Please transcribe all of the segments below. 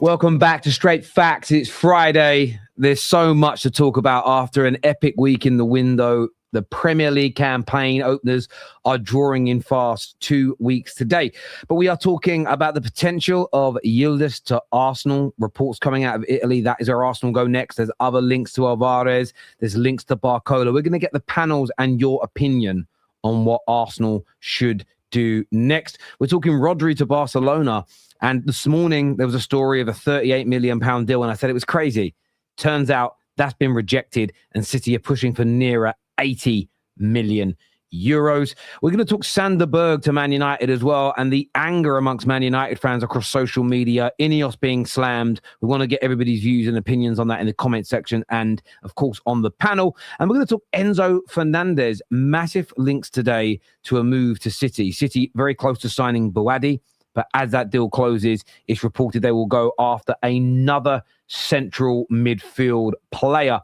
Welcome back to Straight Facts. It's Friday. There's so much to talk about after an epic week in the window. The Premier League campaign openers are drawing in fast 2 weeks today. But we are talking about the potential of Yildiz to Arsenal. Reports coming out of Italy. That is where Arsenal go next. There's other links to Alvarez. There's links to Barcola. We're going to get the panels and your opinion on what Arsenal should do next. We're talking Rodri to Barcelona. And this morning, there was a story of a £38 million deal, and I said it was crazy. Turns out that's been rejected, and City are pushing for nearer 80 million euros. We're going to talk Sander Berge to Man United as well, and the anger amongst Man United fans across social media, INEOS being slammed. We want to get everybody's views and opinions on that in the comment section and, of course, on the panel. And we're going to talk Enzo Fernandez. Massive links today to a move to City. City very close to signing Buadi. But as that deal closes, it's reported they will go after another central midfield player.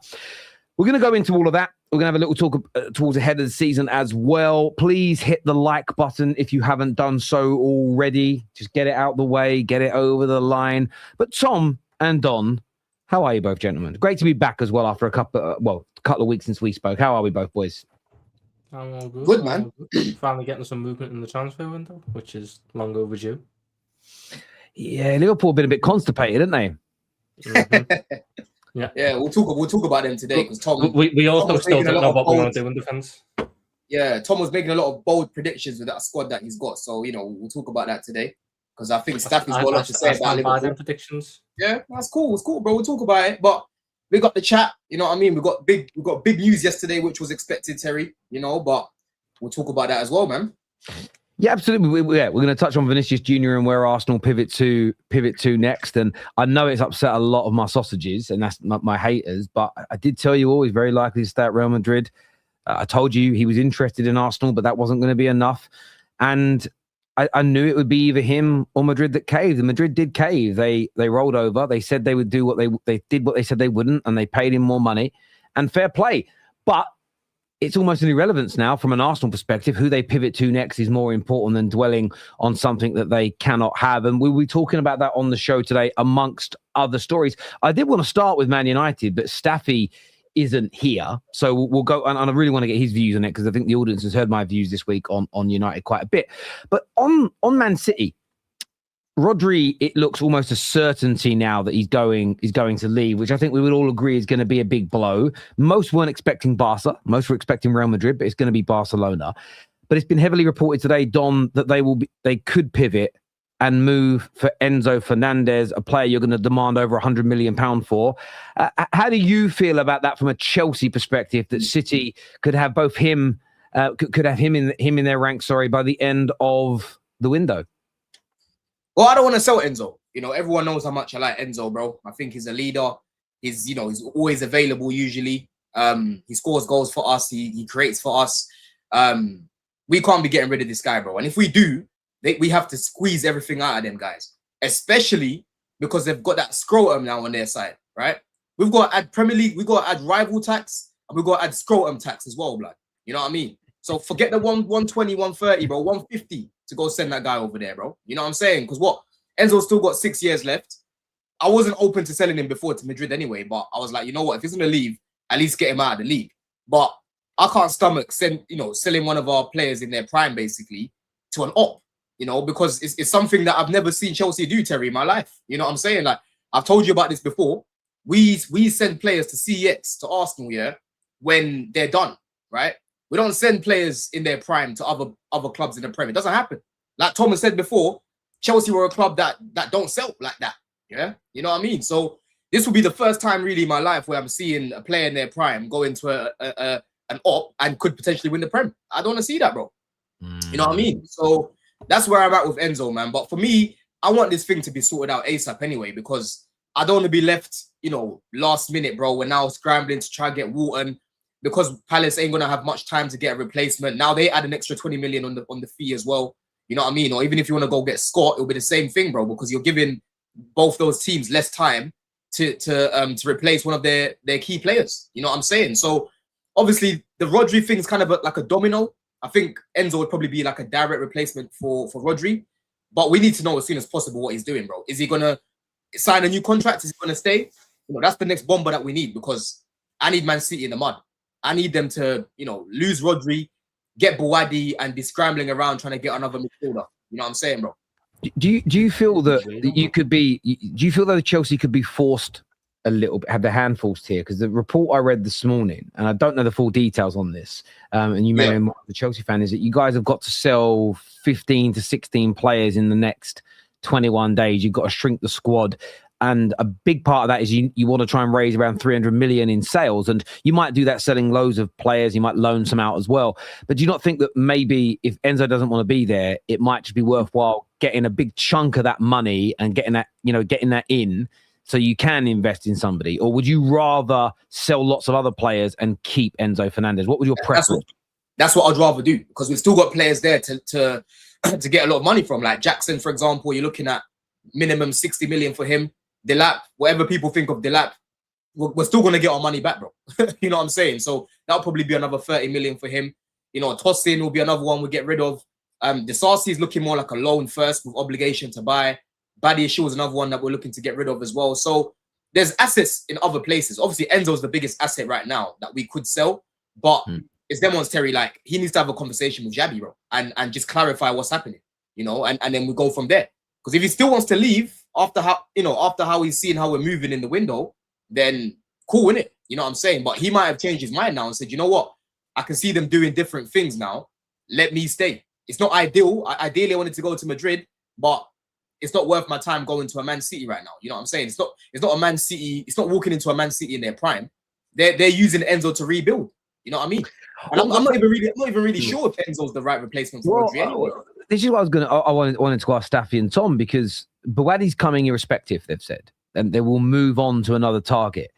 We're going to go into all of that. We're going to have a little talk towards the head of the season as well. Please hit the like button if you haven't done so already. Just get it out the way, get it over the line. But Tom and Don, how are you both, gentlemen? Great to be back as well after a couple of weeks since we spoke. How are we both, boys? I'm all good. Good, man. Finally getting some movement in the transfer window, which is long overdue. Yeah, Liverpool have been a bit constipated, haven't they? Mm-hmm. Yeah. We'll talk about them today because Tom. We also still don't know what we want to do in defence. Yeah, Tom was making a lot of bold predictions with that squad that he's got, so we'll talk about that today because I think Staffy's got a lot to say about Liverpool. Predictions. Yeah, that's cool. It's cool, bro. We'll talk about it, but. We got the chat, you know what I mean? We got big news yesterday, which was expected, Terry, but we'll talk about that as well, man. Yeah, absolutely. We're going to touch on Vinicius Jr. and where Arsenal pivot to next. And I know it's upset a lot of my sausages, and that's my haters, but I did tell you all he's very likely to stay at Real Madrid. I told you he was interested in Arsenal, but that wasn't going to be enough. And I knew it would be either him or Madrid that caved. And Madrid did cave. They rolled over. They said they would do what they did what they said they wouldn't, and they paid him more money. And fair play. But it's almost an irrelevance now from an Arsenal perspective. Who they pivot to next is more important than dwelling on something that they cannot have. And we'll be talking about that on the show today, amongst other stories. I did want to start with Man United, but Staffy isn't here. So we'll go, and I really want to get his views on it because I think the audience has heard my views this week on United quite a bit. But on Man City, Rodri, it looks almost a certainty now that he's going to leave, which I think we would all agree is going to be a big blow. Most weren't expecting Barca. Most were expecting Real Madrid, but it's going to be Barcelona. But it's been heavily reported today, Don, that they could pivot and move for Enzo Fernandez, a player you're going to demand over £100 million for. How do you feel about that from a Chelsea perspective, that City could have both him, could have him in their ranks, by the end of the window? Well, I don't want to sell Enzo. Everyone knows how much I like Enzo, bro. I think he's a leader. He's always available usually. He scores goals for us. He creates for us. We can't be getting rid of this guy, bro. And if we do, we have to squeeze everything out of them guys, especially because they've got that scrotum now on their side, right? We've got to add Premier League, we've got to add rival tax, and we've got to add scrotum tax as well, blood. You know what I mean? So forget the 120, 130, bro, 150 to go send that guy over there, bro. You know what I'm saying? Because Enzo's still got 6 years left. I wasn't open to selling him before to Madrid anyway, but I was like, you know what? If he's going to leave, at least get him out of the league. But I can't stomach selling one of our players in their prime, basically, to an op. Because it's something that I've never seen Chelsea do, Terry, in my life. You know what I'm saying? Like, I've told you about this before. We send players to CX, to Arsenal, when they're done, right? We don't send players in their prime to other clubs in the Premier. It doesn't happen. Like Thomas said before, Chelsea were a club that don't sell like that, yeah? You know what I mean? So this will be the first time really in my life where I'm seeing a player in their prime go into an op and could potentially win the Prem. I don't want to see that, bro. You know what I mean? So that's where I'm at with Enzo, man. But for me, I want this thing to be sorted out ASAP anyway, because I don't want to be left, last minute, bro. We're now scrambling to try and get Wharton because Palace ain't going to have much time to get a replacement. Now they add an extra 20 million on the fee as well. You know what I mean? Or even if you want to go get Scott, it'll be the same thing, bro, because you're giving both those teams less time to replace one of their key players. You know what I'm saying? So obviously the Rodri thing's kind of like a domino. I think Enzo would probably be like a direct replacement for Rodri, but we need to know as soon as possible what he's doing, bro. Is sign a new contract? Is he going to stay? That's the next bomber that we need, because I need Man City in the mud. I need them to, lose Rodri, get Buwadi, and be scrambling around trying to get another midfielder. You know what I'm saying, bro? Do you feel that you could be? Do you feel that Chelsea could be forced a little bit, have their hand forced here? Because the report I read this morning, and I don't know the full details on this, and you may know the Chelsea fan, is that you guys have got to sell 15 to 16 players in the next 21 days. You've got to shrink the squad. And a big part of that is you want to try and raise around 300 million in sales. And you might do that selling loads of players. You might loan some out as well. But do you not think that maybe if Enzo doesn't want to be there, it might just be worthwhile getting a big chunk of that money and getting that in so you can invest in somebody? Or would you rather sell lots of other players and keep Enzo Fernandez? What would your preference? That's what I'd rather do, because we've still got players there to get a lot of money from. Like Jackson, for example, you're looking at minimum 60 million for him. Delap, whatever people think of Delap, we're still going to get our money back, bro. You know what I'm saying? So that'll probably be another 30 million for him. Tosin will be another one we get rid of. Disasi is looking more like a loan first with obligation to buy. Badiashile is another one that we're looking to get rid of as well. So there's assets in other places. Obviously, Enzo's the biggest asset right now that we could sell, but it's them ones, Terry. Like, he needs to have a conversation with Xabi, bro, and just clarify what's happening, and then we go from there. Because if he still wants to leave after how he's seen how we're moving in the window, then cool, innit? You know what I'm saying? But he might have changed his mind now and said, you know what? I can see them doing different things now. Let me stay. It's not ideal. Ideally, I wanted to go to Madrid, but it's not worth my time going to a Man City right now. You know what I'm saying? It's not a Man City. It's not walking into a Man City in their prime. They're using Enzo to rebuild. You know what I mean? And I'm not even really sure if Enzo's the right replacement for Rodri anyway. This is what I wanted to ask Staffy and Tom, because Buwadi's coming irrespective, they've said, and they will move on to another target.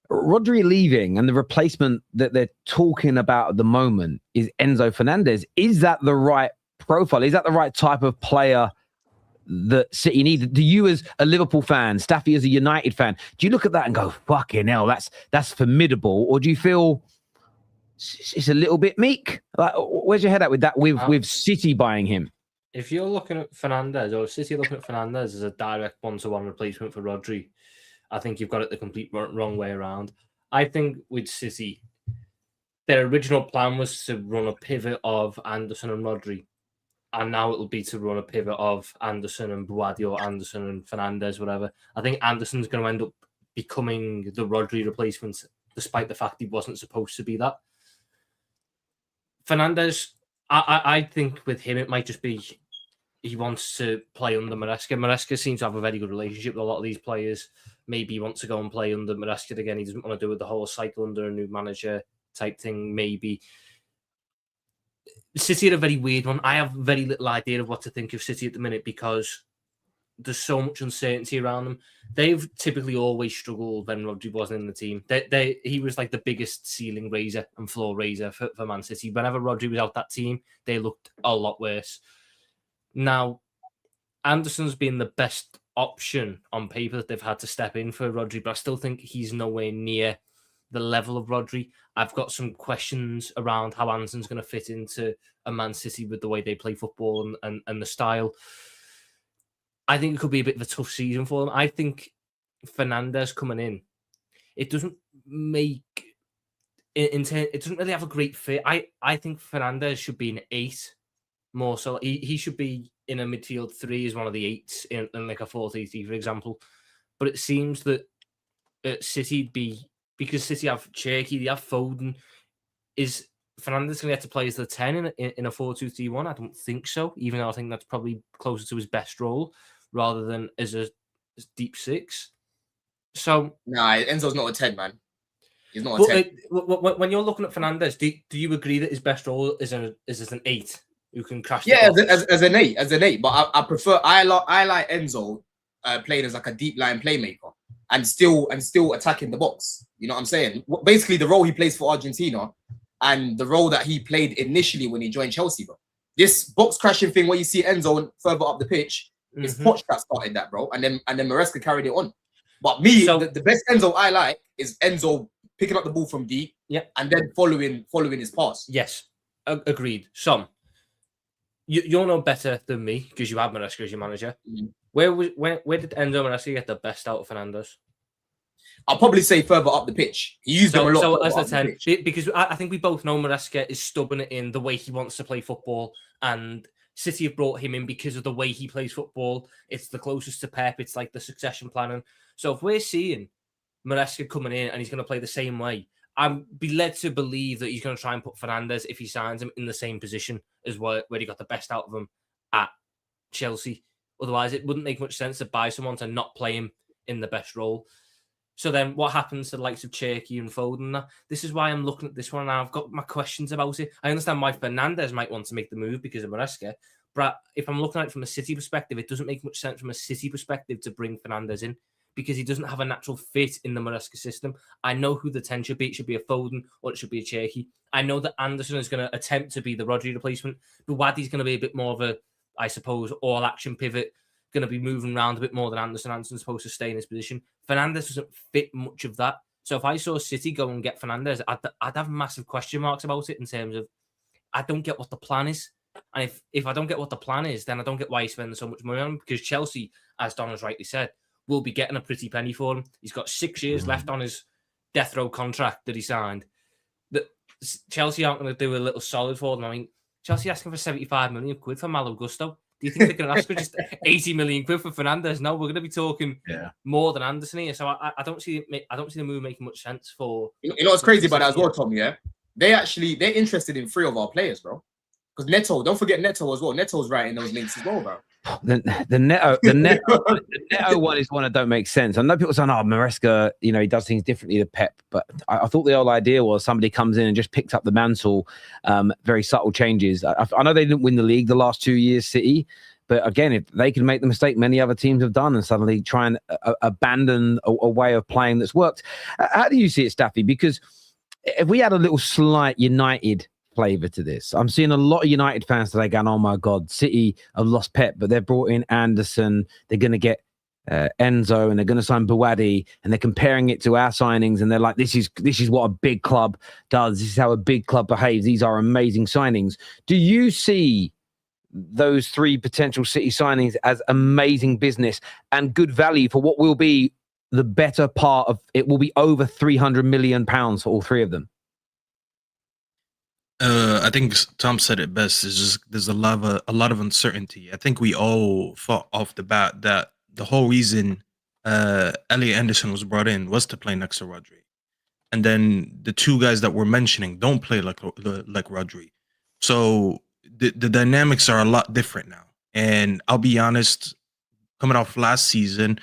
Rodri leaving, and the replacement that they're talking about at the moment is Enzo Fernandez. Is that the right profile? Is that the right type of player that City need? Do you, as a Liverpool fan, Staffy as a United fan, do you look at that and go, fucking hell, that's formidable? Or do you feel it's a little bit meek? Like, where's your head at with that? With City buying him? If you're looking at Fernandez, or City looking at Fernandez as a direct one-to-one replacement for Rodri, I think you've got it the complete wrong way around. I think with City, their original plan was to run a pivot of Anderson and Rodri, and now it'll be to run a pivot of Anderson and Buwadi, or Anderson and Fernandez, whatever. I think Anderson's going to end up becoming the Rodri replacement, despite the fact he wasn't supposed to be that. Fernandez, I think with him, it might just be he wants to play under Maresca. Maresca seems to have a very good relationship with a lot of these players. Maybe he wants to go and play under Maresca again. He doesn't want to do the whole cycle under a new manager type thing, maybe. City are a very weird one. I have very little idea of what to think of City at the minute, because there's so much uncertainty around them. They've typically always struggled when Rodri wasn't in the team. He was like the biggest ceiling raiser and floor raiser for Man City. Whenever Rodri was out that team, they looked a lot worse. Now, Anderson's been the best option on paper that they've had to step in for Rodri, but I still think he's nowhere near the level of Rodri. I've got some questions around how Anderson's going to fit into a Man City with the way they play football and the style. I think it could be a bit of a tough season for them. I think Fernandez coming in, it doesn't make it doesn't really have a great fit. I think Fernandez should be an 8 more so. He should be in a midfield 3 as one of the 8s in like a 4-3-3, for example. But it seems that at City, because City have Cherky, they have Foden, is Fernandez going to get to play as the 10 in a 4-2-3-1? I don't think so, even though I think that's probably closer to his best role rather than as a deep 6. So nah, Enzo's not a 10, man. He's not a 10. When you're looking at Fernandez, do you agree that his best role is as an 8 who can crash? Yeah, as an 8. But I prefer. I like Enzo playing as like a deep line playmaker and still attacking the box. You know what I'm saying? Basically, the role he plays for Argentina and the role that he played initially when he joined Chelsea, bro. This box crashing thing where you see Enzo further up the pitch, it's Poch that started that, bro, and then Maresca carried it on. But me, the best Enzo I like is Enzo picking up the ball from deep, and then following his pass. Yes, agreed. You'll know better than me because you have Maresca as your manager. Where did Enzo Maresca get the best out of Fernandes? I'll probably say further up the pitch. He used them a lot. So further as the up 10, pitch. because I think we both know Maresca is stubborn in the way he wants to play football, and City have brought him in because of the way he plays football. It's the closest to Pep. It's like the succession planning. So if we're seeing Maresca coming in and he's going to play the same way, I'd be led to believe that he's going to try and put Fernandes, if he signs him, in the same position as where he got the best out of him at Chelsea. Otherwise, it wouldn't make much sense to buy someone to not play him in the best role. So then what happens to the likes of Cherky and Foden? This is why I'm looking at this one, and I've got my questions about it. I understand why Fernandes might want to make the move because of Maresca, but if I'm looking at it from a City perspective, it doesn't make much sense from a City perspective to bring Fernandes in because he doesn't have a natural fit in the Maresca system. I know who the 10 should be. It should be a Foden or it should be a Cherky. I know that Anderson is going to attempt to be the Rodri replacement, but Wadi's going to be a bit more of a, I suppose, all-action pivot, going to be moving around a bit more than Anderson. Anderson's supposed to stay in his position. Fernandes doesn't fit much of that. So if I saw City go and get Fernandes, I'd have massive question marks about it in terms of I don't get what the plan is. And if I don't get what the plan is, then I don't get why he's spending so much money on him, because Chelsea, as Don has rightly said, will be getting a pretty penny for him. He's got 6 years left on his death row contract that he signed. Chelsea aren't going to do a little solid for them. I mean, Chelsea asking for 75 million quid for Malo Gusto. Do you think they're going to ask for just 80 million quid for Fernandes? No, we're going to be talking more than Anderson here. So I don't see the move making much sense for. You know what's crazy about that as well, Tom? Yeah, they're interested in 3 of our players, bro. Because Neto, don't forget Neto as well. Neto's writing those links as well, bro. The Neto one is one that don't make sense. I know people saying, "Oh, Maresca, he does things differently to Pep," but I thought the whole idea was somebody comes in and just picked up the mantle. Very subtle changes. I know they didn't win the league the last 2 years, City, but again, if they can make the mistake many other teams have done and suddenly try and abandon a way of playing that's worked. How do you see it, Staffy? Because if we had a little slight United flavor to this, I'm seeing a lot of United fans today going, "Oh my God, City have lost Pep, but they've brought in Anderson. They're going to get Enzo, and they're going to sign Buwadi, and they're comparing it to our signings, and they're like, this is what a big club does. This is how a big club behaves. These are amazing signings." Do you see those 3 potential City signings as amazing business and good value for what will be the better part of it? Will be over £300 million for all 3 of them. I think Tom said it best. It's just there's a lot of uncertainty. I think we all thought off the bat that the whole reason Elliot Anderson was brought in was to play next to Rodri, and then the 2 guys that we're mentioning don't play like Rodri. So the dynamics are a lot different now. And I'll be honest, coming off last season,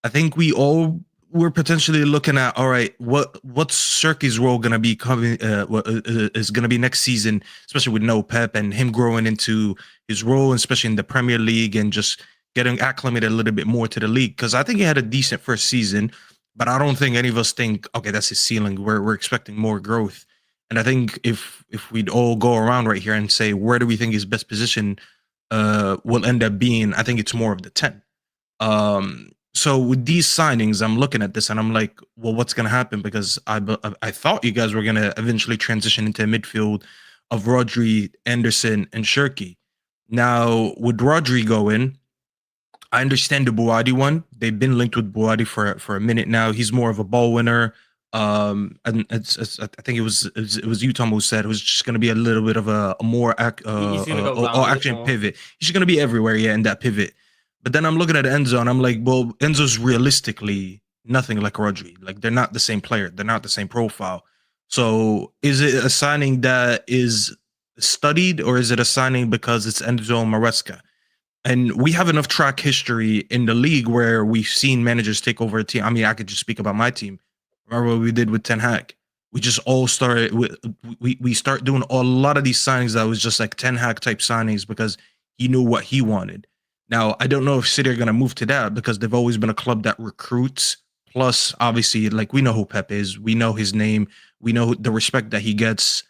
I think we all were potentially looking at, all right, what's Shirky's role going to be coming? What is going to be next season, especially with no Pep and him growing into his role, especially in the Premier League and just getting acclimated a little bit more to the league. Because I think he had a decent first season, but I don't think any of us think, okay, that's his ceiling. We're expecting more growth. And I think if we'd all go around right here and say, where do we think his best position will end up being? I think it's more of the 10. So with these signings, I'm looking at this and I'm like, well, what's going to happen? Because I thought you guys were going to eventually transition into a midfield of Rodri, Anderson, and Shirky. Now, with Rodri going, I understand the Buwadi one. They've been linked with Buwadi for a minute now. He's more of a ball winner. And I think it was you, Tom, who said it was just going to be a little bit of a more action pivot. He's just going to be everywhere, in that pivot. But then I'm looking at Enzo and I'm like, well, Enzo's realistically nothing like Rodri. Like, they're not the same player. They're not the same profile. So is it a signing that is studied, or is it a signing because it's Enzo and Maresca? And we have enough track history in the league where we've seen managers take over a team. I mean, I could just speak about my team. Remember what we did with Ten Hag? We just all started with, we start doing a lot of these signings that was just like Ten Hag type signings because he knew what he wanted. Now, I don't know if City are going to move to that because they've always been a club that recruits. Plus, obviously, like, we know who Pep is. We know his name. We know the respect that he gets.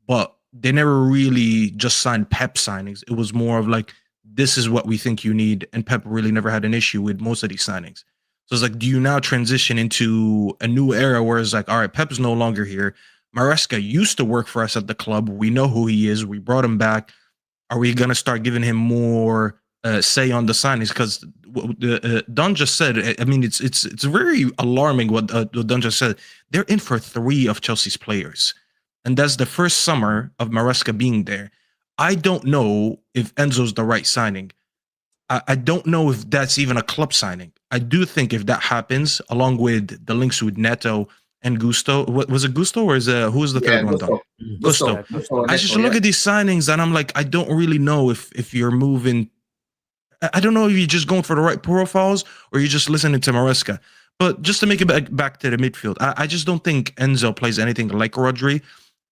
But they never really just signed Pep signings. It was more of like, this is what we think you need. And Pep really never had an issue with most of these signings. So it's like, do you now transition into a new era where it's like, all right, Pep's no longer here. Maresca used to work for us at the club. We know who he is. We brought him back. Are we going to start giving him more say on the signings? Because Don just said. I mean, it's very alarming what Don just said. They're in for 3 of Chelsea's players, and that's the first summer of Maresca being there. I don't know if Enzo's the right signing. I don't know if that's even a club signing. I do think if that happens, along with the links with Neto and Gusto, was it Gusto or who was the third one? Don? Gusto. I just look at these signings and I'm like, I don't really know if you're moving. I don't know if you're just going for the right profiles or you're just listening to Maresca. But just to make it back to the midfield, I just don't think Enzo plays anything like Rodri.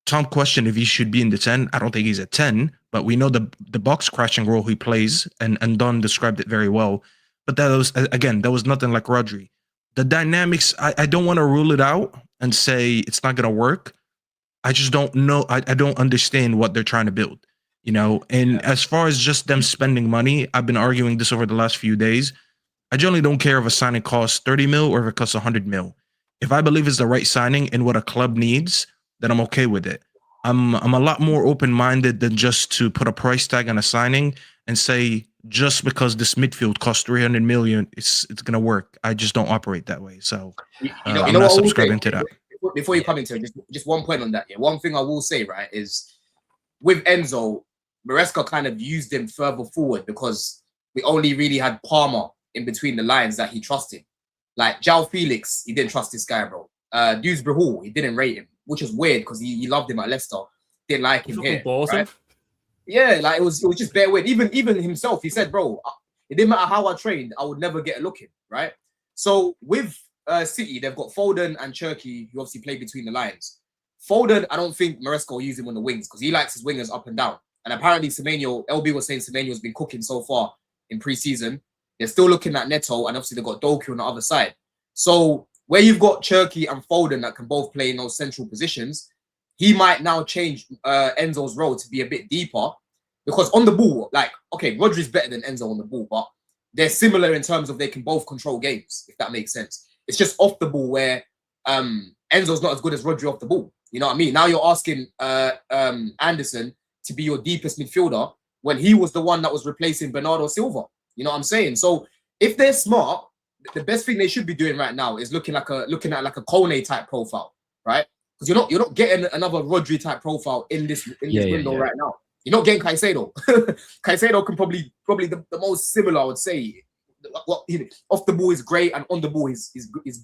Tom questioned if he should be in the 10. I don't think he's a 10, but we know the box crashing role he plays, and Don described it very well. But that was nothing like Rodri. The dynamics, I don't want to rule it out and say it's not going to work. I just don't know. I don't understand what they're trying to build, And as far as just them spending money, I've been arguing this over the last few days. I generally don't care if a signing costs 30 mil or if it costs 100 mil. If I believe it's the right signing and what a club needs, then I'm okay with it. I'm a lot more open-minded than just to put a price tag on a signing and say just because this midfield costs 300 million, it's gonna work. I just don't operate that way. So I'm not subscribing to that. Before you come into it, just one point on that. Yeah, one thing I will say, right, is with Enzo, Maresca kind of used him further forward because we only really had Palmer in between the lines that he trusted. Like João Felix, he didn't trust this guy, bro. Dewsbury Hall, he didn't rate him, which is weird because he loved him at Leicester, didn't like him here. Right? Yeah, like it was just bare weird. Even himself, he said, bro, it didn't matter how I trained, I would never get a look in, right? So with City, they've got Foden and Cherky, who obviously play between the lines. Foden, I don't think Maresca will use him on the wings because he likes his wingers up and down. And apparently Semenyo, LB was saying Semenyo's been cooking so far in pre-season. They're still looking at Neto, and obviously they've got Doku on the other side. So where you've got Cherky and Foden that can both play in those central positions, he might now change Enzo's role to be a bit deeper because on the ball, like, okay, Rodri's better than Enzo on the ball, but they're similar in terms of they can both control games, if that makes sense. It's just off the ball where Enzo's not as good as Rodri off the ball. You know what I mean? Now you're asking Anderson to be your deepest midfielder when he was the one that was replacing Bernardo Silva. You know what I'm saying? So if they're smart, the best thing they should be doing right now is looking at like a Kone type profile, right? Because you're not getting another Rodri type profile in this window right now. You're not getting Caicedo. Caicedo can probably the most similar, I would say. Off the ball is great, and on the ball is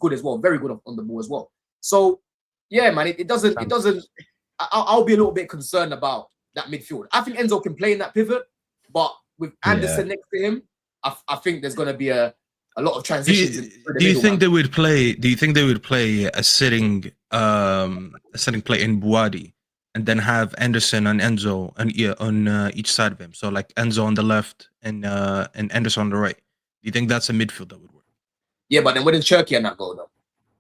good as well. Very good on the ball as well. So yeah, man, it doesn't. I'll be a little bit concerned about that midfield. I think Enzo can play in that pivot, but with Anderson next to him, I think there's going to be a lot of transitions. Do you think they would play? Do you think they would play a sitting play in Buadi, and then have Anderson and Enzo on each side of him? So like Enzo on the left and Anderson on the right. Do you think that's a midfield that would work? Yeah, but then where did Cherky not go though?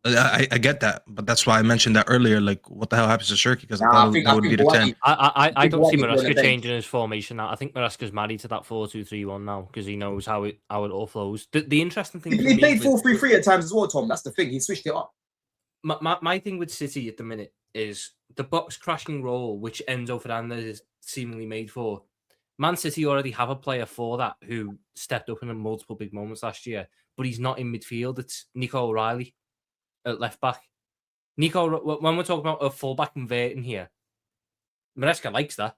I get that, but that's why I mentioned that earlier. Like, what the hell happens to Cherky? Because that would be the 10. I don't see Maresca changing his formation now. I think Maresca's married to that 4-2-3-1 now because he knows how it all flows. The interesting thing he played 4-3-3 at times as well, Tom. That's the thing. He switched it up. My thing with City at the minute is the box crashing role, which Enzo Fernandez is seemingly made for. Man City already have a player for that who stepped up in multiple big moments last year, but he's not in midfield. It's Nico O'Reilly at left back. Nico, when we're talking about a fullback inverting here, Maresca likes that,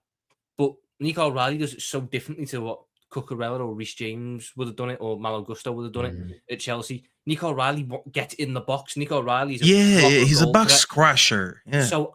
but Nico O'Reilly does it so differently to what Cucurella or Reece James would have done it, or Malo Gusto would have done it at Chelsea. Nico O'Reilly gets in the box. Nico O'Reilly's he's a box crasher. Yeah. So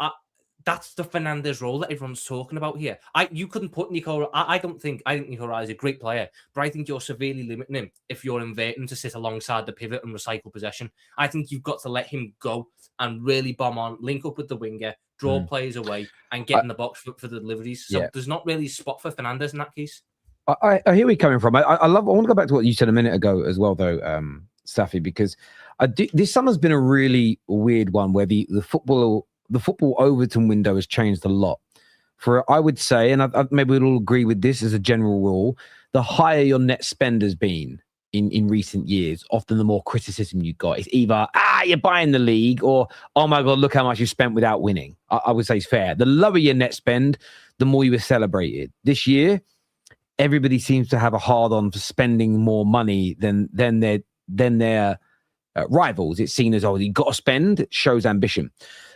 that's the Fernandez role that everyone's talking about here. You couldn't put Nico. I think Nico O'Reilly's a great player, but I think you're severely limiting him if you're inverting to sit alongside the pivot and recycle possession. I think you've got to let him go and really bomb on, link up with the winger, draw players away, and get in the box for the deliveries. So there's not really a spot for Fernandez in that case. I hear where you're coming from. I want to go back to what you said a minute ago as well, though, Safi, because this summer's been a really weird one where the football Overton window has changed a lot. I would say, and maybe we'll all agree with this as a general rule, the higher your net spend has been in recent years, often the more criticism you got. It's either, you're buying the league, or, oh my God, look how much you spent without winning. I would say it's fair. The lower your net spend, the more you were celebrated. This year, everybody seems to have a hard-on for spending more money than their rivals. It's seen as, oh, you've got to spend. It shows ambition.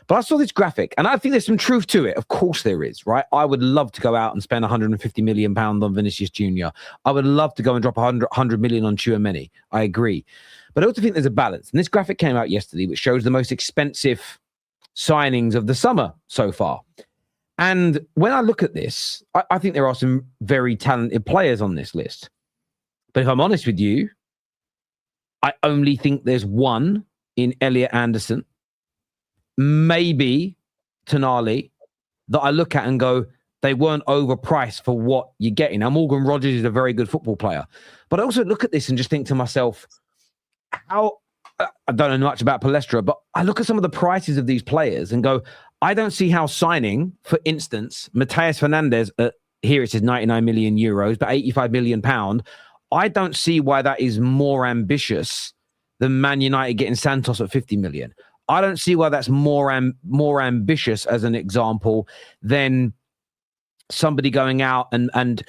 But I saw this graphic, and I think there's some truth to it. Of course there is, right? I would love to go out and spend £150 million on Vinicius Jr. I would love to go and drop 100 million on Tchouaméni. I agree. But I also think there's a balance. And this graphic came out yesterday, which shows the most expensive signings of the summer so far. And when I look at this, I think there are some very talented players on this list. But if I'm honest with you, I only think there's one in Elliot Anderson, maybe Tonali, that I look at and go, they weren't overpriced for what you're getting. Now, Morgan Rodgers is a very good football player. But I also look at this and just think to myself, I don't know much about Palestra, but I look at some of the prices of these players and go, I don't see how signing, for instance, Mateus Fernandes, here it says 99 million euros, but 85 million pound. I don't see why that is more ambitious than Man United getting Santos at 50 million. I don't see why that's more ambitious, as an example, than somebody going out and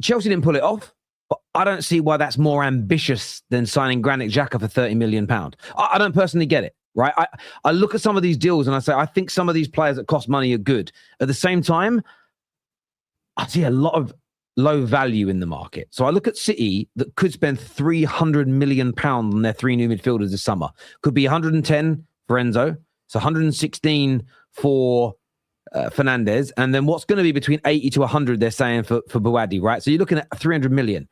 Chelsea didn't pull it off. But I don't see why that's more ambitious than signing Granit Xhaka for £30 million. I don't personally get it, right? I look at some of these deals and I say, I think some of these players that cost money are good. At the same time, I see a lot of low value in the market. So I look at City that could spend £300 million on their 3 new midfielders this summer. Could be 110 for Enzo. It's 116 for Fernandes. And then what's going to be between 80 to 100, they're saying, for Bouadi, right? So you're looking at 300 million.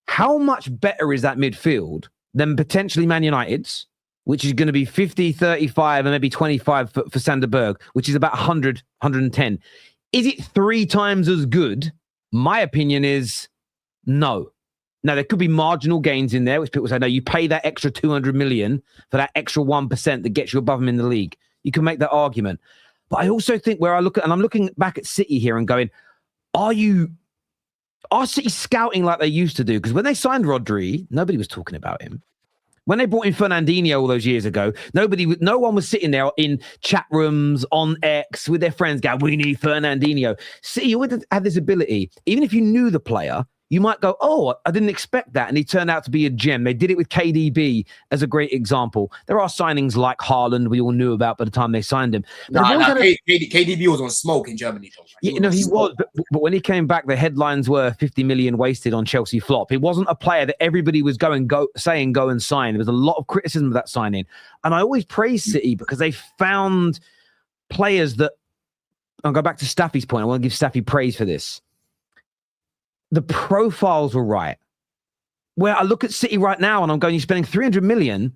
How much better is that midfield than potentially Man United's, which is going to be 50, 35, and maybe 25 for Sander Berge, which is about 100, 110. Is it 3 times as good? My opinion is no. Now, there could be marginal gains in there, which people say, no, you pay that extra 200 million for that extra 1% that gets you above them in the league. You can make that argument. But I also think where I look at, and I'm looking back at City here and going, are City scouting like they used to do? Because when they signed Rodri, nobody was talking about him. When they brought in Fernandinho all those years ago, no one was sitting there in chat rooms on X with their friends going, we need Fernandinho. City always had this ability. Even if you knew the player, you might go, oh, I didn't expect that. And he turned out to be a gem. They did it with KDB as a great example. There are signings like Haaland we all knew about by the time they signed him. KDB was on smoke in Germany. Though. He was. But when he came back, the headlines were 50 million wasted on Chelsea flop. It wasn't a player that everybody was saying go and sign. There was a lot of criticism of that signing. And I always praise City because they found players that, I'll go back to Staffy's point. I want to give Staffy praise for this. The profiles were right. Where I look at City right now and I'm going, you're spending 300 million,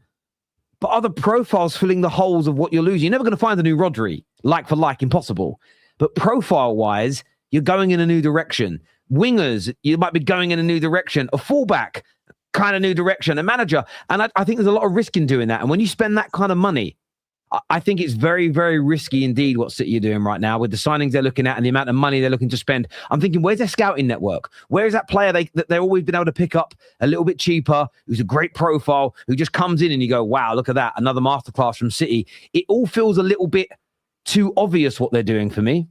but are the profiles filling the holes of what you're losing? You're never going to find a new Rodri, like for like, impossible. But profile-wise, you're going in a new direction. Wingers, you might be going in a new direction. A fullback, kind of new direction. A manager. And I think there's a lot of risk in doing that. And when you spend that kind of money, I think it's very, very risky indeed what City are doing right now with the signings they're looking at and the amount of money they're looking to spend. I'm thinking, where's their scouting network? Where is that player that they've always been able to pick up a little bit cheaper, who's a great profile, who just comes in and you go, wow, look at that, another masterclass from City. It all feels a little bit too obvious what they're doing for me.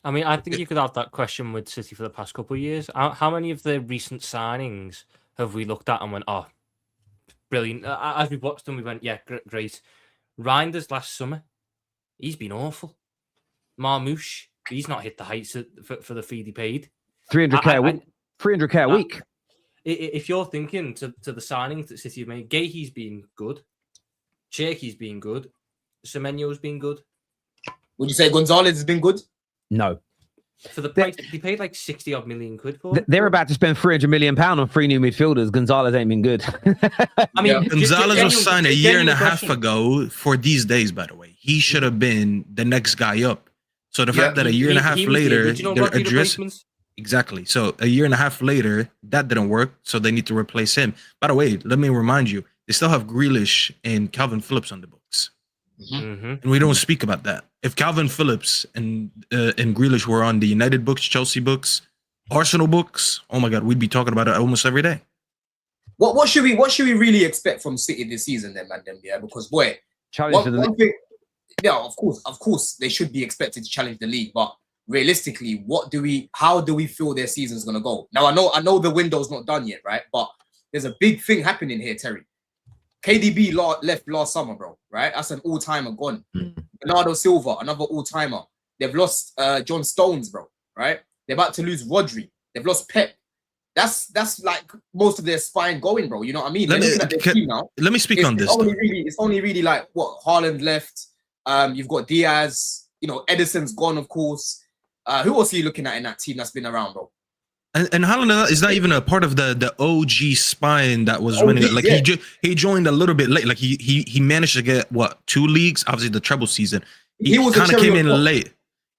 I mean, I think you could have that question with City for the past couple of years. How many of the recent signings have we looked at and went, oh, brilliant. As we watched them, we went, yeah, great. Reinders last summer, he's been awful. Marmouche, he's not hit the heights for the fee he paid. 300k a week. 300k a week. If you're thinking to the signings that City have made, Gahey's been good. Cherky's been good. Semenyo's been good. Would you say Gonzalez has been good? No. For the price, they paid like 60 odd million quid for it. They're about to spend £300 million on 3 new midfielders. Gonzalez ain't been good. I mean, Gonzalez was signed a year and a half ago for these days, by the way. He should have been the next guy up. So the fact that a year and a half later, they're addressing. Exactly. So a year and a half later, that didn't work. So they need to replace him. By the way, let me remind you, they still have Grealish and Calvin Phillips on the books. Mm-hmm. And we don't speak about that. If Calvin Phillips and Grealish were on the United books, Chelsea books, Arsenal books, oh my God, we'd be talking about it almost every day. What should we really expect from City this season then, man? Yeah, because boy, one thing, yeah, of course, they should be expected to challenge the league. But realistically, how do we feel their season's gonna go? Now I know the window's not done yet, right? But there's a big thing happening here, Terry. KDB left last summer, bro, right? That's an all-timer gone. Bernardo Silva, another all-timer. They've lost John Stones, bro, right? They're about to lose Rodri. They've lost Pep. That's like most of their spine going, bro. You know what I mean? Let me speak on this. It's only really like what Haaland left. You've got Diaz. You know, Edison's gone, of course. Who else are you looking at in that team that's been around, bro? And Haaland is not even a part of the OG spine that was winning it. Like he joined a little bit late. Like he managed to get 2 leagues, obviously the treble season. He kind of came in late.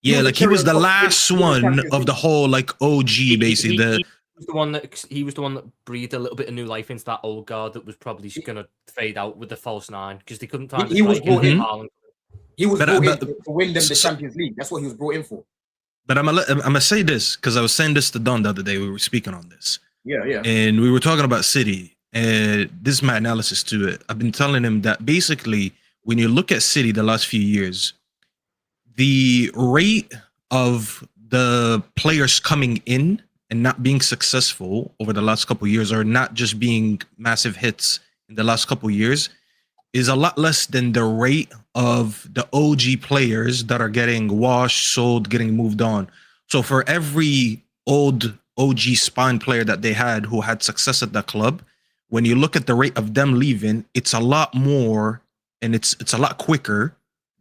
Yeah, like he was the last one of the whole like OG basically. He was the one that breathed a little bit of new life into that old guard that was probably just gonna fade out with the false 9 because they couldn't find. He was brought in. He was brought in to win them the Champions League. That's what he was brought in for. But I'm gonna say this because I was saying this to Don the other day. We were speaking on this. Yeah. And we were talking about City, and this is my analysis to it. I've been telling him that basically when you look at City the last few years, the rate of the players coming in and not being successful over the last couple of years, or not just being massive hits in the last couple of years, is a lot less than the rate of the OG players that are getting washed, sold, getting moved on. So for every old OG spine player that they had who had success at the club, when you look at the rate of them leaving, it's a lot more and it's a lot quicker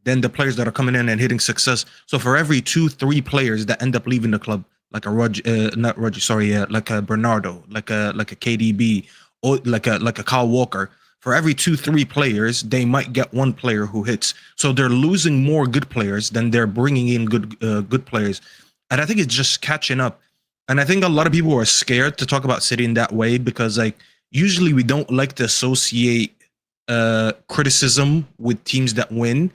than the players that are coming in and hitting success. So for every 2-3 players that end up leaving the club, like a like a Bernardo, like a KDB, or like a Kyle Walker, for every 2-3 players, they might get 1 player who hits. So they're losing more good players than they're bringing in good players. And I think it's just catching up. And I think a lot of people are scared to talk about City in that way because like usually we don't like to associate criticism with teams that win.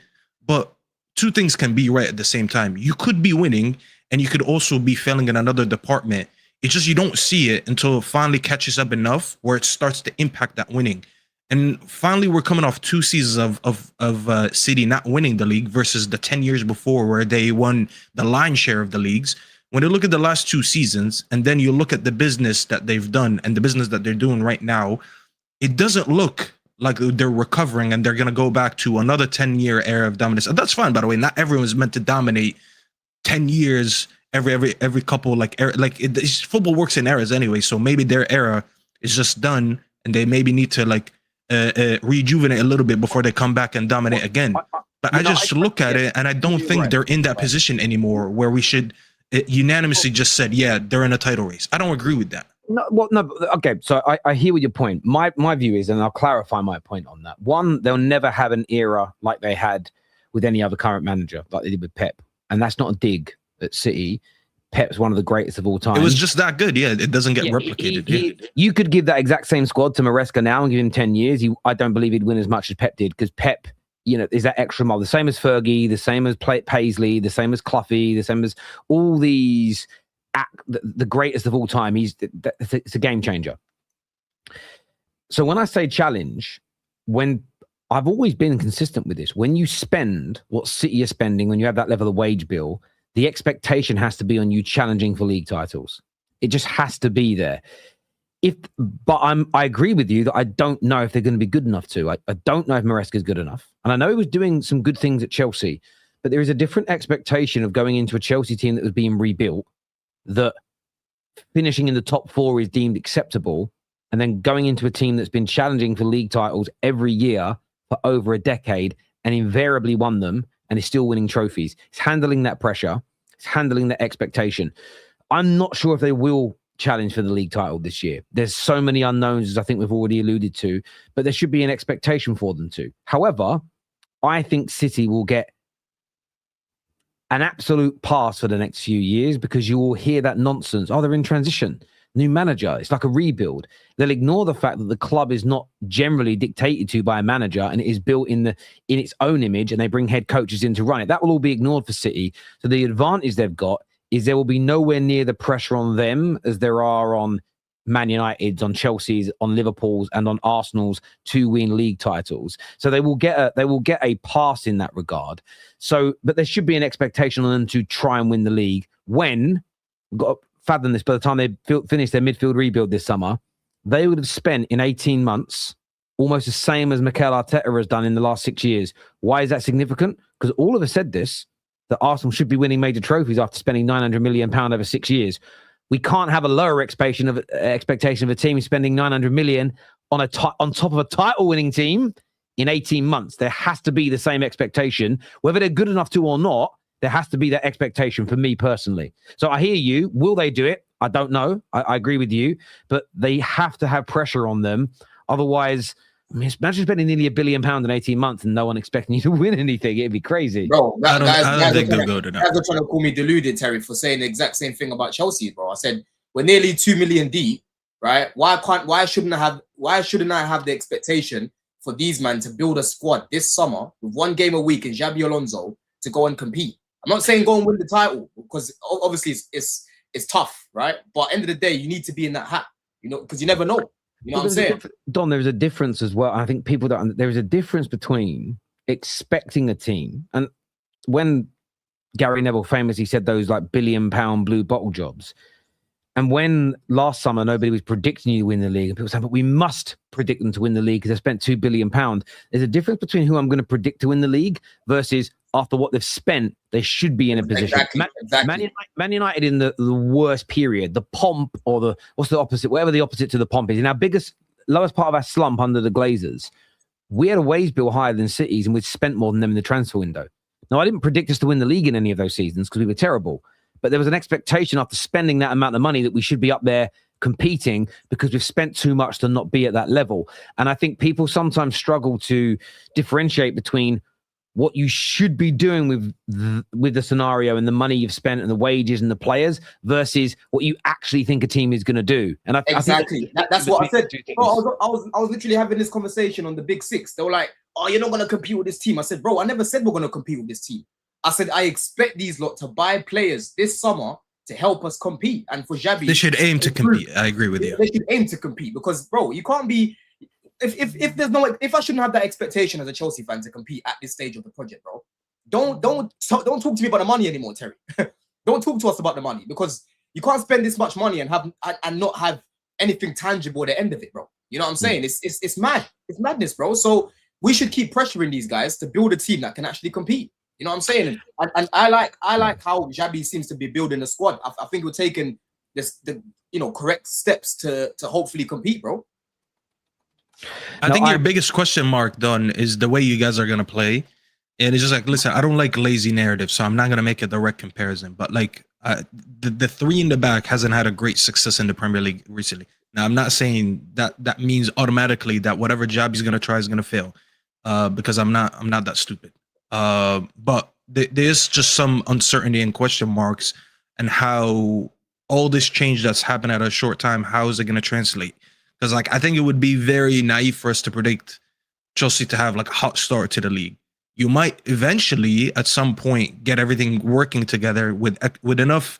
But 2 things can be right at the same time. You could be winning and you could also be failing in another department. It's just you don't see it until it finally catches up enough where it starts to impact that winning. And finally, we're coming off 2 seasons of City not winning the league versus the 10 years before where they won the lion's share of the leagues. When you look at the last 2 seasons and then you look at the business that they've done and the business that they're doing right now, it doesn't look like they're recovering and they're going to go back to another 10-year era of dominance. And that's fine, by the way. Not everyone is meant to dominate 10 years every couple football works in eras anyway. So maybe their era is just done and they maybe need to like rejuvenate a little bit before they come back and dominate again. But I just look at it and I don't think they're in that position anymore where we should unanimously just said, yeah, they're in a title race. I don't agree with that. No. Okay, so I hear what your point. My view is, and I'll clarify my point on that. One, they'll never have an era like they had with any other current manager, like they did with Pep. And that's not a dig at City. Pep's one of the greatest of all time. It was just that good, yeah. It doesn't get replicated. You could give that exact same squad to Maresca now and give him 10 years. I don't believe he'd win as much as Pep did because Pep, is that extra mile. The same as Fergie, the same as Paisley, the same as Cloughy, the same as all these, the greatest of all time. It's a game changer. So when I say challenge, when I've always been consistent with this, when you spend what City are spending, when you have that level of wage bill, the expectation has to be on you challenging for league titles. It just has to be there. I agree with you that I don't know if they're going to be good enough to. I don't know if Maresca is good enough. And I know he was doing some good things at Chelsea, but there is a different expectation of going into a Chelsea team that was being rebuilt, that finishing in the top 4 is deemed acceptable, and then going into a team that's been challenging for league titles every year for over a decade and invariably won them and is still winning trophies. It's handling that pressure. It's handling that expectation. I'm not sure if they will challenge for the league title this year. There's so many unknowns, as I think we've already alluded to, but there should be an expectation for them to. However, I think City will get an absolute pass for the next few years because you will hear that nonsense. Oh, they're in transition. New manager. It's like a rebuild. They'll ignore the fact that the club is not generally dictated to by a manager and it is built in its own image, and they bring head coaches in to run it. That will all be ignored for City. So the advantage they've got is there will be nowhere near the pressure on them as there are on Man United's, on Chelsea's, on Liverpool's, and on Arsenal's to win league titles. So they will get a pass in that regard. So, but there should be an expectation on them to try and win the league. When, we've got to fathom this, by the time they finish their midfield rebuild this summer, they would have spent in 18 months almost the same as Mikel Arteta has done in the last 6 years. Why is that significant? Because all of us said this, that Arsenal should be winning major trophies after spending £900 million over 6 years. We can't have a lower expectation of a team spending 900 million on top of a title-winning team in 18 months. There has to be the same expectation, whether they're good enough to or not. There has to be that expectation for me personally. So I hear you. Will they do it? I don't know. I agree with you, but they have to have pressure on them. Otherwise, I mean, imagine spending nearly £1 billion in 18 months and no one expecting you to win anything. It'd be crazy. Bro, I don't think they'll go to that. Guys are trying to call me deluded, Terry, for saying the exact same thing about Chelsea, bro. I said, we're nearly 2 million deep, right? Why shouldn't I have the expectation for these men to build a squad this summer with 1 game a week in Xabi Alonso to go and compete? I'm not saying go and win the title, because obviously it's tough, right? But at the end of the day, you need to be in that hat, you know, because you never know. You know what I'm saying? Don, there's a difference as well. I think people don't. There is a difference between expecting a team, and when Gary Neville famously said those like £1 billion blue bottle jobs, and when last summer nobody was predicting you to win the league, and people saying, but we must predict them to win the league because they spent £2 billion. There's a difference between who I'm going to predict to win the league versus after what they've spent, they should be in a position. Exactly. Man United in the worst period, the pomp, or what's the opposite, whatever the opposite to the pomp is, in our lowest part of our slump under the Glazers, we had a wage bill higher than City's and we'd spent more than them in the transfer window. Now, I didn't predict us to win the league in any of those seasons because we were terrible, but there was an expectation after spending that amount of money that we should be up there competing because we've spent too much to not be at that level. And I think people sometimes struggle to differentiate between what you should be doing with the scenario and the money you've spent and the wages and the players versus what you actually think a team is going to do. And exactly. That's what I said. Bro, I was literally having this conversation on the Big Six. They were like, oh, you're not going to compete with this team. I said, bro, I never said we're going to compete with this team. I said, I expect these lot to buy players this summer to help us compete. And for Xabi, they should aim to compete. I agree with you. They should aim to compete because, bro, you can't be... If I shouldn't have that expectation as a Chelsea fan to compete at this stage of the project, bro, don't talk to me about the money anymore, Terry. Don't talk to us about the money because you can't spend this much money and not have anything tangible at the end of it, bro. You know what I'm saying? It's mad. It's madness, bro. So we should keep pressuring these guys to build a team that can actually compete. You know what I'm saying? And I like how Xabi seems to be building a squad. I think we're taking the correct steps to hopefully compete, bro. I think your biggest question mark, Don, is the way you guys are going to play. And it's just like, listen, I don't like lazy narrative, so I'm not going to make a direct comparison. But like the three in the back hasn't had a great success in the Premier League recently. Now, I'm not saying that means automatically that whatever job he's going to try is going to fail, because I'm not that stupid. But there's just some uncertainty and question marks and how all this change that's happened at a short time, how is it going to translate? Because like I think it would be very naive for us to predict Chelsea to have like a hot start to the league. You might eventually at some point get everything working together with enough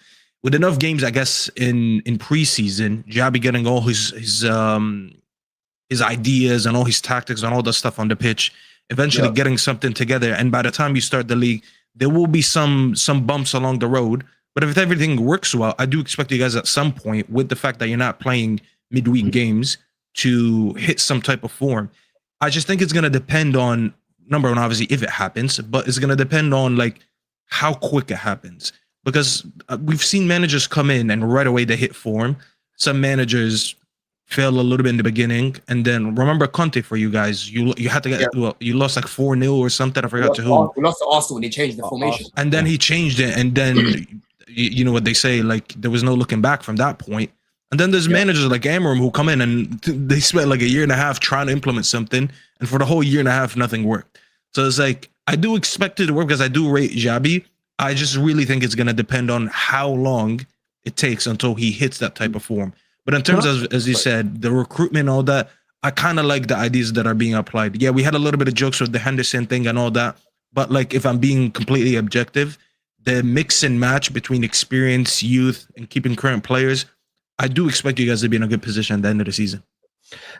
games, I guess, in preseason, Xabi getting all his ideas and all his tactics and all that stuff on the pitch, eventually getting something together. And by the time you start the league, there will be some bumps along the road. But if everything works well, I do expect you guys at some point, with the fact that you're not playing midweek games, to hit some type of form. I just think it's going to depend on, number one, obviously, if it happens, but it's going to depend on like how quick it happens. Because we've seen managers come in and right away they hit form. Some managers fail a little bit in the beginning, and then remember Conte for you guys. You had to get you lost like 4-0 or something. I forgot to who. We lost to Arsenal when they changed the formation, and then he changed it, and then you know what they say, like there was no looking back from that point. And then there's managers like Amorim who come in and they spent like a year and a half trying to implement something, and for the whole year and a half, nothing worked. So it's like, I do expect it to work because I do rate Xabi. I just really think it's going to depend on how long it takes until he hits that type of form. But in terms of, as you said, the recruitment, all that, I kind of like the ideas that are being applied. Yeah, we had a little bit of jokes with the Henderson thing and all that. But like, if I'm being completely objective, the mix and match between experience, youth, and keeping current players, I do expect you guys to be in a good position at the end of the season.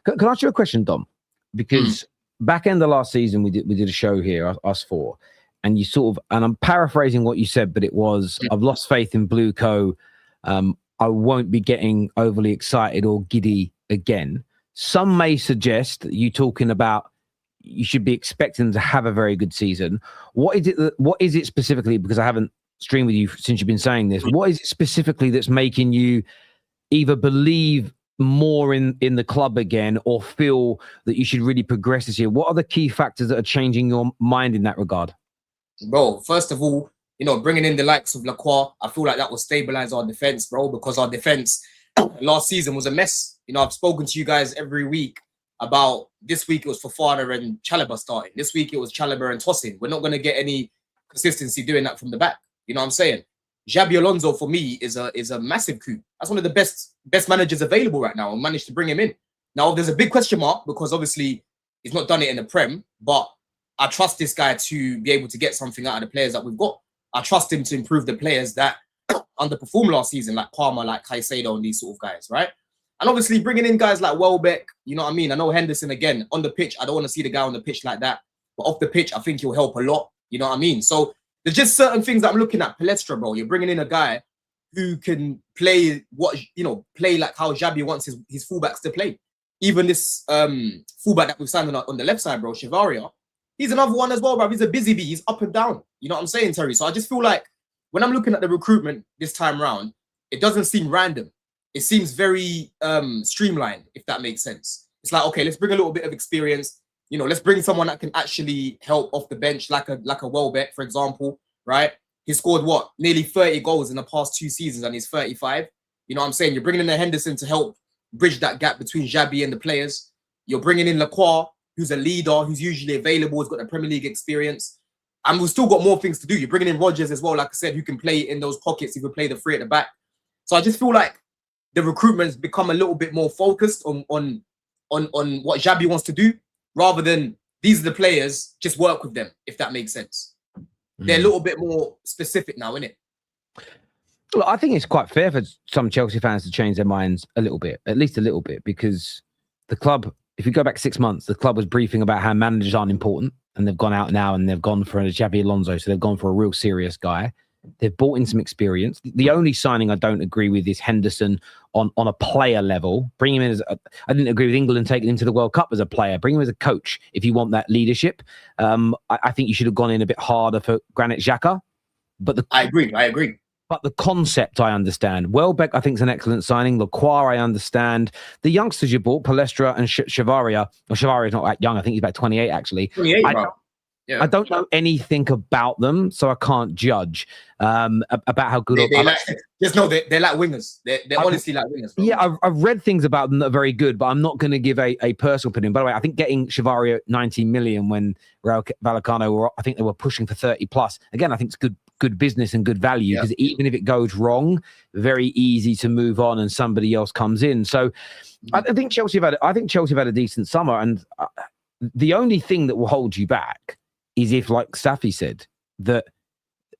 Can I ask you a question, Dom? Because back end of last season, we did a show here, us four, and you sort of, and I'm paraphrasing what you said, but it was, I've lost faith in Blue Co. I won't be getting overly excited or giddy again. Some may suggest that you talking about you should be expecting to have a very good season. What is it specifically? Because I haven't streamed with you since you've been saying this. What is it specifically that's making you either believe more in the club again or feel that you should really progress this year? What are the key factors that are changing your mind in that regard? Bro, first of all, you know, bringing in the likes of Lacroix, I feel like that will stabilize our defense, bro, because our defense last season was a mess. You know, I've spoken to you guys every week about this week it was Fofana and Chalobah starting. This week it was Chalobah and Tosin. We're not going to get any consistency doing that from the back. You know what I'm saying? Xabi Alonso for me is a massive coup. That's one of the best managers available right now, and managed to bring him in. Now there's a big question mark because obviously he's not done it in the Prem, but I trust this guy to be able to get something out of the players that we've got. I trust him to improve the players that underperformed last season, like Palmer, like Caicedo, and these sort of guys, right? And obviously bringing in guys like Welbeck, you know what I mean? I know Henderson, again, on the pitch, I don't want to see the guy on the pitch like that. But off the pitch, I think he'll help a lot. You know what I mean? So there's just certain things that I'm looking at. Palestra, bro, you're bringing in a guy who can play play like how Xabi wants his fullbacks to play. Even this fullback that we've signed on the left side, bro, Chavaria, he's another one as well, bro. He's a busy bee. He's up and down. You know what I'm saying, Terry? So I just feel like when I'm looking at the recruitment this time round, it doesn't seem random. It seems very streamlined, if that makes sense. It's like, okay, let's bring a little bit of experience. You know, let's bring someone that can actually help off the bench, like a Welbeck, for example, right? He scored what? Nearly 30 goals in the past 2 seasons, and he's 35. You know what I'm saying? You're bringing in a Henderson to help bridge that gap between Xabi and the players. You're bringing in Lacroix, who's a leader, who's usually available, has got the Premier League experience. And we've still got more things to do. You're bringing in Rodgers as well, like I said, who can play in those pockets. He can play the 3 at the back. So I just feel like the recruitment's become a little bit more focused on what Xabi wants to do, rather than these are the players, just work with them, if that makes sense. They're a little bit more specific now, innit? Well, I think it's quite fair for some Chelsea fans to change their minds a little bit, at least a little bit, because the club, if you go back 6 months, the club was briefing about how managers aren't important, and they've gone out now and they've gone for a Xabi Alonso, so they've gone for a real serious guy. They've brought in some experience. The only signing I don't agree with is Henderson on a player level. Bring him in I didn't agree with England taking him to the World Cup as a player. Bring him as a coach if you want that leadership. I think you should have gone in a bit harder for Granit Xhaka. But I agree. But the concept, I understand. Welbeck, I think, is an excellent signing. Lacroix, I understand. The youngsters you bought, Palestra and Chavaria. Well, Chavaria is not that young. I think he's about 28, actually. 28, bro. Yeah. I don't know anything about them, so I can't judge about how good. They're like wingers. They're honestly like wingers. Bro. Yeah, I've read things about them that are very good, but I'm not going to give a personal opinion. By the way, I think getting Chavaria 90 million when Raul Vallecano I think they were pushing for 30 plus. Again, I think it's good business and good value, because even if it goes wrong, very easy to move on and somebody else comes in. So I think Chelsea have had a decent summer, and the only thing that will hold you back is if, like Safi said, that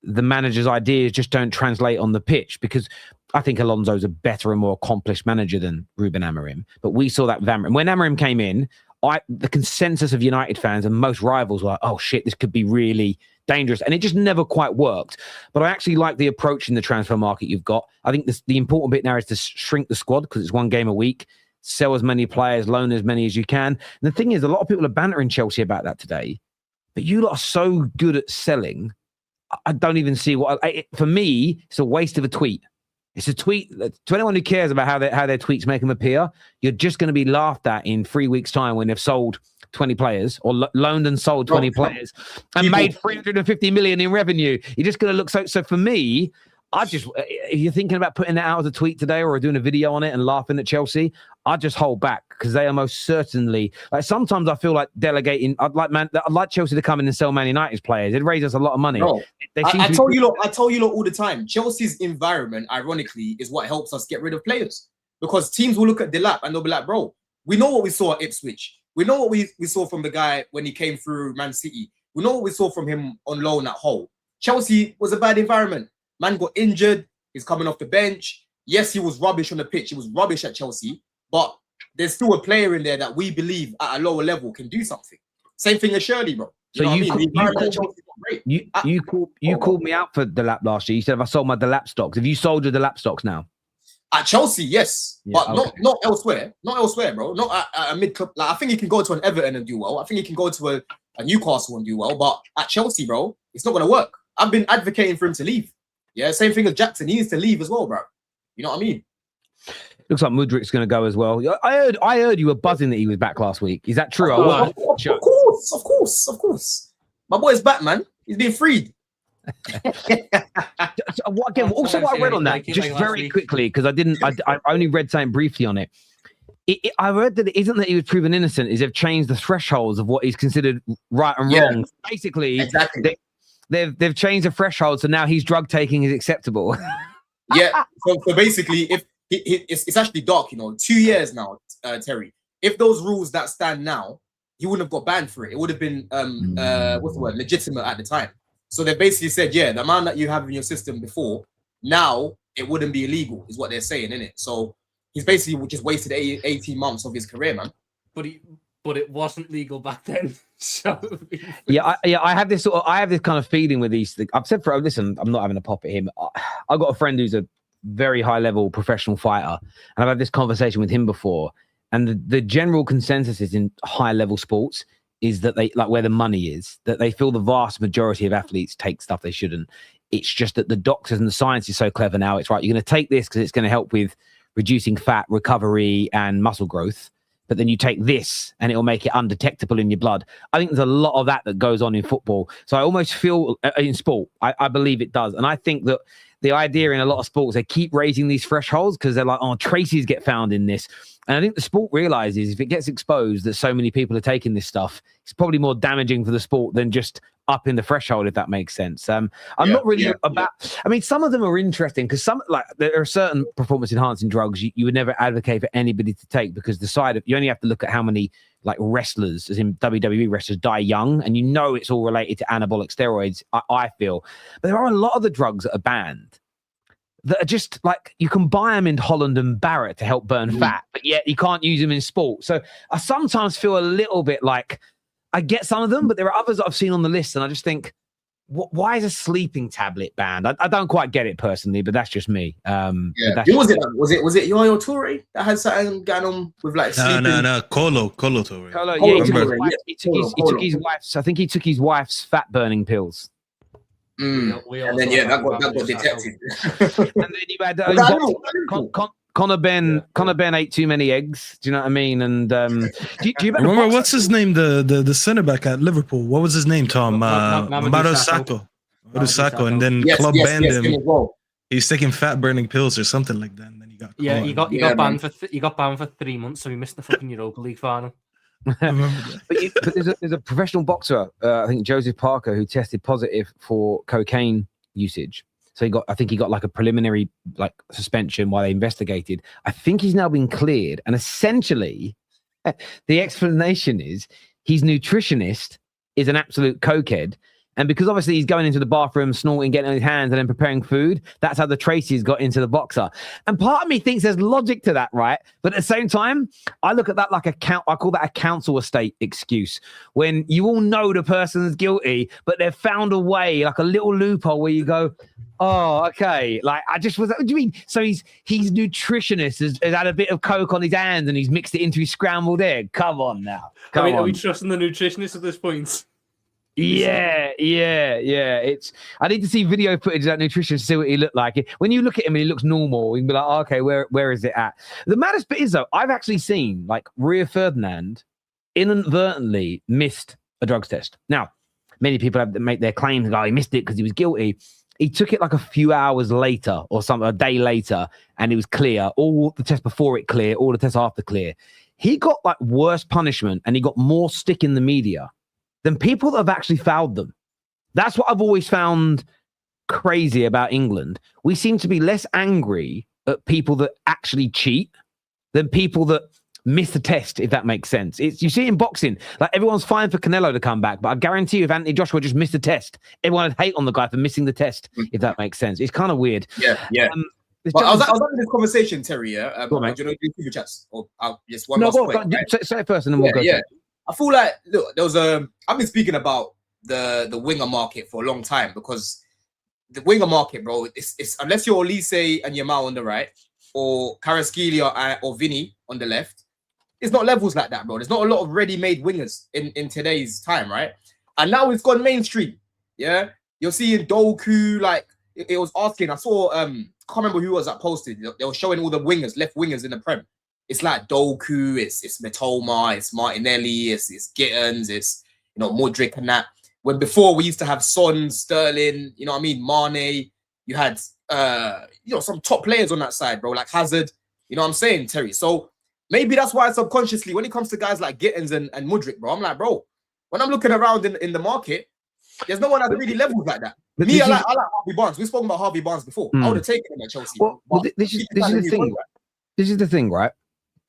the manager's ideas just don't translate on the pitch, because I think Alonso's a better and more accomplished manager than Ruben Amorim. But we saw that with Amorim. When Amorim came in, the consensus of United fans and most rivals were like, oh shit, this could be really dangerous. And it just never quite worked. But I actually like the approach in the transfer market you've got. I think the important bit now is to shrink the squad, because it's 1 game a week. Sell as many players, loan as many as you can. And the thing is, a lot of people are bantering Chelsea about that today. But you lot are so good at selling. I don't even see for me, it's a waste of a tweet. It's a tweet to anyone who cares about how their tweets make them appear. You're just going to be laughed at in 3 weeks' time when they've sold 20 players or loaned and sold 20 players and made 350 million in revenue. You're just going to look so for me, if you're thinking about putting that out as a tweet today or doing a video on it and laughing at Chelsea, I just hold back, because they are most certainly, like, sometimes I feel like delegating. I'd like Chelsea to come in and sell Man United's players. It'd raise us a lot of money. Bro, I tell you lot all the time. Chelsea's environment, ironically, is what helps us get rid of players, because teams will look at Delap and they'll be like, bro, we know what we saw at Ipswich. We know what we saw from the guy when he came through Man City. We know what we saw from him on loan at Hull. Chelsea was a bad environment. Man got injured. He's coming off the bench. Yes, he was rubbish on the pitch. He was rubbish at Chelsea, but there's still a player in there that we believe at a lower level can do something. Same thing as Shirley, bro. You know what I mean? You called me out for the lap last year. You said if I sold my Delap stocks. Have you sold your Delap stocks now? At Chelsea, yes, Yeah, but not elsewhere. Not elsewhere, bro. Not at a mid club. Like, I think he can go to an Everton and do well. I think he can go to a Newcastle and do well. But at Chelsea, bro, it's not going to work. I've been advocating for him to leave. Yeah, same thing with Jackson. He needs to leave as well, bro. You know what I mean? Looks like Mudrik's going to go as well. I heard you were buzzing that he was back last week. Is that true? Of course. My boy's back, man. He's been freed. What I read on that, just very quickly, because I only read something briefly on it. I read that it isn't that he was proven innocent, is they've changed the thresholds of what is considered right and wrong. Basically, exactly. They've changed the threshold, so now he's drug taking is acceptable. Yeah. So basically, if it's actually dark, 2 years now, Terry. If those rules that stand now, he wouldn't have got banned for it. It would have been what's the word? Legitimate at the time. So they basically said, yeah, the amount that you have in your system before, now it wouldn't be illegal, is what they're saying, innit? So he's basically just wasted 18 months of his career, man. But it wasn't legal back then. So I have this kind of feeling with these things. I've said listen, I'm not having a pop at him. I've got a friend who's a very high level professional fighter, and I've had this conversation with him before. And the general consensus is in high level sports is that they like where the money is, that they feel the vast majority of athletes take stuff they shouldn't. It's just that the doctors and the science is so clever now. It's right. You're going to take this because it's going to help with reducing fat, recovery, and muscle growth. But then you take this and it'll make it undetectable in your blood. I think there's a lot of that goes on in football. So I almost feel in sport, I believe it does. And I think that the idea in a lot of sports, they keep raising these thresholds because they're like, oh, traces get found in this. And I think the sport realizes if it gets exposed that so many people are taking this stuff, it's probably more damaging for the sport than just upping the threshold, if that makes sense. I'm not really about. I mean, some of them are interesting because there are certain performance enhancing drugs you would never advocate for anybody to take because you only have to look at how many like wrestlers, as in WWE wrestlers, die young, and it's all related to anabolic steroids. I feel, but there are a lot of the drugs that are banned that are just like you can buy them in Holland and Barrett to help burn fat, but yet you can't use them in sport. So I sometimes feel a little bit like I get some of them, but there are others that I've seen on the list, and I just think, why is a sleeping tablet banned? I don't quite get it personally, but that's just me. Who was it? Was it Yaya Toure that had something going on with like sleeping? No, Colo Toure. Colo, yeah, he took his wife's. I think he took his wife's fat burning pills. And then that got detected. And then you had Conor Ben ate too many eggs. Do you know what I mean? And do you remember what's his name? The centre back at Liverpool. What was his name? Tom Mamadou Sakho. And then club banned him. Well. He's taking fat burning pills or something like that. And then he got he got banned for 3 months, so he missed the fucking Europa League final. but there's a professional boxer, I think Joseph Parker, who tested positive for cocaine usage. So I think he got like a preliminary like suspension while they investigated. I think he's now been cleared, and essentially, the explanation is his nutritionist is an absolute cokehead. And because obviously he's going into the bathroom, snorting, getting on his hands, and then preparing food, that's how the traces got into the boxer. And part of me thinks there's logic to that, right? But at the same time, I look at that like I call that a council estate excuse. When you all know the person's guilty, but they've found a way, like a little loophole where you go, oh, okay. Like what do you mean? So his nutritionist has had a bit of coke on his hands and he's mixed it into his scrambled egg. Come on now. Are we trusting the nutritionist at this point? Yeah. I need to see video footage of that nutritionist to see what he looked like. When you look at him and he looks normal, you can be like, oh, okay, where is it at? The maddest bit is though, I've actually seen like Rio Ferdinand inadvertently missed a drugs test. Now, many people have to make their claims he missed it because he was guilty. He took it like a few hours later or something, a day later, and it was clear. All the tests before it clear, all the tests after clear. He got like worse punishment and he got more stick in the media than people that have actually fouled them. That's what I've always found crazy about England. We seem to be less angry at people that actually cheat than people that miss the test, if that makes sense. You see in boxing, like everyone's fine for Canelo to come back, but I guarantee you if Anthony Joshua just missed the test, everyone would hate on the guy for missing the test, if that makes sense. It's kind of weird. Yeah. But I was having this conversation, Terry. Yeah, Go on, do you know super chats? Or just one no, last go point. on, Right? say it first, and then we'll go. Yeah. I feel like look, there was I've been speaking about the winger market for a long time because the winger market, bro, it's unless you're Olise and Yamal on the right, or Kvaratskhelia or Vinny on the left, it's not levels like that, bro. There's not a lot of ready-made wingers in today's time, right? And now it's gone mainstream. Yeah, you're seeing Doku, like it was asking. I saw can't remember who was that posted. They were showing all the wingers, left wingers in the Prem. It's like Doku, it's Mitoma, it's Martinelli, it's Gittins, it's Modric and that. When before we used to have Son, Sterling, you know what I mean, Mane. You had some top players on that side, bro, like Hazard. You know what I'm saying, Terry? So maybe that's why subconsciously, when it comes to guys like Gittins and Modric, bro, I'm like, bro, when I'm looking around in the market, there's no one that's really levels like that. Me, I like Harvey Barnes. We've spoken about Harvey Barnes before. I would have taken him at Chelsea. Well, this is the thing. This is the thing, right?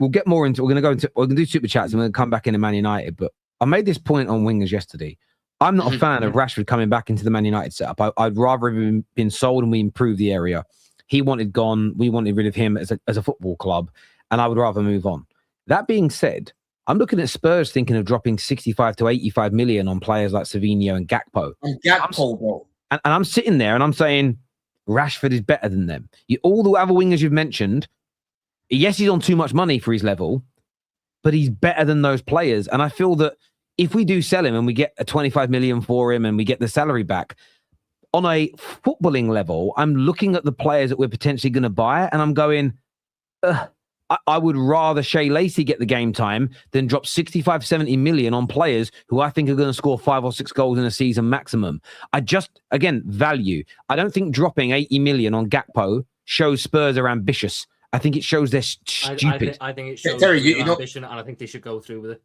We'll get more into. We're going to do super chats and we're going to come back into Man United. But I made this point on wingers yesterday. I'm not a fan of Rashford coming back into the Man United setup. I'd rather have been sold and we improved the area. He wanted gone. We wanted rid of him as a football club, and I would rather move on. That being said, I'm looking at Spurs thinking of dropping 65 to 85 million on players like Savinho and Gakpo. Bro. And I'm sitting there and I'm saying Rashford is better than them. All the other wingers you've mentioned, yes, he's on too much money for his level, but he's better than those players. And I feel that if we do sell him and we get a 25 million for him and we get the salary back, on a footballing level, I'm looking at the players that we're potentially going to buy and I'm going, I would rather Shea Lacey get the game time than drop 65, 70 million on players who I think are going to score 5 or 6 goals in a season maximum. Again, value. I don't think dropping 80 million on Gakpo shows Spurs are ambitious. I think it shows they're stupid. I think it shows Terry, ambition, and I think they should go through with it.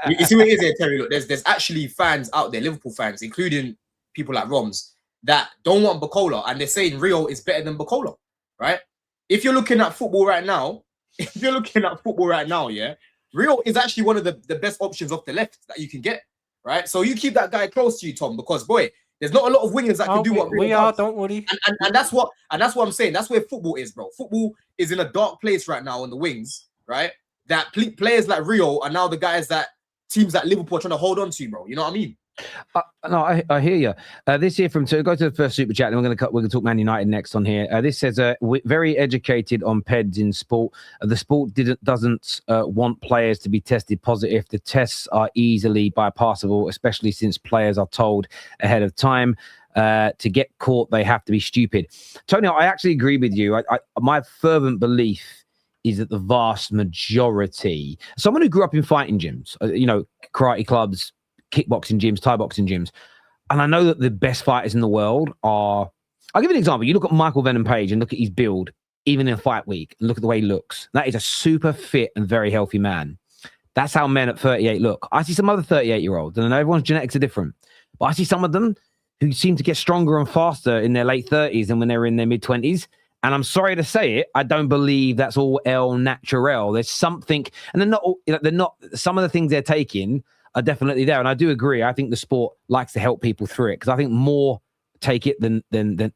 You see what it is here, Terry? Look, there's actually fans out there, Liverpool fans, including people like Roms, that don't want Bacola, and they're saying Rio is better than Bacola, right? If you're looking at football right now, yeah, Rio is actually one of the best options off the left that you can get, right? So you keep that guy close to you, Tom, because boy, there's not a lot of wingers that can do what Rio does. Don't worry. And that's what I'm saying. That's where football is, bro. Football is in a dark place right now on the wings, right? That players like Rio are now the guys that teams like Liverpool are trying to hold on to, bro. You know what I mean? No, I hear you. This here go to the first super chat, and we're going to talk Man United next on here. This says, very educated on PEDs in sport. The sport doesn't want players to be tested positive. The tests are easily bypassable, especially since players are told ahead of time. To get caught, they have to be stupid. Tony, I actually agree with you. My fervent belief is that the vast majority, someone who grew up in fighting gyms, karate clubs, kickboxing gyms, Thai boxing gyms. And I know that the best fighters in the world are... I'll give you an example. You look at Michael Venom Page and look at his build, even in fight week, and look at the way he looks. That is a super fit and very healthy man. That's how men at 38 look. I see some other 38-year-olds, and I know everyone's genetics are different, but I see some of them who seem to get stronger and faster in their late 30s than when they were in their mid-20s. And I'm sorry to say it, I don't believe that's all el natural. There's something, and they're not, some of the things they're taking are definitely there. And I do agree. I think the sport likes to help people through it because I think more take it than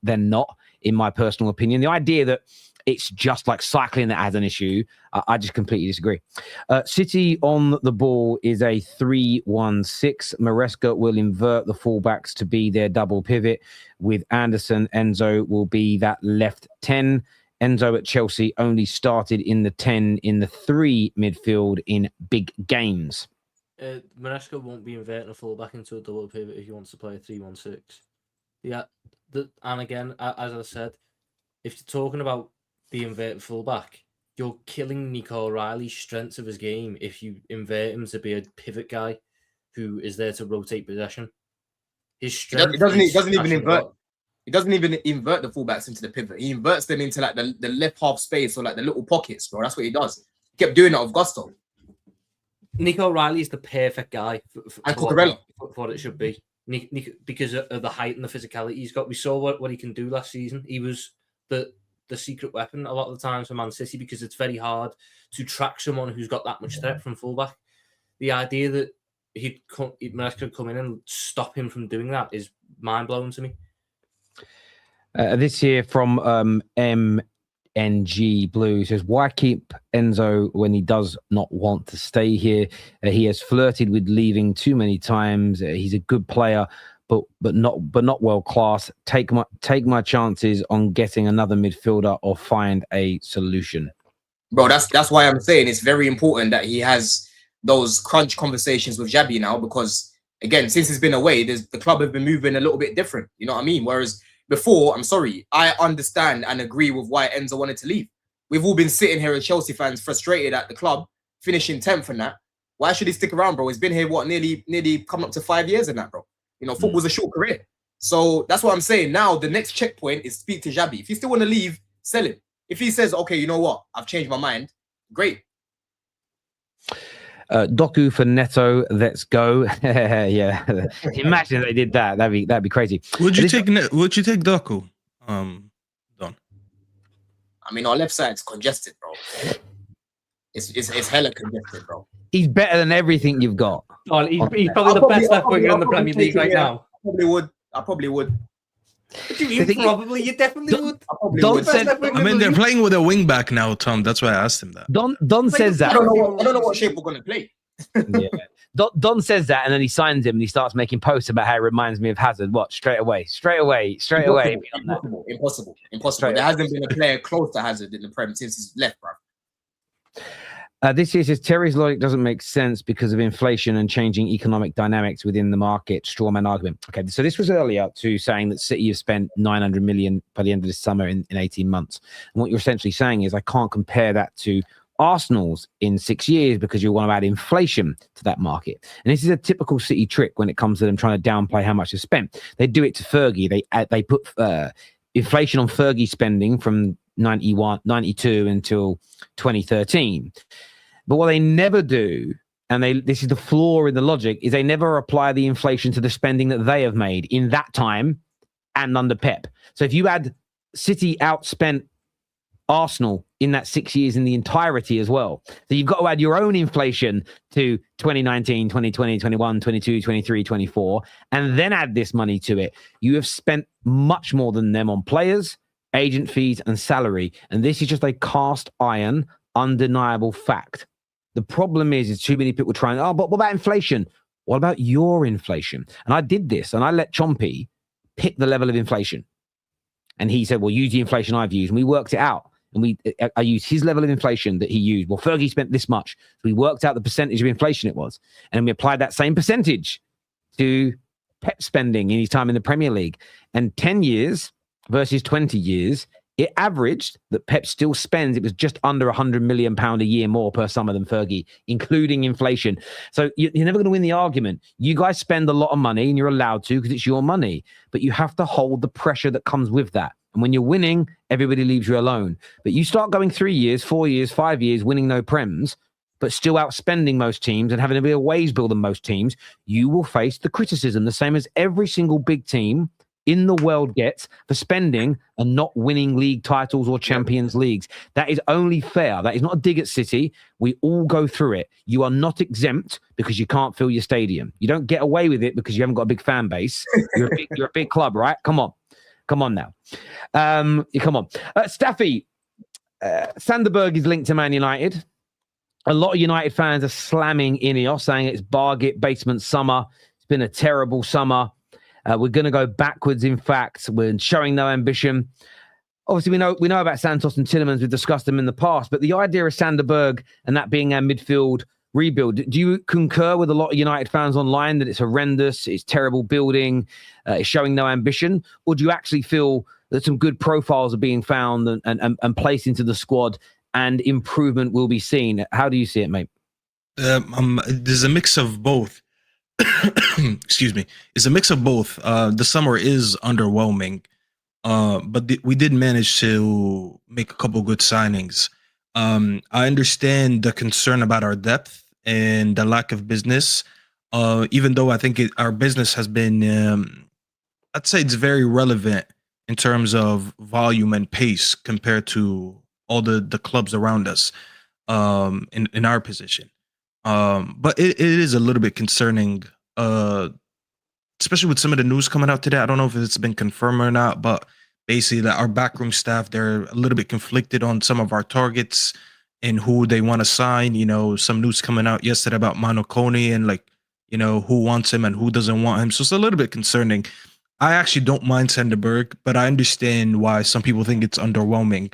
not, in my personal opinion. The idea that it's just like cycling that has an issue, I just completely disagree. City on the ball is a 3-1-6. Maresca will invert the fullbacks to be their double pivot with Anderson. Enzo will be that left 10. Enzo at Chelsea only started in the 10 in the 3 midfield in big games. Maresca won't be inverting a fullback into a double pivot if he wants to play a 3-1-6. Yeah, and again, as I said, if you're talking about the inverted fullback, you're killing Nico O'Reilly's strengths of his game if you invert him to be a pivot guy who is there to rotate possession. His strength He doesn't even invert. He doesn't even invert the fullbacks into the pivot. He inverts them into like the left half space or like the little pockets, bro. That's what he does. He kept doing it with gusto. Nico O'Reilly is the perfect guy for what it should be. Because of the height and the physicality he's got. We saw what he can do last season. He was the secret weapon a lot of the times for Man City because it's very hard to track someone who's got that much threat from fullback. The idea that Maresca could come in and stop him from doing that is mind-blowing to me. This here from MNG Blue says, why keep Enzo when he does not want to stay here? He has flirted with leaving too many times. He's a good player, but not world class. Take my chances on getting another midfielder or find a solution. Bro, that's why I'm saying it's very important that he has those crunch conversations with Xabi now, because again, since he's been away, the club have been moving a little bit different. You know what I mean? Whereas before, I'm sorry, I understand and agree with why Enzo wanted to leave. We've all been sitting here as Chelsea fans frustrated at the club finishing 10th and that. Why should he stick around, bro? He's been here, what, nearly coming up to 5 years in that, bro. You know, football's a short career. So that's what I'm saying. Now, the next checkpoint is speak to Xabi. If you still want to leave, sell him. If he says, okay, you know what, I've changed my mind, great. Doku for Neto, let's go. Yeah, imagine they did that. That'd be crazy. Would you take Doku? Don. I mean, our left side's congested, bro. It's hella congested, bro. He's better than everything you've got. Oh, he's probably the best left winger in the Premier League right now. I probably would. What do you mean probably? You definitely would. Don said, I mean, they're playing with a wing back now, Tom. That's why I asked him that. Don says that. I don't know what shape we're going to play. Yeah. Don says that, and then he signs him and he starts making posts about how it reminds me of Hazard. What? Straight away. Impossible. There hasn't been a player close to Hazard in the Prem since he's left, bro. This year says Terry's logic doesn't make sense because of inflation and changing economic dynamics within the market. Strawman argument. Okay, so this was earlier to saying that City have spent 900 million by the end of this summer in 18 months. And what you're essentially saying is I can't compare that to Arsenal's in 6 years because you want to add inflation to that market. And this is a typical City trick when it comes to them trying to downplay how much they spent. They do it to Fergie. They put inflation on Fergie spending from 92 until 2013. But what they never do, and this is the flaw in the logic, is they never apply the inflation to the spending that they have made in that time and under Pep. So if you add City outspent Arsenal in that 6 years in the entirety as well. So you've got to add your own inflation to 2019, 2020, 21, 22, 23, 24, and then add this money to it. You have spent much more than them on players, agent fees, and salary. And this is just a cast iron, undeniable fact. The problem is too many people trying, but what about inflation? What about your inflation? And I did this, and I let Chompy pick the level of inflation. And he said, well, use the inflation I've used. And we worked it out. And I used his level of inflation that he used. Well, Fergie spent this much. So we worked out the percentage of inflation it was. And we applied that same percentage to Pep spending in his time in the Premier League. And 10 years versus 20 years, it averaged that Pep still spends, it was just under £100 million a year more per summer than Fergie, including inflation. So you're never going to win the argument. You guys spend a lot of money and you're allowed to because it's your money, but you have to hold the pressure that comes with that. And when you're winning, everybody leaves you alone. But you start going 3 years, 4 years, 5 years, winning no Prems, but still outspending most teams and having to be a wage bill than most teams, you will face the criticism, the same as every single big team in the world gets for spending and not winning league titles or Champions Leagues. That is only fair. That is not a dig at City. We all go through it. You are not exempt because you can't fill your stadium. You don't get away with it because you haven't got a big fan base. You're a big club, right? Come on now. Come on. Staffy, Sanderberg is linked to Man United. A lot of United fans are slamming INEOS, saying it's Bargate basement summer. It's been a terrible summer. We're going to go backwards, in fact. We're showing no ambition. Obviously, we know about Santos and Tielemans. We've discussed them in the past. But the idea of Sanderberg and that being our midfield rebuild, do you concur with a lot of United fans online that it's horrendous, it's terrible building, it's showing no ambition? Or do you actually feel that some good profiles are being found and placed into the squad and improvement will be seen? How do you see it, mate? There's a mix of both. Excuse me. It's a mix of both. The summer is underwhelming, but we did manage to make a couple good signings. I understand the concern about our depth and the lack of business, even though I think our business has been, I'd say it's very relevant in terms of volume and pace compared to all the clubs around us in our position. But it is a little bit concerning, especially with some of the news coming out today. I don't know if it's been confirmed or not, but basically that our backroom staff, they're a little bit conflicted on some of our targets and who they want to sign. You know, some news coming out yesterday about Mano Kone and like, you know, who wants him and who doesn't want him. So it's a little bit concerning. I actually don't mind Berge, but I understand why some people think it's underwhelming.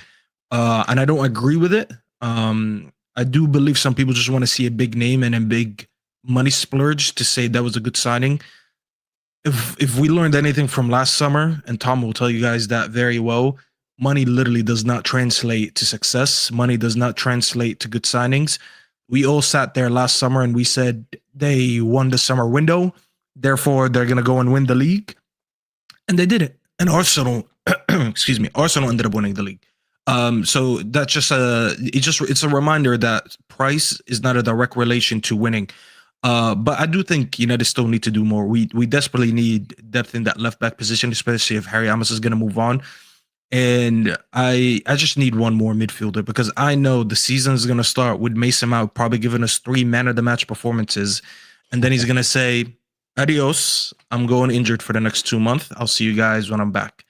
And I don't agree with it. I do believe some people just want to see a big name and a big money splurge to say that was a good signing. If we learned anything from last summer, and Tom will tell you guys that very well, money literally does not translate to success. Money does not translate to good signings. We all sat there last summer and we said they won the summer window, therefore they're going to go and win the league. And they did it. And Arsenal, Arsenal ended up winning the league. So that's just it's a reminder that price is not a direct relation to winning. But I do think United still need to do more. We desperately need depth in that left back position, especially if Harry Amos is going to move on. And I just need one more midfielder because I know the season is going to start with Mason Mount probably giving us 3 man of the match performances, and then he's going to say, "Adios, I'm going injured for the next 2 months. I'll see you guys when I'm back."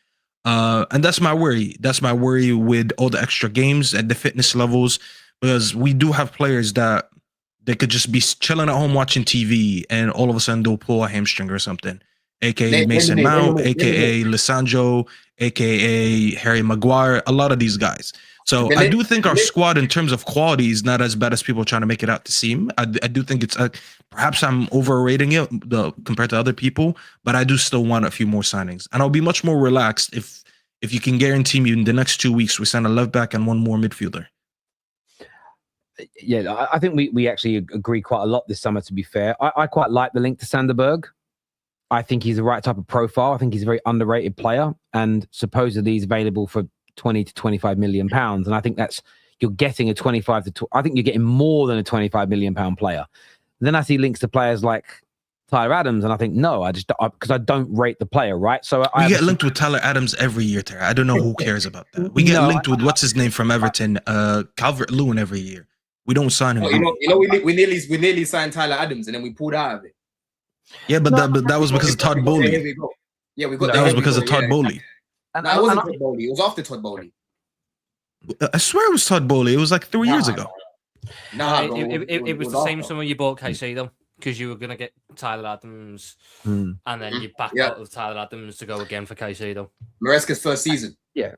And that's my worry. That's my worry with all the extra games and the fitness levels, because we do have players that they could just be chilling at home watching TV and all of a sudden they'll pull a hamstring or something. AKA Mason Mount, AKA Lissandro, AKA Harry Maguire, a lot of these guys. So I do think our squad in terms of quality is not as bad as people are trying to make it out to seem. I do think it's perhaps I'm overrating it compared to other people, but I do still want a few more signings. And I'll be much more relaxed if you can guarantee me in the next 2 weeks we sign a left back and one more midfielder. Yeah, I think we actually agree quite a lot this summer, to be fair. I quite like the link to Berge. I think he's the right type of profile. I think he's a very underrated player, and supposedly he's available for 20 to 25 million pounds. And I think you're getting a 25 to I think you're getting more than a 25 million pound player. Then I see links to players like Tyler Adams, and I think no, because I don't rate the player, right? So we get linked with Tyler Adams every year, Terry. I don't know who cares about that. We get linked with what's his name from Everton, Calvert-Lewin every year. We don't sign him. We nearly signed Tyler Adams and then we pulled out of it. Yeah, but that was because of Todd Bowley. Yeah, we got that was because of Todd Bowley. And that wasn't Todd Bowley. It was after Todd Bowley. I swear it was Todd Bowley. It was like 3 years ago. It was the same summer you bought Caicedo, because you were going to get Tyler Adams and then you back out of Tyler Adams to go again for Caicedo. Maresca's first season. Yeah.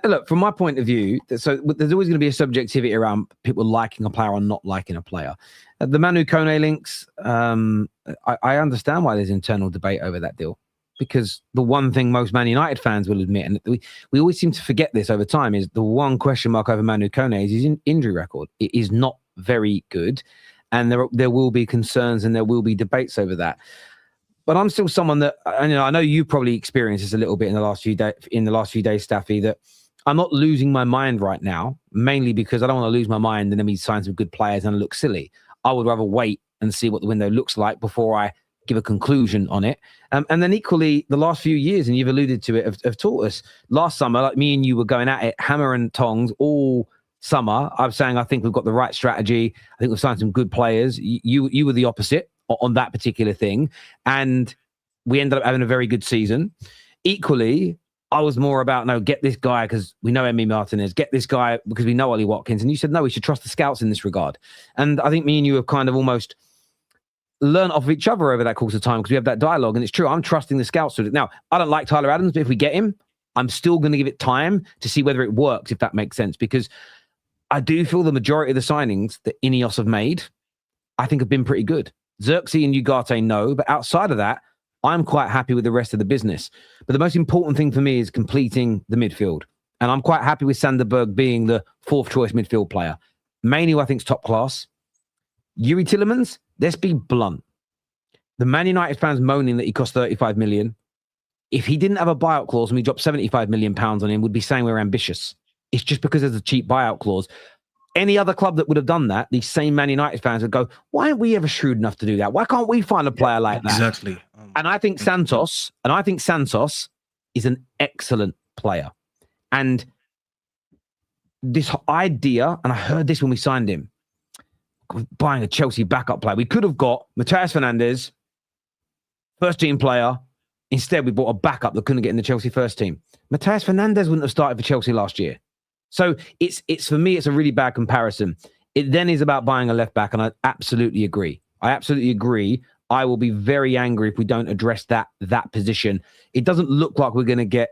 Look, from my point of view, so there's always going to be a subjectivity around people liking a player or not liking a player. The Manu Kone links, I understand why there's internal debate over that deal, because the one thing most Man United fans will admit, and we always seem to forget this over time, is the one question mark over Manu Kone is his injury record. It is not very good, and there will be concerns and there will be debates over that. But I'm still someone that, I know you probably experienced this a little bit in the last few days, Staffy, that I'm not losing my mind right now, mainly because I don't want to lose my mind and then we sign some good players and look silly. I would rather wait and see what the window looks like before I give a conclusion on it. And then equally, the last few years, and you've alluded to it, have taught us. Last summer, like me and you were going at it, hammer and tongs all summer. I'm saying I think we've got the right strategy. I think we've signed some good players. You were the opposite on that particular thing, and we ended up having a very good season. Equally, I was more about, no, get this guy because we know Emi Martinez, get this guy because we know Ollie Watkins, and you said no, we should trust the scouts in this regard. And I think me and you have kind of almost learned off of each other over that course of time, because we have that dialogue, and it's true, I'm trusting the scouts with it. Now, I don't like Tyler Adams, but if we get him, I'm still going to give it time to see whether it works, if that makes sense, because I do feel the majority of the signings that INEOS have made, I think have been pretty good. Xerxes and Ugarte, no, but outside of that, I'm quite happy with the rest of the business. But the most important thing for me is completing the midfield. And I'm quite happy with Berge being the fourth choice midfield player. Mainly, I think, is top class. Yuri Tillemans, let's be blunt. The Man United fans moaning that he cost 35 million. If he didn't have a buyout clause and we dropped 75 million pounds on him, would be saying we're ambitious. It's just because there's a cheap buyout clause. Any other club that would have done that, these same Man United fans would go, why aren't we ever shrewd enough to do that? Why can't we find a player like that? Exactly. And I think Santos is an excellent player. And this idea, and I heard this when we signed him, buying a Chelsea backup player. We could have got Matheus Fernandes, first team player, Instead, we bought a backup that couldn't get in the Chelsea first team. Matheus Fernandes wouldn't have started for Chelsea last year. So it's for me, it's a really bad comparison. It then is about buying a left back, and I absolutely agree. I will be very angry if we don't address that position. It doesn't look like we're going to get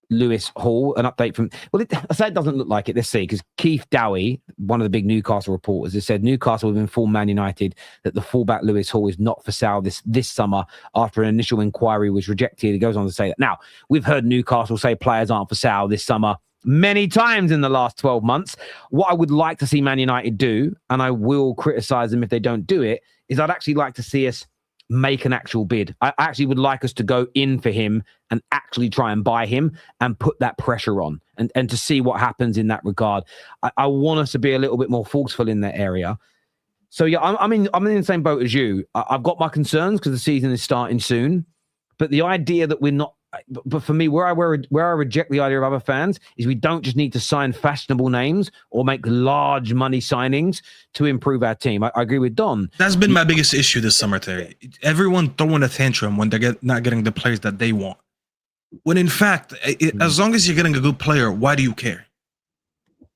Lewis Hall, an update from... Well, I say it doesn't look like it. Let's see, because Keith Dowie, one of the big Newcastle reporters, has said Newcastle have informed Man United that the fullback Lewis Hall is not for sale this summer after an initial inquiry was rejected. He goes on to say that. Now, we've heard Newcastle say players aren't for sale this summer many times in the last 12 months. What I would like to see Man United do, and I will criticize them if they don't do it, is I'd actually like to see us make an actual bid. I actually would like us to go in for him and actually try and buy him and put that pressure on and to see what happens in that regard. I want us to be a little bit more forceful in that area. So yeah, I'm in the same boat as you. I've got my concerns because the season is starting soon, but the idea that we're not... But for me, where I reject the idea of other fans is we don't just need to sign fashionable names or make large money signings to improve our team. I agree with Don. That's been my biggest issue this summer, Terry. Everyone throwing a tantrum when they're not getting the players that they want. When in fact, as long as you're getting a good player, why do you care?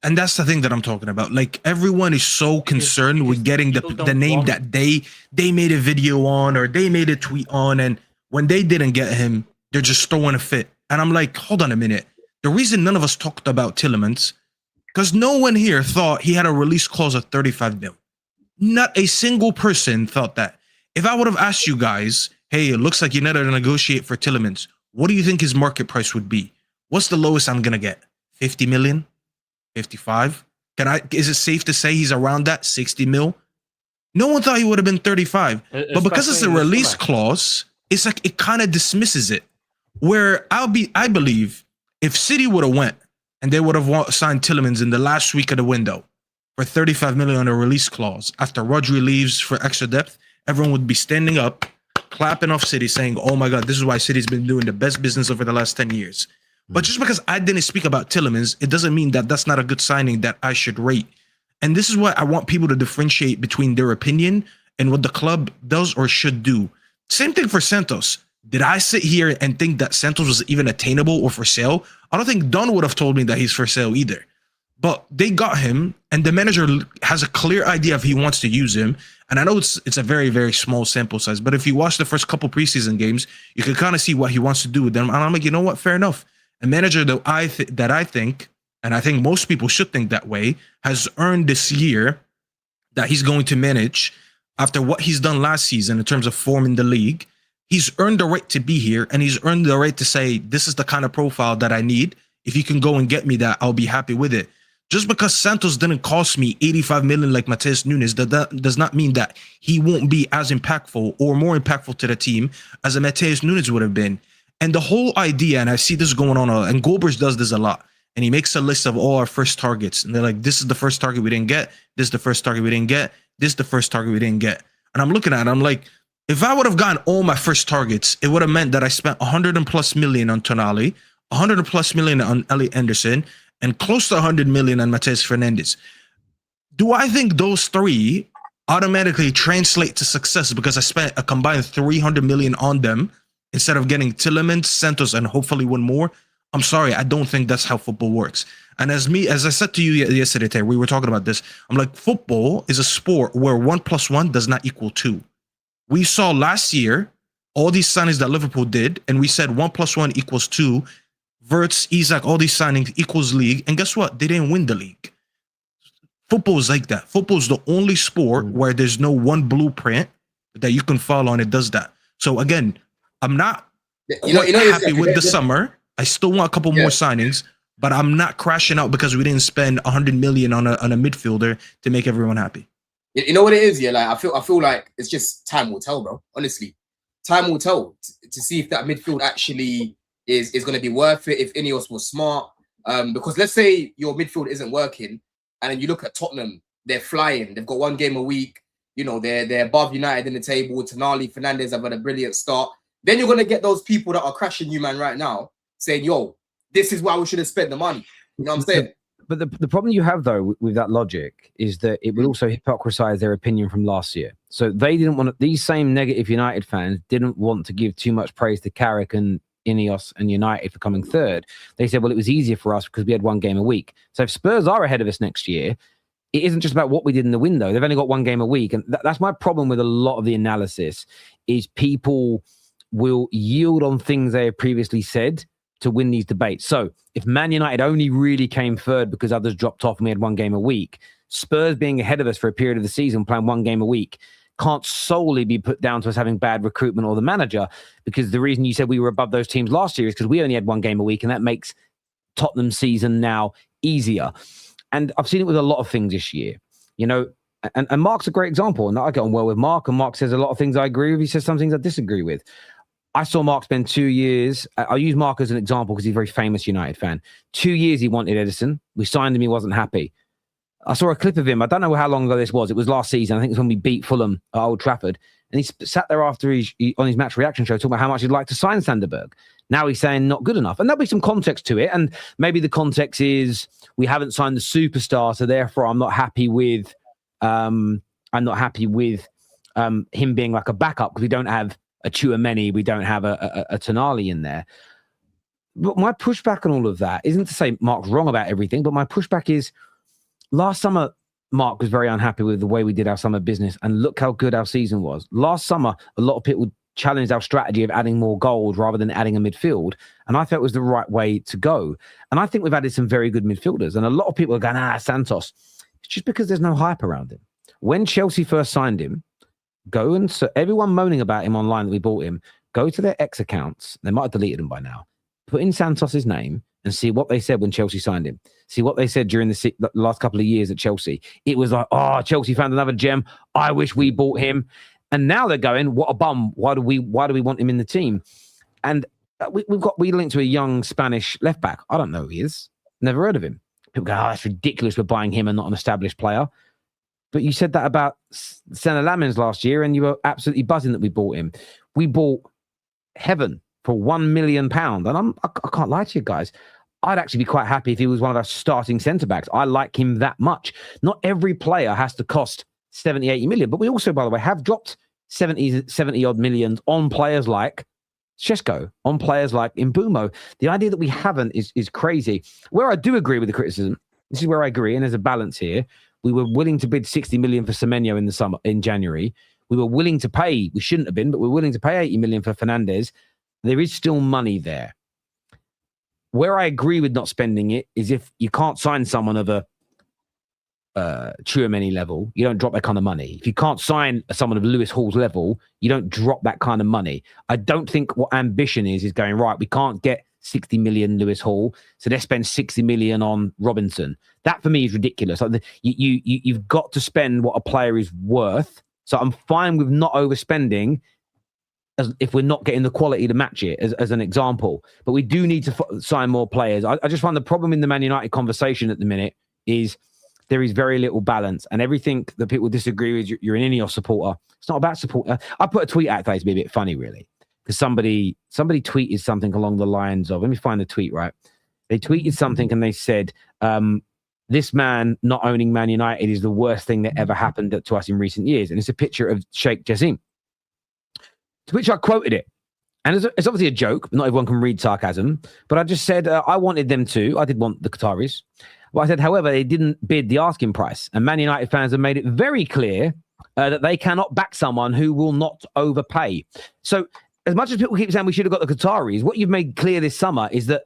And that's the thing that I'm talking about. Like, everyone is so concerned with getting the name that they made a video on or they made a tweet on, and when they didn't get him, they're just throwing a fit. And I'm like, hold on a minute. The reason none of us talked about Tielemans, because no one here thought he had a release clause of 35 mil. Not a single person thought that. If I would have asked you guys, hey, it looks like you need to negotiate for Tielemans, what do you think his market price would be? What's the lowest I'm going to get? 50 million? 55? Is it safe to say he's around that? 60 mil? No one thought he would have been 35. But because it's a release clause, it's like it kind of dismisses it. Where I believe if City would have went and they would have signed Tielemans in the last week of the window for 35 million on a release clause after Rodri leaves for extra depth, everyone would be standing up, clapping off City, saying, oh my God, this is why City's been doing the best business over the last 10 years. But just because I didn't speak about Tielemans, it doesn't mean that that's not a good signing that I should rate. And this is what I want people to differentiate between their opinion and what the club does or should do. Same thing for Santos. Did I sit here and think that Santos was even attainable or for sale? I don't think Don would have told me that he's for sale either. But they got him, and the manager has a clear idea if he wants to use him. And I know it's a very, very small sample size, but if you watch the first couple preseason games, you can kind of see what he wants to do with them. And I'm like, you know what? Fair enough. A manager that I think, and I think most people should think that way, has earned this year that he's going to manage after what he's done last season in terms of form in the league. He's earned the right to be here, and he's earned the right to say, this is the kind of profile that I need. If you can go and get me that, I'll be happy with it. Just because Santos didn't cost me 85 million like Matheus Nunes, that does not mean that he won't be as impactful or more impactful to the team as a Matheus Nunes would have been. And the whole idea, and I see this going on, and Goldberg does this a lot, and he makes a list of all our first targets. And they're like, this is the first target we didn't get. This is the first target we didn't get. This is the first target we didn't get. And I'm looking at it, I'm like, if I would have gotten all my first targets, it would have meant that I spent 100+ million on Tonali, 100+ million on Elliot Anderson, and close to 100 million on Matheus Fernandes. Do I think those three automatically translate to success because I spent a combined 300 million on them instead of getting Tielemans, Santos, and hopefully one more? I'm sorry, I don't think that's how football works. And as I said to you yesterday, Terry, we were talking about this. I'm like, football is a sport where 1 + 1 does not equal 2. We saw last year all these signings that Liverpool did, and we said 1 + 1 = 2. Verts, Isaac, all these signings equals league. And guess what? They didn't win the league. Football is like that. Football is the only sport where there's no one blueprint that you can follow, and it does that. So again, I'm not happy with the summer. I still want a couple more signings, but I'm not crashing out because we didn't spend 100 million on a midfielder to make everyone happy. You know what it is, yeah? Like I feel like it's just time will tell, bro. Honestly, time will tell to see if that midfield actually is going to be worth it. If INEOS was smart, because let's say your midfield isn't working, and then you look at Tottenham, they're flying. They've got 1 game a week. You know, they're above United in the table. Tonali, Fernandes have had a brilliant start. Then you're going to get those people that are crashing you, man, right now, saying, "Yo, this is why we should have spent the money." You know what I'm saying? But the problem you have, though, with that logic is that it would also hypocrisize their opinion from last year. So they didn't want to, these same negative United fans didn't want to give too much praise to Carrick and INEOS and United for coming third. They said, well, it was easier for us because we had one game a week. So if Spurs are ahead of us next year, it isn't just about what we did in the window. They've only got one game a week. And that's my problem with a lot of the analysis is people will yield on things they have previously said to win these debates. So if Man United only really came third because others dropped off and we had one game a week, Spurs being ahead of us for a period of the season, playing one game a week, can't solely be put down to us having bad recruitment or the manager, because the reason you said we were above those teams last year is because we only had one game a week, and that makes Tottenham's season now easier. And I've seen it with a lot of things this year, you know, and Mark's a great example. And I get on well with Mark, and Mark says a lot of things I agree with. He says some things I disagree with. I saw Mark spend 2 years. I'll use Mark as an example because he's a very famous United fan. 2 years he wanted Edison. We signed him. He wasn't happy. I saw a clip of him. I don't know how long ago this was. It was last season. I think it was when we beat Fulham at Old Trafford. And he sat there after on his match reaction show talking about how much he'd like to sign Sanderberg. Now he's saying not good enough. And there'll be some context to it. And maybe the context is we haven't signed the superstar, so therefore I'm not happy with him being like a backup because we don't have a Tchouaméni, we don't have a Tonali in there. But my pushback on all of that isn't to say Mark's wrong about everything, but my pushback is last summer, Mark was very unhappy with the way we did our summer business, and look how good our season was. Last summer, a lot of people challenged our strategy of adding more goals rather than adding a midfield, and I felt it was the right way to go. And I think we've added some very good midfielders, and a lot of people are going, Santos. It's just because there's no hype around him. When Chelsea first signed him, everyone moaning about him online that we bought him, go to their X accounts, they might have deleted him by now, put in Santos's name and see what they said when Chelsea signed him. See what they said during the last couple of years at Chelsea. It was like, Chelsea found another gem. I wish we bought him. And now they're going, what a bum. Why do we want him in the team? And we linked to a young Spanish left back. I don't know who he is. Never heard of him. People go, that's ridiculous. We're buying him and not an established player. But you said that about Senna Lamens last year, and you were absolutely buzzing that we bought him. We bought Heaven for £1 million. And I can't lie to you guys. I'd actually be quite happy if he was one of our starting centre-backs. I like him that much. Not every player has to cost 70, 80 million. But we also, by the way, have dropped 70 odd millions on players like Šeško, on players like Mbumo. The idea that we haven't is crazy. Where I do agree with the criticism, this is where I agree, and there's a balance here. We were willing to bid 60 million for Semenyo in January. We were willing to pay, we shouldn't have been, but we're willing to pay 80 million for Fernandes. There is still money there. Where I agree with not spending it is if you can't sign someone of a Tchouaméni level, you don't drop that kind of money. If you can't sign someone of Lewis Hall's level, you don't drop that kind of money. I don't think what ambition is going, right, we can't get 60 million Lewis Hall, so let's spend 60 million on Robinson. That for me is ridiculous. Like you've got to spend what a player is worth. So I'm fine with not overspending if we're not getting the quality to match it, as an example. But we do need to sign more players. I just find the problem in the Man United conversation at the minute is there is very little balance, and everything that people disagree with, you're an INEOS supporter. It's not about support. I put a tweet out today to be a bit funny, really, because somebody tweeted something along the lines of, let me find the tweet, right? They tweeted something and they said, this man not owning Man United is the worst thing that ever happened to us in recent years. And it's a picture of Sheikh Jassim. To which I quoted it. And it's obviously a joke. Not everyone can read sarcasm. But I just said, I wanted them to. I did want the Qataris. But I said, however, they didn't bid the asking price. And Man United fans have made it very clear that they cannot back someone who will not overpay. So as much as people keep saying we should have got the Qataris, what you've made clear this summer is that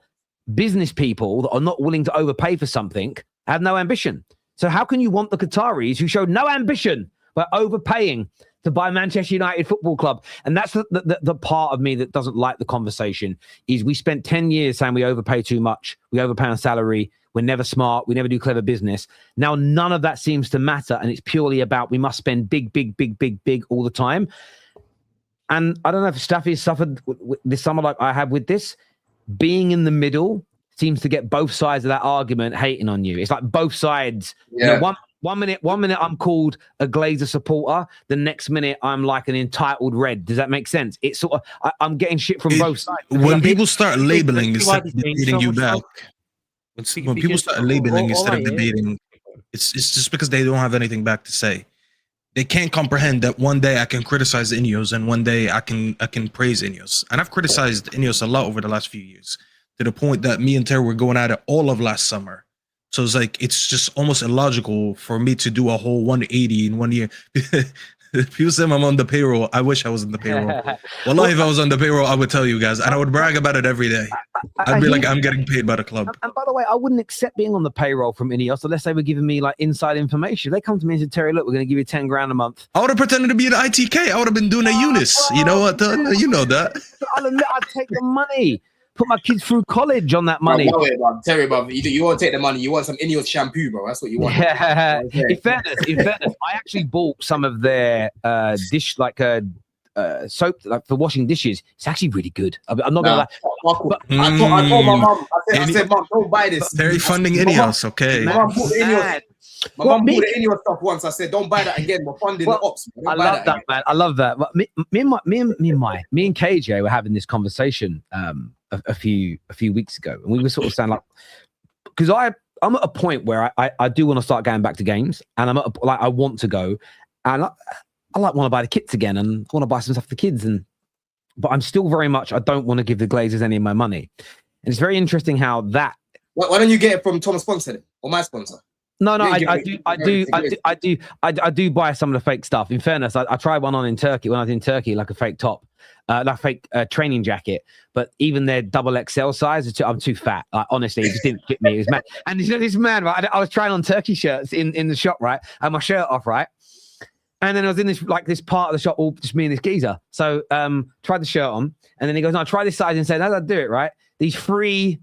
business people that are not willing to overpay for something have no ambition. So how can you want the Qataris who showed no ambition by overpaying to buy Manchester United Football Club? And that's the part of me that doesn't like the conversation, is we spent 10 years saying we overpay too much. We overpay on salary. We're never smart. We never do clever business. Now, none of that seems to matter. And it's purely about we must spend big all the time. And I don't know if Staffy has suffered this summer like I have with this. Being in the middle seems to get both sides of that argument hating on you. It's like both sides. Yeah. You know, one minute I'm called a Glazer supporter. The next minute I'm like an entitled Red. Does that make sense? It's sort of I'm getting shit from both sides. When people start labeling instead of debating you back, when people start labeling instead of debating, it's just because they don't have anything back to say. they can't comprehend that one day I can criticize INEOS and one day I can praise INEOS. And I've criticized INEOS a lot over the last few years, to the point that me and Terry were going at it all of last summer. So it's like, it's just almost illogical for me to do a whole 180 in 1 year. People say I'm on the payroll. I wish I was on the payroll. Wallahi, if I was on the payroll, I would tell you guys, and I would brag about it every day. I'd be like, I'm getting paid by the club. And by the way, I wouldn't accept being on the payroll from INEOS unless they were giving me like inside information. They come to me and said, Terry, look, we're going to give you 10 grand a month. I would have pretended to be an ITK. I would have been doing a Eunice. You know what? You know that. I'll admit, I'd take the money. Put my kids through college on that money. Terry, bro, you won't take the money. You want some INEOS shampoo, bro. That's what you want. Yeah. In fairness, I actually bought some of their soap, like for washing dishes. It's actually really good. I'm not gonna lie. But I told my mom. I said, Mom, don't buy this. Terry funding INEOS, okay. My mom bought the INEOS. My mom bought the INEOS stuff once. I said, don't buy that again. We're funding the ops. I love that, man. I love that. But me and KJ were having this conversation a few weeks ago, and we were sort of saying like, because I'm at a point where I do want to start going back to games, and I'm at I want to go, and I want to buy the kits again, and I want to buy some stuff for the kids, but I'm still very much, I don't want to give the Glazers any of my money, and it's very interesting how that. Why don't you get it from Tom's sponsor or my sponsor? No, I do buy some of the fake stuff. In fairness, I tried one on in Turkey when I was in Turkey, like a fake top, like a fake training jacket. But even their double XL size, I'm too fat. Like, honestly, it just didn't fit me. It was mad. And you know, this man, right? I was trying on Turkey shirts in the shop, right? I had my shirt off, right? And then I was in this part of the shop, all just me and this geezer. So tried the shirt on, and then he goes, "No, try this size," and said, "How do I do it?" Right? These 3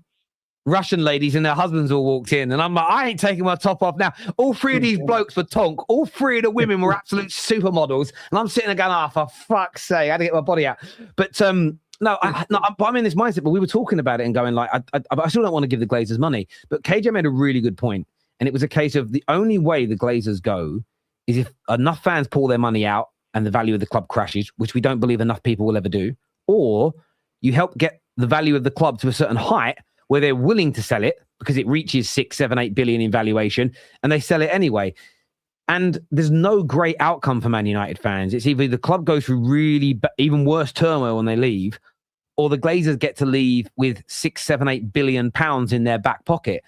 Russian ladies and their husbands all walked in, and I'm like, I ain't taking my top off now. All 3 of these blokes were tonk. All 3 of the women were absolute supermodels, and I'm sitting there going, "Oh, for fuck's sake, I had to get my body out." But I'm in this mindset. But we were talking about it and going like, I still don't want to give the Glazers money. But KJ made a really good point, and it was a case of the only way the Glazers go is if enough fans pull their money out and the value of the club crashes, which we don't believe enough people will ever do, or you help get the value of the club to a certain height where they're willing to sell it because it reaches 6, 7, 8 billion in valuation, and they sell it anyway. And there's no great outcome for Man United fans. It's either the club goes through really even worse turmoil when they leave, or the Glazers get to leave with 6, 7, 8 billion pounds in their back pocket.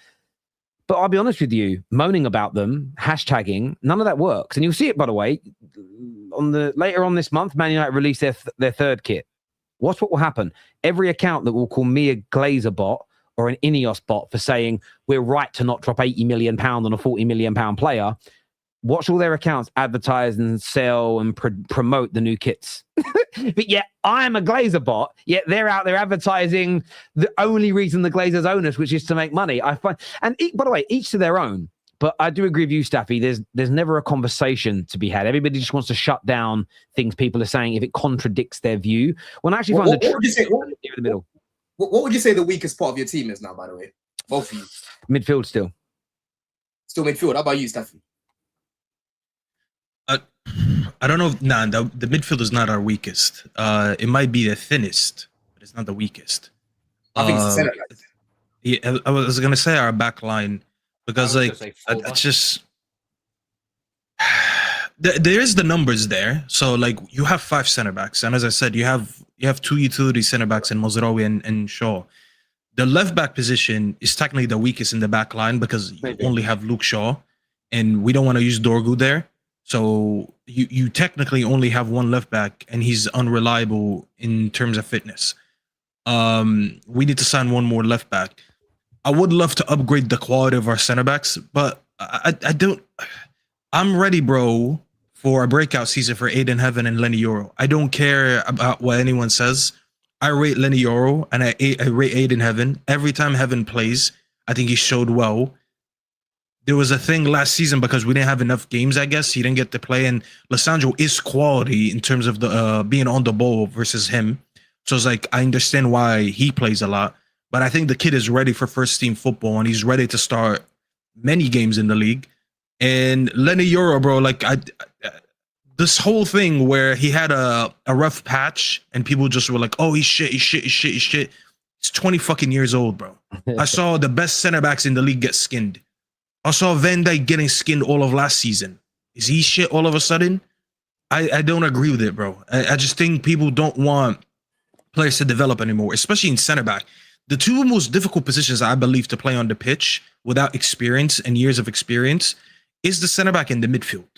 But I'll be honest with you, moaning about them, hashtagging, none of that works. And you'll see it, by the way, later on this month, Man United release their 3rd kit. Watch what will happen. Every account that will call me a Glazer bot or an INEOS bot for saying we're right to not drop £80 million on a £40 million player, watch all their accounts advertise and sell and promote the new kits. But yet I'm a Glazer bot, yet they're out there advertising the only reason the Glazers own us, which is to make money. I find, and by the way, each to their own. But I do agree with you, Staffy. There's never a conversation to be had. Everybody just wants to shut down things people are saying if it contradicts their view. When I actually find the truth in the middle. What would you say the weakest part of your team is now, by the way? Both of you. Midfield still. Still midfield. How about you, Staffy? I don't know. The midfield is not our weakest. It might be the thinnest, but it's not the weakest. I think it's the center line. Yeah, I was going to say our back line because it's just... There is the numbers there. So like you have 5 center backs, and as I said, you have 2 utility center backs in Mazraoui and Shaw. The left back position is technically the weakest in the back line because you only have Luke Shaw, and we don't want to use Dorgu there. So you technically only have 1 left back, and he's unreliable in terms of fitness. We need to sign 1 more left back. I would love to upgrade the quality of our center backs, but I don't. I'm ready, bro, for a breakout season for Aiden Heaven and Lenny Yoro. I don't care about what anyone says. I rate Lenny Yoro and I rate Aiden Heaven. Every time Heaven plays, I think he showed well. There was a thing last season because we didn't have enough games, I guess. He didn't get to play, and Lissandro is quality in terms of the being on the ball versus him. So it's like, I understand why he plays a lot, but I think the kid is ready for first team football, and he's ready to start many games in the league. And Lenny Yoro, bro, like this whole thing where he had a rough patch and people just were like, oh, he's shit. He's 20 fucking years old, bro. I saw the best center backs in the league get skinned. I saw Van Dijk getting skinned all of last season. Is he shit all of a sudden? I don't agree with it, bro. I just think people don't want players to develop anymore, especially in center back. The two most difficult positions I believe to play on the pitch without experience and years of experience is the center back and the midfield.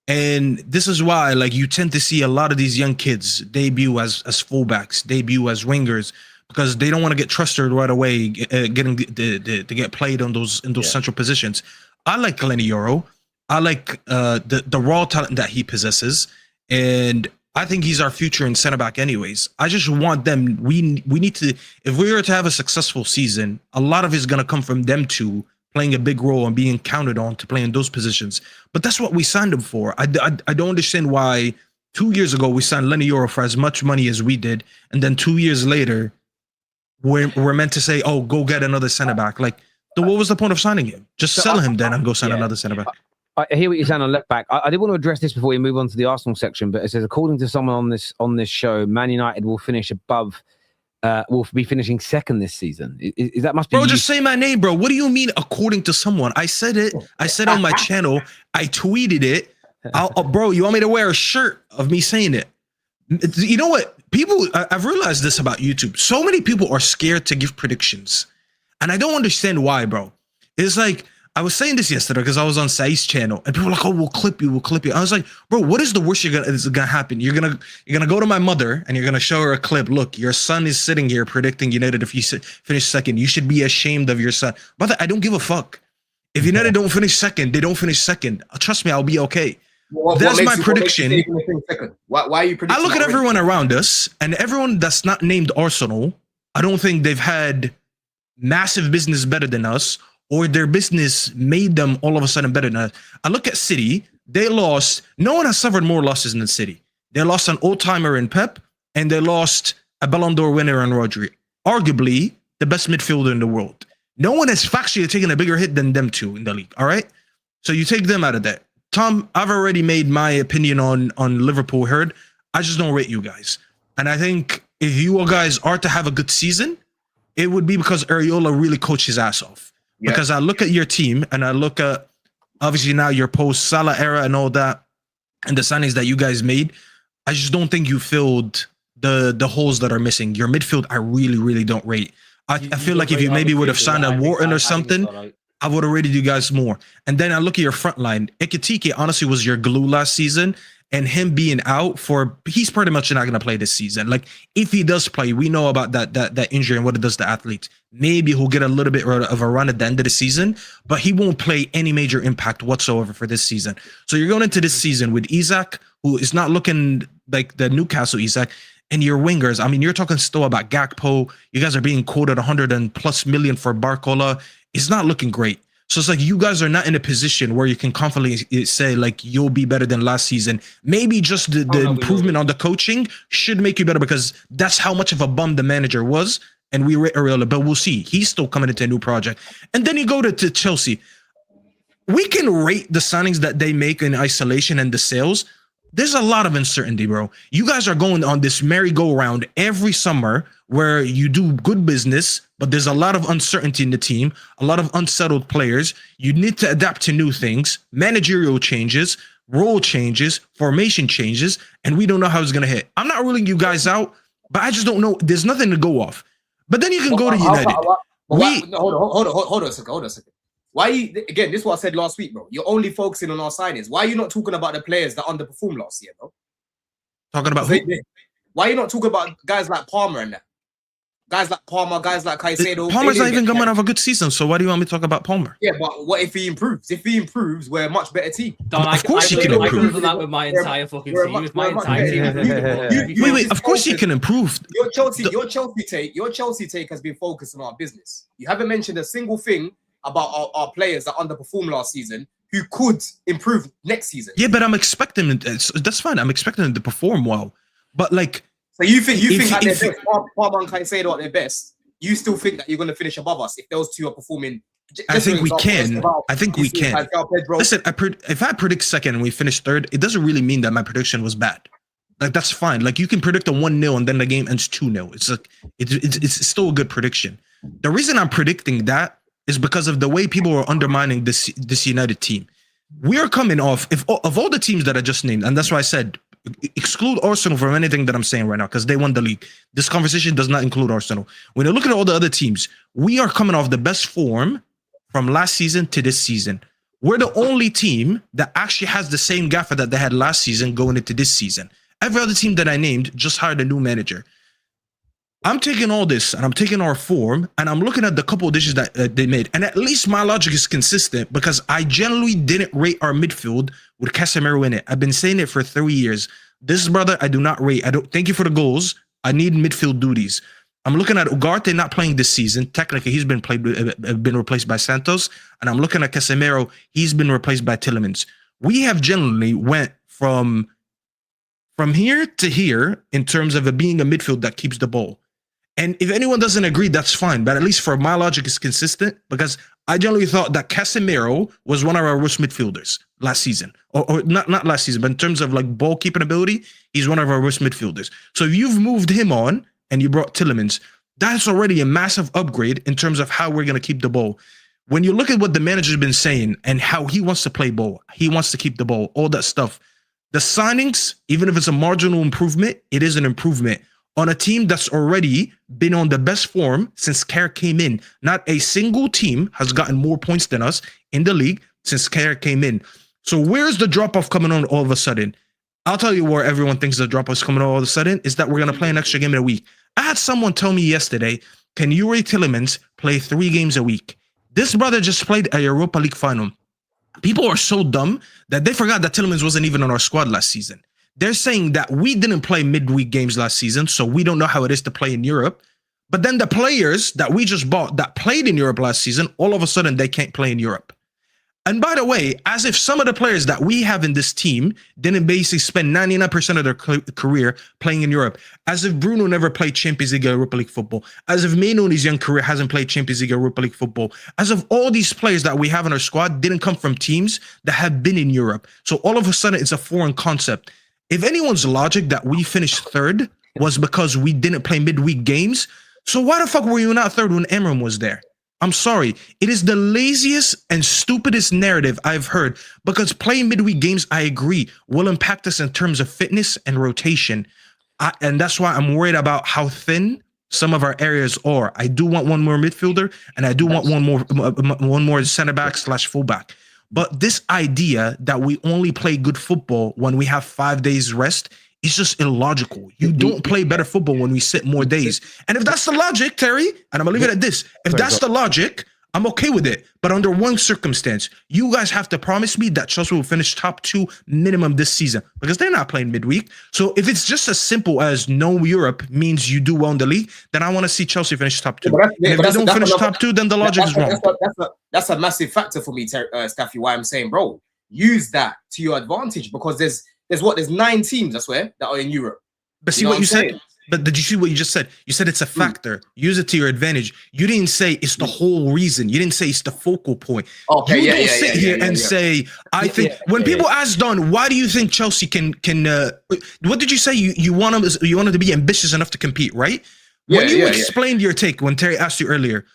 And this is why, like, you tend to see a lot of these young kids debut as fullbacks, debut as wingers, because they don't want to get trusted right away, getting to get played on those central positions. I like Euro. I like the raw talent that he possesses, and I think he's our future in center back. Anyways, I just want them. We need to. If we were to have a successful season, a lot of it's gonna come from them two playing a big role and being counted on to play in those positions. But that's what we signed him for. I don't understand why 2 years ago we signed Euro for as much money as we did, and then 2 years later we're meant to say, oh, go get another center back. Like, what was the point of signing him? Just sell him then and go sign another center back. I hear what you're saying on left back. I did want to address this before we move on to the Arsenal section, but it says, according to someone on this show, Man United will finish will be finishing second this season. Is that must be? Bro, just say my name, bro. What do you mean, according to someone? I said it. I said on my channel. I tweeted it. Bro, you want me to wear a shirt of me saying it? You know what? People, I've realized this about YouTube. So many people are scared to give predictions. And I don't understand why, bro. It's like, I was saying this yesterday because I was on Saeed's channel and people were like, oh, we'll clip you. I was like, bro, what is the worst is gonna happen? You're gonna go to my mother and you're gonna show her a clip. Look, your son is sitting here predicting United if you finish second. You should be ashamed of your son. Brother, I don't give a fuck. If United don't finish second, they don't finish second. Trust me, I'll be okay. That's my prediction. Why are you predicting? I look at everyone around us, and everyone that's not named Arsenal, I don't think they've had massive business better than us, or their business made them all of a sudden better than us. I look at City, they lost. No one has suffered more losses than City. They lost an old-timer in Pep, and they lost a Ballon d'Or winner in Rodri, arguably the best midfielder in the world. No one has factually taken a bigger hit than them two in the league, all right? So you take them out of that. Tom, I've already made my opinion on Liverpool heard. I just don't rate you guys. And I think if you guys are to have a good season, it would be because Areola really coached his ass off. Yeah. Because I look at your team and I look at, obviously now your post-Salah era and all that, and the signings that you guys made, I just don't think you filled the holes that are missing. Your midfield, I really, really don't rate. I feel like if you maybe would have signed a Wharton or something, I would have rated you guys more. And then I look at your front line. Ekitike honestly was your glue last season, and him being out he's pretty much not going to play this season. Like, if he does play, we know about that injury and what it does to athletes. Maybe he'll get a little bit of a run at the end of the season, but he won't play any major impact whatsoever for this season. So you're going into this season with Isak, who is not looking like the Newcastle Isak, and your wingers. I mean, you're talking still about Gakpo. You guys are being quoted 100+ million for Barcola. It's not looking great. So it's like you guys are not in a position where you can confidently say, like, you'll be better than last season. Maybe just the improvement on the coaching should make you better, because that's how much of a bum the manager was. And we rate Areola, but we'll see. He's still coming into a new project. And then you go to Chelsea. We can rate the signings that they make in isolation and the sales. There's a lot of uncertainty, bro. You guys are going on this merry-go-round every summer where you do good business, but there's a lot of uncertainty in the team, a lot of unsettled players. You need to adapt to new things, managerial changes, role changes, formation changes, and we don't know how it's going to hit. I'm not ruling you guys out, but I just don't know. There's nothing to go off. But then you can go to United. Hold on a second. Why again, this is what I said last week, bro. You're only focusing on our signings. Why are you not talking about the players that underperformed last year, bro? Talking about who? Why are you not talking about guys like Palmer and that? Guys like Palmer, guys like Caicedo. Palmer's not even coming off a good season, so why do you want me to talk about Palmer? Yeah, but what if he improves? If he improves, we're a much better team. Of course he can improve. I could have that with my entire fucking team. With my entire team. Wait, of course he can improve. Your Chelsea take has been focused on our business. You haven't mentioned a single thing about our players that underperformed last season who could improve next season. Yeah, but I'm expecting that's fine. I'm expecting them to perform well. But like, so you think at their best, Palmer and Caicedo at their best, you still think that you're going to finish above us if those two are performing? I think we can. Listen, if I predict second and we finish third, it doesn't really mean that my prediction was bad. Like, that's fine. Like, you can predict a 1-0 and then the game ends 2-0. It's like it's still a good prediction. The reason I'm predicting that is because of the way people are undermining this United team. We are coming off of all the teams that I just named, and that's why I said Exclude Arsenal from anything that I'm saying right now because they won the league. This conversation does not include Arsenal. When you look at all the other teams, we are coming off the best form from last season to this season. We're the only team that actually has the same gaffer that they had last season going into this season. Every other team that I named just hired a new manager. I'm taking all this and I'm taking our form and I'm looking at the couple of dishes that they made. And at least my logic is consistent because I generally didn't rate our midfield with Casemiro in it. I've been saying it for 3 years. This brother, I do not rate. I don't thank you for the goals. I need midfield duties. I'm looking at Ugarte not playing this season. Technically, he's been replaced by Santos. And I'm looking at Casemiro. He's been replaced by Tielemans. We have generally went from here to here in terms of it being a midfield that keeps the ball. And if anyone doesn't agree, that's fine. But at least for my logic is consistent because I generally thought that Casemiro was one of our worst midfielders last season. Or not last season, but in terms of like ball keeping ability, he's one of our worst midfielders. So if you've moved him on and you brought Tielemans, that's already a massive upgrade in terms of how we're going to keep the ball. When you look at what the manager's been saying and how he wants to play ball, he wants to keep the ball, all that stuff. The signings, even if it's a marginal improvement, it is an improvement on a team that's already been on the best form since Carrick came in. Not a single team has gotten more points than us in the league since Carrick came in. So where's the drop-off coming on all of a sudden? I'll tell you where everyone thinks the drop-off is coming on all of a sudden is that we're going to play an extra game in a week. I had someone tell me yesterday, can Yuri Tielemans play 3 games a week? This brother just played a Europa League final. People are so dumb that they forgot that Tielemans wasn't even on our squad last season. They're saying that we didn't play midweek games last season, so we don't know how it is to play in Europe. But then the players that we just bought that played in Europe last season, all of a sudden they can't play in Europe. And by the way, as if some of the players that we have in this team didn't basically spend 99% of their career playing in Europe. As if Bruno never played Champions League or Europa League football. As if Meno in his young career hasn't played Champions League or Europa League football. As if all these players that we have in our squad didn't come from teams that have been in Europe. So all of a sudden it's a foreign concept. If anyone's logic that we finished 3rd was because we didn't play midweek games, so why the fuck were you not 3rd when Emram was there? I'm sorry. It is the laziest and stupidest narrative I've heard because playing midweek games, I agree, will impact us in terms of fitness and rotation. And that's why I'm worried about how thin some of our areas are. I do want one more midfielder and I do want one more center back / fullback. But this idea that we only play good football when we have 5 days rest is just illogical. You don't play better football when we sit more days. And if that's the logic, Terry, and I'm going to leave it at this. If that's the logic, I'm okay with it. But under one circumstance, you guys have to promise me that Chelsea will finish top 2 minimum this season because they're not playing midweek. So if it's just as simple as no Europe means you do well in the league, then I want to see Chelsea finish top 2. And if they don't finish top 2, then the logic is wrong. That's a massive factor for me, Staffy, why I'm saying, bro, use that to your advantage because there's 9 teams, I swear, that are in Europe. But see what you said? But did you see what you just said? You said it's a factor. Use it to your advantage. You didn't say it's the whole reason. You didn't say it's the focal point. Okay, you don't sit here and say, I think when people ask Don, why do you think Chelsea can what did you say? You want them to be ambitious enough to compete, right? When you explained your take when Terry asked you earlier,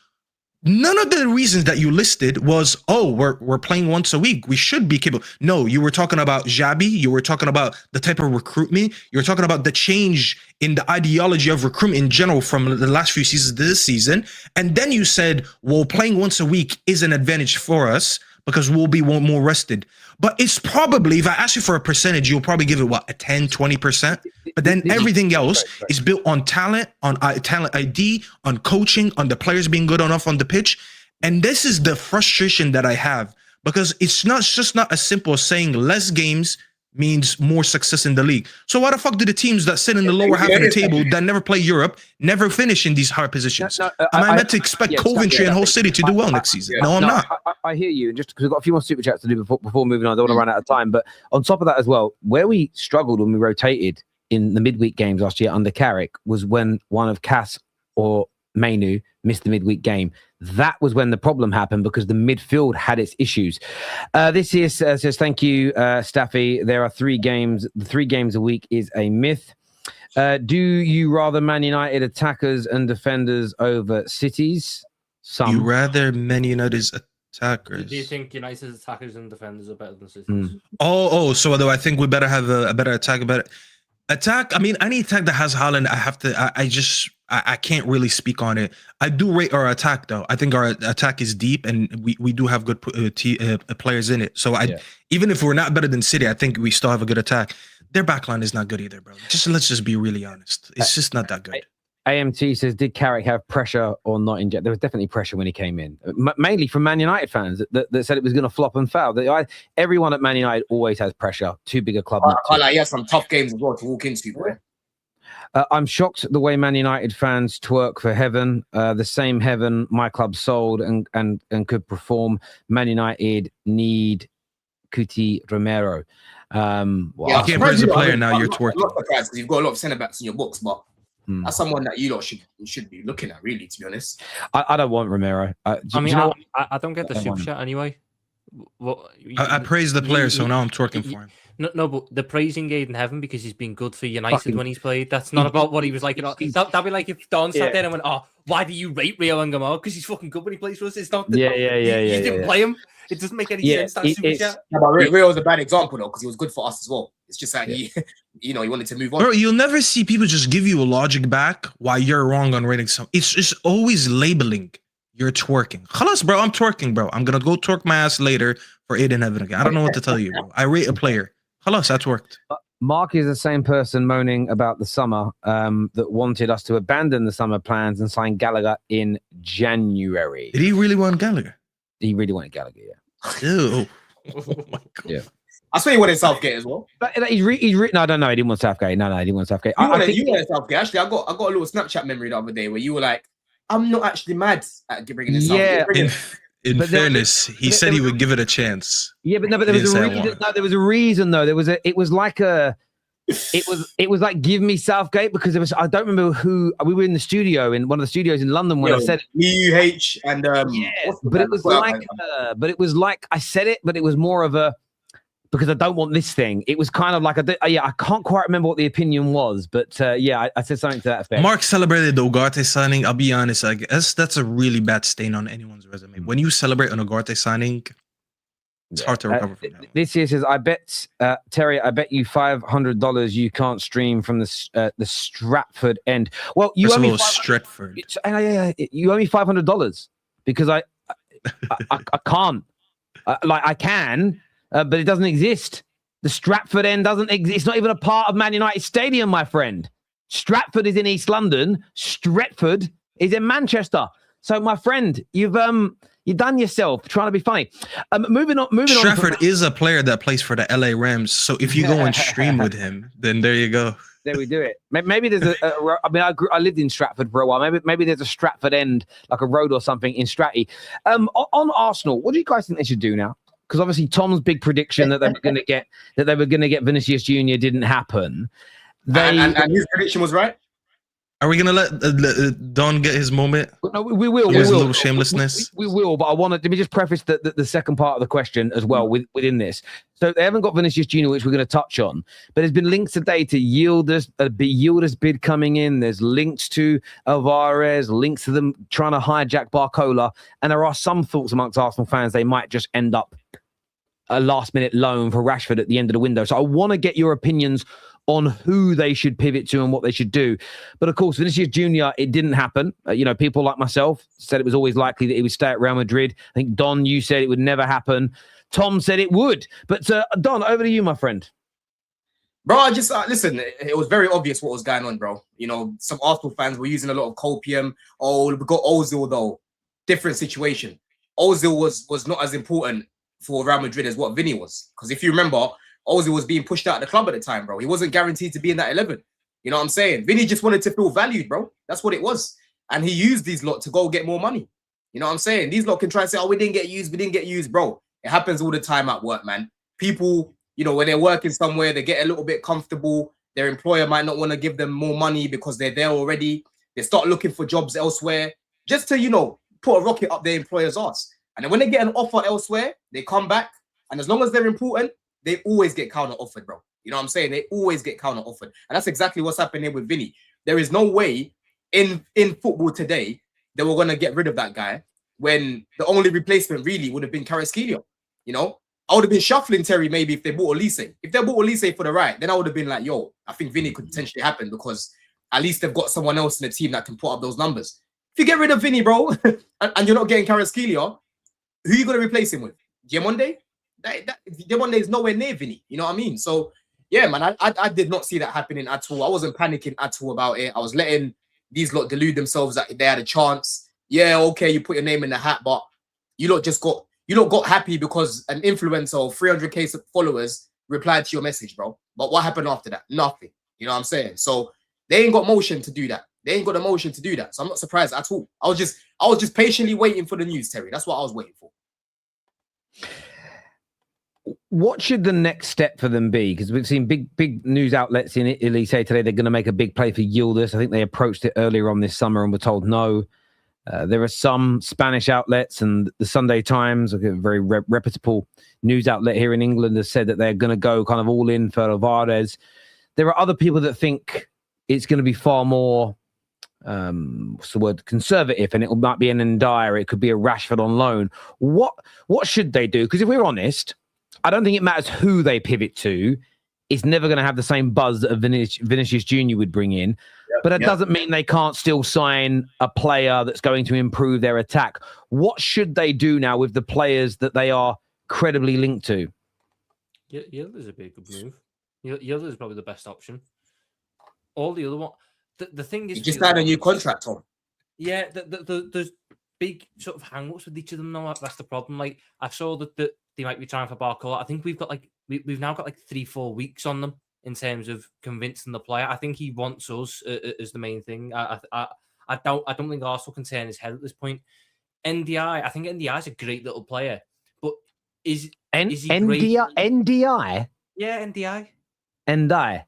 none of the reasons that you listed was, oh, we're playing once a week. We should be capable. No, you were talking about Xabi. You were talking about the type of recruitment. You were talking about the change in the ideology of recruitment in general from the last few seasons to this season. And then you said, well, playing once a week is an advantage for us because we'll be more rested. But it's probably, if I ask you for a percentage, you'll probably give it, a 10, 20%? But then everything else is built on talent, on talent ID, on coaching, on the players being good enough on the pitch. And this is the frustration that I have because it's just not as simple as saying less games means more success in the league. So why the fuck do the teams that sit in the lower half of the table that never play Europe never finish in these hard positions? Am I meant to expect Coventry and Hull City to do well next season? No, I'm not. I hear you. And just because we've got a few more super chats to do before moving on, I don't want to run out of time. But on top of that as well, where we struggled when we rotated in the midweek games last year under Carrick was when one of Cass or Mainu missed the midweek game. That was when the problem happened because the midfield had its issues. This here says, thank you, Staffy. There are 3 games. The 3 games a week is a myth. Do you rather Man United attackers and defenders over cities? You rather Man United's Attackers. Do you think United's attackers and defenders are better than City's? So do I think we better have a better attack? Attack. I mean, any attack that has Haaland, I have to. I can't really speak on it. I do rate our attack though. I think our attack is deep, and we do have good players in it. So even if we're not better than City, I think we still have a good attack. Their backline is not good either, bro. Let's just be really honest. It's just not that good. AMT says, did Carrick have pressure or not? There was definitely pressure when he came in, mainly from Man United fans that said it was going to flop and fail. Everyone at Man United always has pressure. Too big a club. He has some tough games as well to walk into, boy. I'm shocked at the way Man United fans twerk for heaven. The same heaven my club sold and could perform. Man United need Cuti Romero. You can't praise a player now. You're twerking. I'm not surprised because you've got a lot of centre backs in your books, but that's someone that you lot should be looking at, really, to be honest. I don't want Romero. I don't get the super chat anyway. I praise the player, so now I'm twerking for him. No, but the praising Aid in heaven because he's been good for United when he's played. That's not about what he was like. That'd be like if Don sat there and went, "Oh, why do you rate Rio and Gamar? Because he's fucking good when he plays for us." It's not. You didn't play him. It doesn't make any sense. That super chat. But Rio's a bad example though, because he was good for us as well. It's just that he wanted to move on. Bro, you'll never see people just give you a logic back while you're wrong on rating some. It's just always labeling. You're twerking. Khalas, bro, I'm twerking, bro. I'm gonna go twerk my ass later for Aid in heaven again. I don't know what to tell you, bro. I rate a player. Khalas, that's worked. Mark is the same person moaning about the summer that wanted us to abandon the summer plans and sign Gallagher in January. Did he really want Gallagher? He really wanted Gallagher, yeah. Ew. Oh my God. Yeah. I swear he wanted Southgate as well. But he's written. No, I don't know. He didn't want Southgate. No, he didn't want Southgate. You wanted Southgate. Actually, I got a little Snapchat memory the other day where you were like, "I'm not actually mad at bringing this Southgate." Yeah. In fairness, he said he would give it a chance. Yeah, but there was a reason. No, there was a reason though. It was like give me Southgate because it was. I don't remember who we were in the studio in one of the studios in London when I said UH and but it was like I said it, but it was more of a because I don't want this thing. It was kind of like I can't quite remember what the opinion was, but I said something to that effect. Mark celebrated the Ugarte signing. I'll be honest, I guess that's a really bad stain on anyone's resume. When you celebrate an Ugarte signing, it's hard to recover from that. This year says, I bet Terry, I bet you $500 you can't stream from the Stratford end. Well, you owe me Stratford. You owe me $500 because I can't. I can. But it doesn't exist. The Stratford end doesn't exist. It's not even a part of Man United Stadium, my friend. Stratford is in East London. Stretford is in Manchester. So, my friend, you've done yourself trying to be funny. Moving on. Stratford is a player that plays for the LA Rams. So if you go and stream with him, then there you go. There we do it. Maybe there's I lived in Stratford for a while. Maybe there's a Stratford end, like a road or something in Stratty. On Arsenal, what do you guys think they should do now? Because obviously Tom's big prediction that they were going to get Vinicius Jr. didn't happen. And his prediction was right. Are we going to let Don get his moment? No, we will. His little shamelessness. We will, but let me just preface the second part of the question as well within this. So they haven't got Vinicius Jr., which we're going to touch on, but there's been links today to Yildiz bid coming in. There's links to Alvarez, links to them trying to hijack Barcola, and there are some thoughts amongst Arsenal fans they might just end up a last-minute loan for Rashford at the end of the window. So I want to get your opinions on who they should pivot to and what they should do. But of course, Vinicius Jr., it didn't happen. People like myself said it was always likely that he would stay at Real Madrid. I think, Don, you said it would never happen. Tom said it would. But Don, over to you, my friend. Bro, I just, listen, it was very obvious what was going on, bro. Some Arsenal fans were using a lot of copium. Oh, we got Ozil, though. Different situation. Ozil was not as important for Real Madrid as what Vinny was. Because if you remember, Ozil was being pushed out of the club at the time, bro. He wasn't guaranteed to be in that 11. You know what I'm saying? Vinny just wanted to feel valued, bro. That's what it was. And he used these lot to go get more money. You know what I'm saying? These lot can try and say, oh, we didn't get used, bro. It happens all the time at work, man. People, when they're working somewhere, they get a little bit comfortable. Their employer might not want to give them more money because they're there already. They start looking for jobs elsewhere just to, put a rocket up their employer's ass. And then when they get an offer elsewhere, they come back. And as long as they're important, they always get counter-offered, bro. You know what I'm saying? They always get counter-offered. And that's exactly what's happening with Vinny. There is no way in football today that we're going to get rid of that guy when the only replacement really would have been Kvaratskhelia. You know, I would have been shuffling Terry maybe if they bought Olise. If they bought Olise for the right, then I would have been like, yo, I think Vinny could potentially happen because at least they've got someone else in the team that can put up those numbers. If you get rid of Vinny, bro, and you're not getting Kvaratskhelia, who are you going to replace him with? Diamonde? Diamonde is nowhere near Vinny. You know what I mean? So, yeah, man, I did not see that happening at all. I wasn't panicking at all about it. I was letting these lot delude themselves that they had a chance. Yeah, okay, you put your name in the hat, but you lot got happy because an influencer of 300k followers replied to your message, bro. But what happened after that? Nothing. You know what I'm saying? So they ain't got motion to do that. They ain't got the motion to do that. So I'm not surprised at all. I was just patiently waiting for the news, Terry. That's what I was waiting for. What should the next step for them be? Because we've seen big news outlets in Italy say today they're going to make a big play for Yildiz. I think they approached it earlier on this summer and were told no. There are some Spanish outlets, and the Sunday Times, a very reputable news outlet here in England, has said that they're going to go kind of all in for Alvarez. There are other people that think it's going to be far more, what's the word, conservative, and it might be an Ndiaye, it could be a Rashford on loan. What should they do? Because if we're honest, I don't think it matters who they pivot to. It's never going to have the same buzz that a Vinicius Jr. would bring in. But it doesn't mean they can't still sign a player that's going to improve their attack. What should they do now with the players that they are credibly linked to? Yildiz is a big good move. Yildiz is probably the best option. All the other one, the thing is, you just signed a new contract on. Yeah, there's big sort of hang-ups with each of them now. That's the problem. Like I saw that they might be trying for Barca. I think we've got we've now got like 3-4 weeks on them in terms of convincing the player. I think he wants us as the main thing. I don't think Arsenal can turn his head at this point. Ndiaye, I think Ndiaye is a great little player, but is he great? NDI? Yeah, Ndiaye. NDI.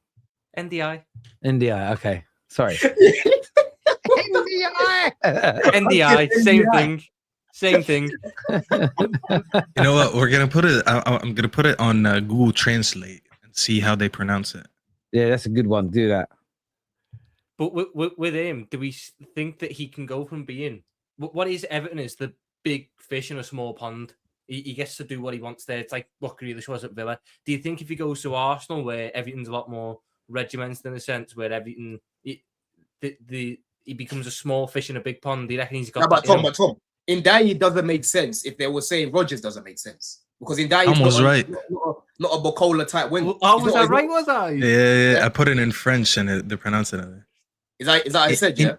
NDI. Okay, sorry. NDI. Same thing. You know what? We're gonna put it. I'm gonna put it on Google Translate and see how they pronounce it. Yeah, that's a good one. Do that. But with him, do we think that he can go from being what is Everton is the big fish in a small pond? He gets to do what he wants there. It's like what Grealish was at Villa. Do you think if he goes to Arsenal, where everything's a lot more regimented in a sense, where everything he becomes a small fish in a big pond? Do you reckon he's got? But Tom, Ndiaye doesn't make sense if they were saying Rodgers doesn't make sense because Ndiaye was right. Not a Bocola type wing. Oh, was I right? Was I? Yeah. I put it in French and they're pronouncing it. Is that what I said? Yeah.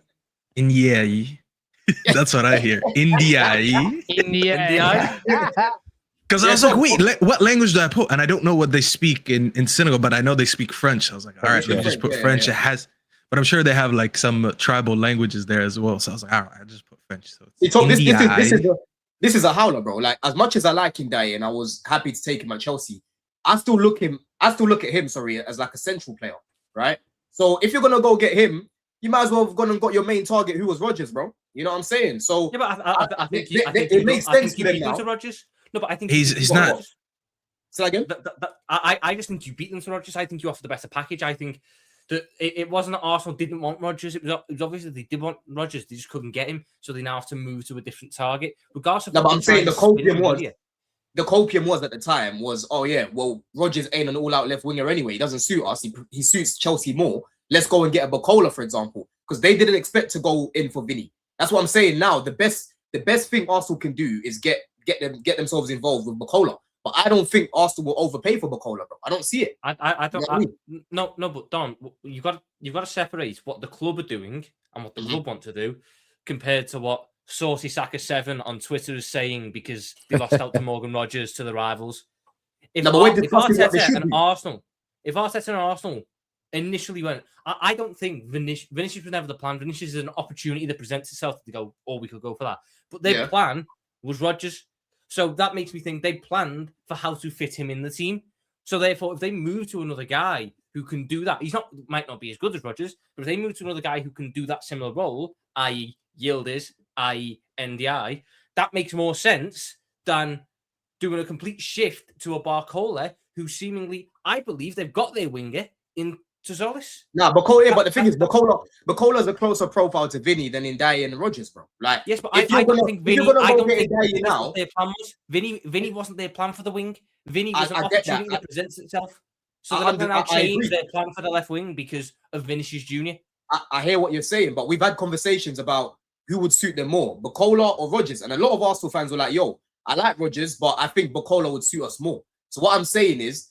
Ndiaye. That's what I hear. Ndiaye. Because I was like, wait, what language do I put? And I don't know what they speak in Senegal, but I know they speak French. I was like, all right, let me just put French. It has, but I'm sure they have like some tribal languages there as well. So I was like, all right, I just put French. So this is a howler, bro. Like as much as I like Ndiaye and I was happy to take him at Chelsea, I still look at him, as like a central player, right? So if you're gonna go get him, you might as well have gone and got your main target, who was Rodgers, bro. You know what I'm saying? So yeah, but I think it makes sense to them now. Rodgers. No, but I think he's not. Say again. I just think you beat them to Rodgers. I think you offer the better package. I think that it wasn't that Arsenal didn't want Rodgers. It was obvious that they did want Rodgers. They just couldn't get him, so they now have to move to a different target. Regardless of no, but I'm saying the copium was at the time was, oh yeah, well Rodgers ain't an all-out left winger anyway. He doesn't suit us. He suits Chelsea more. Let's go and get a Bocola, for example, because they didn't expect to go in for Vinny. That's what I'm saying now. The best thing Arsenal can do is get themselves involved with Bocola. But I don't think Arsenal will overpay for Bocola, bro. I don't see it. I don't. No, but Don, you got to separate what the club are doing and what the club want to do, compared to what Saucy Saka 7 on Twitter is saying because they lost out to Morgan Rodgers to the rivals. If Arteta and Arsenal initially went, I don't think Vinicius was never the plan. Vinicius is an opportunity that presents itself to go, oh, we could go for that. But their plan was Rodgers. So that makes me think they planned for how to fit him in the team. So therefore, if they move to another guy who can do that, might not be as good as Rodgers, but if they move to another guy who can do that similar role, i.e. Yildiz, i.e. NDI, that makes more sense than doing a complete shift to a Barcola who seemingly, I believe they've got their winger in to Zolis. Nah, but the thing is, Bacola's a closer profile to Vinny than Ndiaye and Rodgers, bro. Like, yes, but I don't think Vinny. I don't think now. Their plan was Vinny wasn't their plan for the wing. Vinny was an opportunity that presents itself. So they're not going to now change their plan for the left wing because of Vinicius Junior. I hear what you're saying, but we've had conversations about who would suit them more, Bacola or Rodgers, and a lot of Arsenal fans were like, "Yo, I like Rodgers, but I think Bacola would suit us more." So what I'm saying is,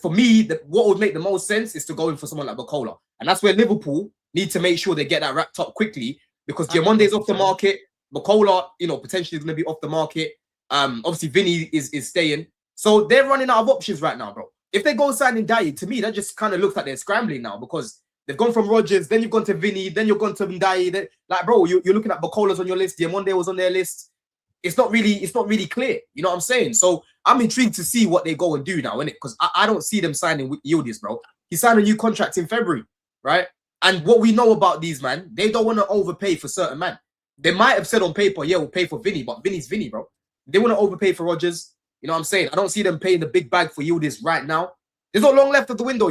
for me, what would make the most sense is to go in for someone like Bacola. And that's where Liverpool need to make sure they get that wrapped up quickly because Diamonde's off the market. Bacola, potentially is going to be off the market. Obviously, Vinny is staying. So they're running out of options right now, bro. If they go signing Ndiaye, to me, that just kind of looks like they're scrambling now because they've gone from Rodgers, then you've gone to Vinny, then you've gone to Ndiaye. Like, bro, you're looking at Bacola's on your list. Diamonde was on their list. It's not really clear. You know what I'm saying? So I'm intrigued to see what they go and do now, innit? Because I don't see them signing with Yildiz, bro. He signed a new contract in February, right? And what we know about these, man, they don't want to overpay for certain man. They might have said on paper, yeah, we'll pay for Vinny, but Vinny's Vinny, bro. They want to overpay for Rodgers. You know what I'm saying? I don't see them paying the big bag for Yildiz right now. There's not long left of the window,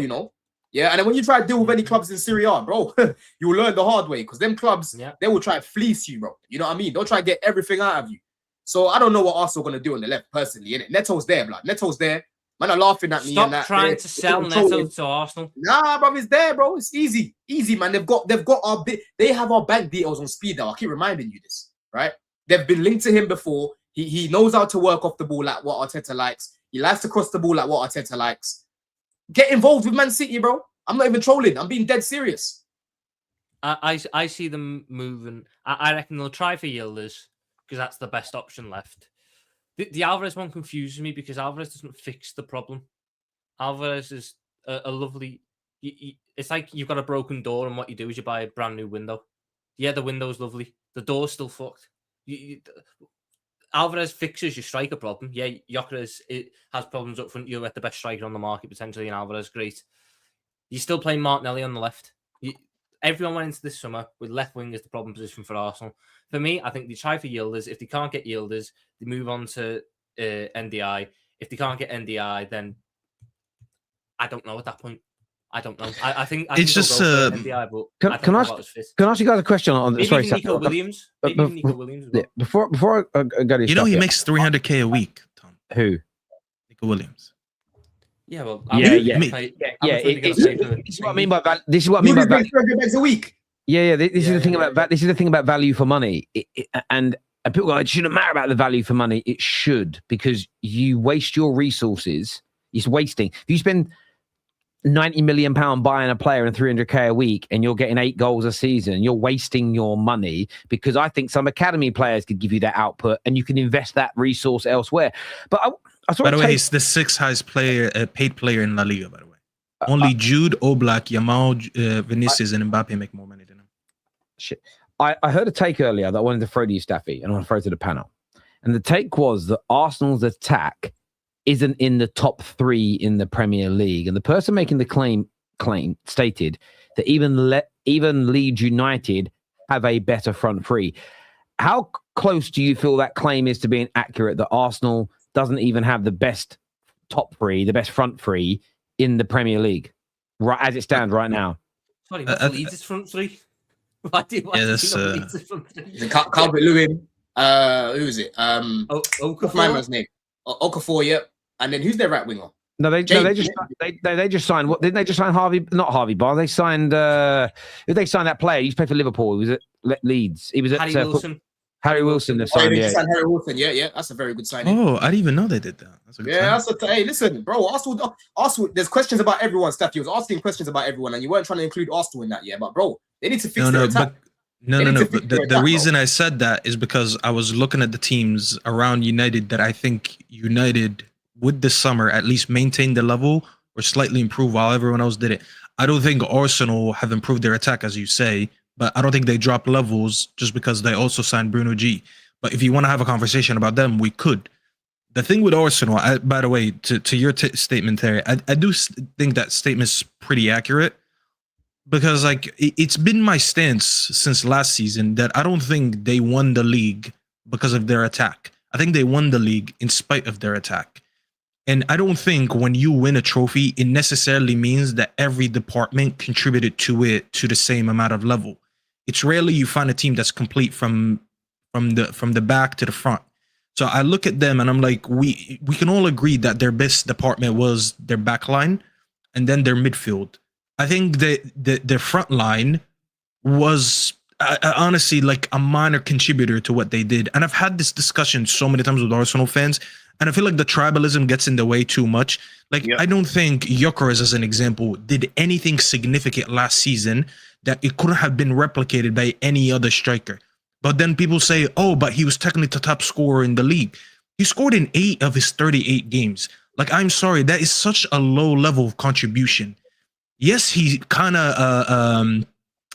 Yeah, and then when you try to deal with any clubs in Serie A, bro, you will learn the hard way because them clubs, they will try to fleece you, bro. You know what I mean? They'll try to get everything out of you. So I don't know what Arsenal are going to do on the left, personally. Innit? Neto's there, blood. Neto's there. Man are laughing at me. Stop and that. trying to sell Neto to Arsenal. Nah, bro, it's there, bro. It's easy. Easy, man. They've got our they have our bank details on speed dial. I keep reminding you this, right? They've been linked to him before. He knows how to work off the ball like what Arteta likes. He likes to cross the ball like what Arteta likes. Get involved with Man City, bro. I'm not even trolling. I'm being dead serious. I see them moving. I reckon they'll try for Yildiz because that's the best option left. The Alvarez one confuses me because Alvarez doesn't fix the problem. Alvarez is a lovely... It's like you've got a broken door and what you do is you buy a brand new window. Yeah, the window's lovely. The door's still fucked. Alvarez fixes your striker problem. Yeah, Gyökeres has problems up front. You're the best striker on the market potentially, and Alvarez, great. You're still playing Martinelli on the left. Everyone went into this summer with left wing as the problem position for Arsenal. For me, I think they try for Yildiz. If they can't get Yildiz, they move on to NDI. If they can't get NDI, then I don't know at that point. I don't know. I think it's just NDI, but can I ask you guys a question on maybe sorry, Nico Williams? Maybe Nico Williams. Yeah, before I go to he makes 300k a week, Tom. Who? Nico Williams. Yeah, well, this is what I mean by value. This is what I mean by value. 300 bags a week. This is the thing about this is the thing about value for money. And people go, it shouldn't matter about the value for money. It should, because you waste your resources. It's wasting. If you spend £90 million buying a player and 300k a week, and you're getting 8 goals a season, you're wasting your money. Because I think some academy players could give you that output, and you can invest that resource elsewhere. But by the way, he's the 6th highest paid player in La Liga, by the way. Only Jude, Oblak, Yamal, Vinicius, and Mbappe make more money than him. Shit. I heard a take earlier that I wanted to throw to you, Staffy, and I want to throw to the panel. And the take was that Arsenal's attack isn't in the top 3 in the Premier League. And the person making the claim stated that even Leeds United have a better front 3. How close do you feel that claim is to being accurate, that Arsenal doesn't even have the best top 3, the best front 3 in the Premier League, right as it stands right now? Sorry, Leeds' front 3? Why do you Leeds' front 3? Calvert-Lewin. Who is it? Okafor's name. Okafor, yep. And then who's their right winger? They just signed. What didn't they just sign? Not Harvey Barr. They signed. They signed that player. He used to play for Liverpool. He was at Leeds. He was at Harry Wilson. Harry Wilson. They signed Harry Wilson. Yeah. That's a very good signing. Oh, I didn't even know they did that. That's a good sign. Hey, listen, bro. Arsenal. There's questions about everyone. Steph, you was asking questions about everyone, and you weren't trying to include Arsenal in that. Yeah, but bro, they need to fix their attack. No. But the reason I said that is because I was looking at the teams around United that I think United would this summer at least maintain the level or slightly improve while everyone else did it. I don't think Arsenal have improved their attack, as you say, but I don't think they dropped levels just because they also signed Bruno G. But if you want to have a conversation about them, we could. The thing with Arsenal, by the way, to your statement, Terry, I do think that statement's pretty accurate. Because it's been my stance since last season that I don't think they won the league because of their attack. I think they won the league in spite of their attack. And I don't think when you win a trophy, it necessarily means that every department contributed to it to the same amount of level. It's rarely you find a team that's complete from the back to the front. So I look at them and I'm like, we can all agree that their best department was their back line and then their midfield. I think their front line was honestly like a minor contributor to what they did. And I've had this discussion so many times with Arsenal fans, and I feel like the tribalism gets in the way too much. Like, I don't think Gyökeres, as an example, did anything significant last season that it couldn't have been replicated by any other striker. But then people say, oh, but he was technically the top scorer in the league. He scored in 8 of his 38 games. Like, I'm sorry, that is such a low level of contribution. Yes, he kind of,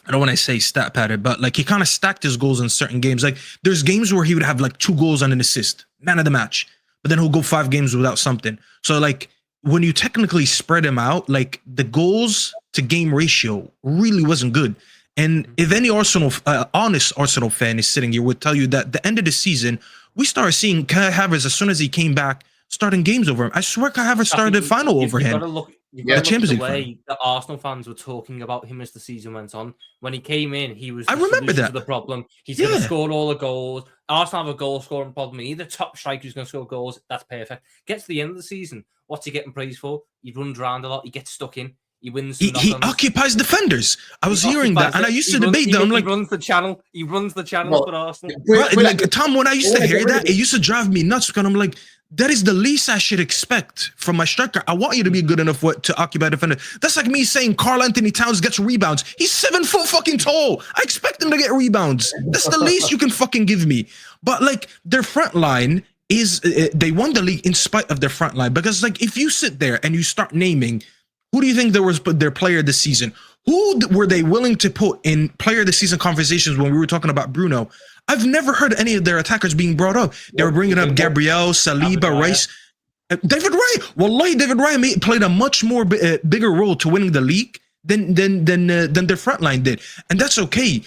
I don't want to say stat padded, but like he kind of stacked his goals in certain games. Like there's games where he would have like 2 goals and an assist, man of the match, but then he'll go 5 games without something. So like when you technically spread him out, like the goals to game ratio really wasn't good. And if any Arsenal, honest Arsenal fan is sitting here, would tell you that the end of the season, we started seeing Kai Havertz as soon as he came back, starting games over him. I swear Kai Havertz started the final over him. You've got to look at the way that Arsenal fans were talking about him as the season went on. When he came in, he was the solution to the problem. He's going to score all the goals. Arsenal have a goal scoring problem. Either top striker who's going to score goals. That's perfect. Gets to the end of the season. What's he getting praised for? He runs around a lot. He gets stuck in. He wins. He occupies defenders. I was hearing that, and I used to debate that. I'm like, he runs the channel. He runs the channel for Arsenal. Like Tom, when I used to hear that, it used to drive me nuts because I'm like, that is the least I should expect from my striker. I want you to be good enough to occupy defender. That's like me saying Karl Anthony Towns gets rebounds. He's 7 foot fucking tall. I expect him to get rebounds. That's the least you can fucking give me. But like their front line is, they won the league in spite of their front line, because like if you sit there and you start naming, who do you think there was their player of the season? Who were they willing to put in player of the season conversations when we were talking about Bruno? I've never heard any of their attackers being brought up. They were bringing up Gabriel, Saliba, Rice, David Raya. Wallahi, David Raya played a much more bigger role to winning the league than their front line did, and that's okay.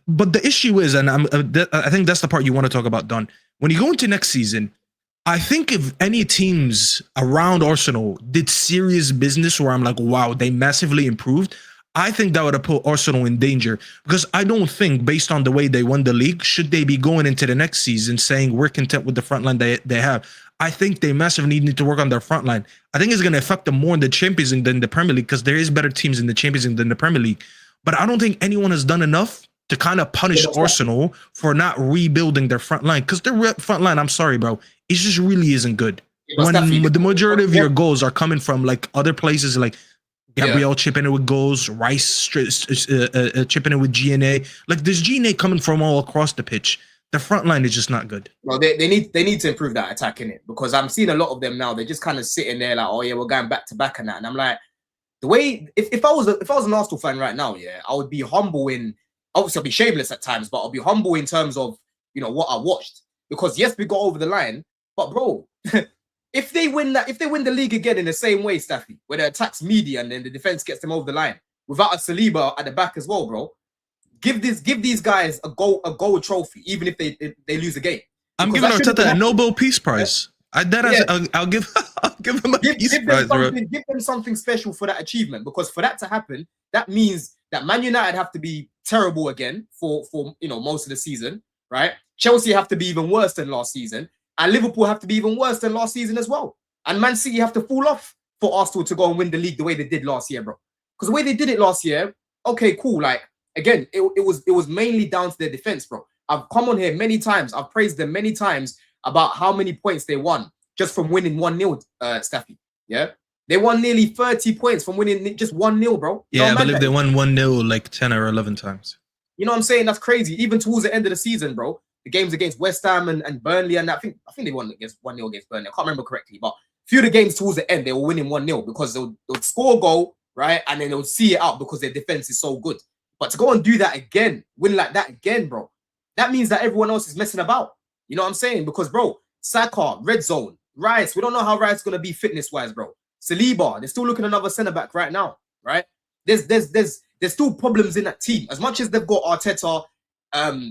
But the issue is, and I think that's the part you want to talk about, Don. When you go into next season, I think if any teams around Arsenal did serious business where I'm like, wow, they massively improved, I think that would have put Arsenal in danger, because I don't think, based on the way they won the league, should they be going into the next season saying we're content with the front line they have. I think they massively need to work on their front line. I think it's going to affect them more in the Champions League than the Premier League, because there is better teams in the Champions League than the Premier League. But I don't think anyone has done enough to kind of punish Arsenal for not rebuilding their front line, because their front line, I'm sorry, bro, it just really isn't good. When the majority of your goals are coming from like other places, like Gabriel chipping in with goals, Rice chipping in with GNA. Like there's GNA coming from all across the pitch. The front line is just not good. Well, they need to improve that attack, in it, because I'm seeing a lot of them now. They're just kind of sitting there like, oh yeah, we're going back to back and that. And I'm like, the way if I was an Arsenal fan right now, yeah, I would be humble in. Obviously, I'll be shameless at times, but I'll be humble in terms of, you know, what I watched. Because yes, we got over the line, but bro, if they win the league again in the same way, Staffy, where the attack's media and then the defense gets them over the line without a Saliba at the back as well, bro, give these guys a gold trophy, even if they lose a game. I'm giving Arteta a Nobel Peace Prize. I'll give him a Peace Prize, bro. Give them something special for that achievement, because for that to happen, that means that Man United have to be terrible again for you know, most of the season, right? Chelsea have to be even worse than last season, and Liverpool have to be even worse than last season as well. And Man City have to fall off for Arsenal to go and win the league the way they did last year, bro. Because the way they did it last year, okay, cool. Like again, it was mainly down to their defense, bro. I've come on here many times. I've praised them many times about how many points they won just from winning 1-0, Staffy. Yeah. They won nearly 30 points from winning just 1-0, bro. Yeah, I believe they won 1-0 like 10 or 11 times. You know what I'm saying? That's crazy. Even towards the end of the season, bro. The games against West Ham and Burnley, and I think they won 1-0 against Burnley. I can't remember correctly, but a few of the games towards the end, they were winning 1-0 because they'll score a goal, right? And then they'll see it out because their defense is so good. But to go and do that again, win like that again, bro, that means that everyone else is messing about. You know what I'm saying? Because, bro, Saka, red zone, Rice, we don't know how Rice is going to be fitness-wise, bro. Saliba, they're still looking at another centre-back right now, right? There's still problems in that team. As much as they've got Arteta,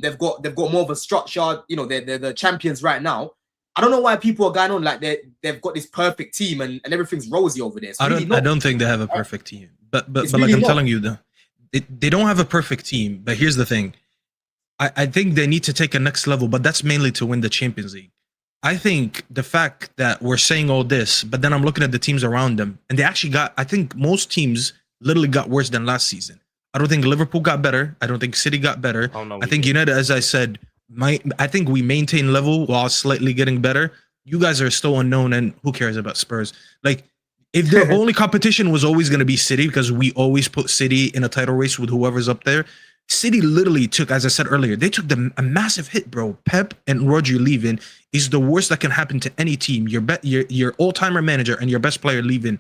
they've got more of a structure, you know, they're the champions right now. I don't know why people are going on like they've got this perfect team and everything's rosy over there. I don't think they have a perfect team. But like I'm telling you, though, they don't have a perfect team. But here's the thing. I think they need to take a next level, but that's mainly to win the Champions League. I think the fact that we're saying all this, but then I'm looking at the teams around them, and they actually I think most teams literally got worse than last season. I don't think Liverpool got better. I don't think City got better. Oh, no, I think United, as I said, I think we maintain level while slightly getting better. You guys are still unknown, and who cares about Spurs? Like, if the only competition was always going to be City, because we always put City in a title race with whoever's up there, City literally took, as I said earlier, they took a massive hit, bro. Pep and Rodri leaving is the worst that can happen to any team. Your all-timer manager and your best player leaving.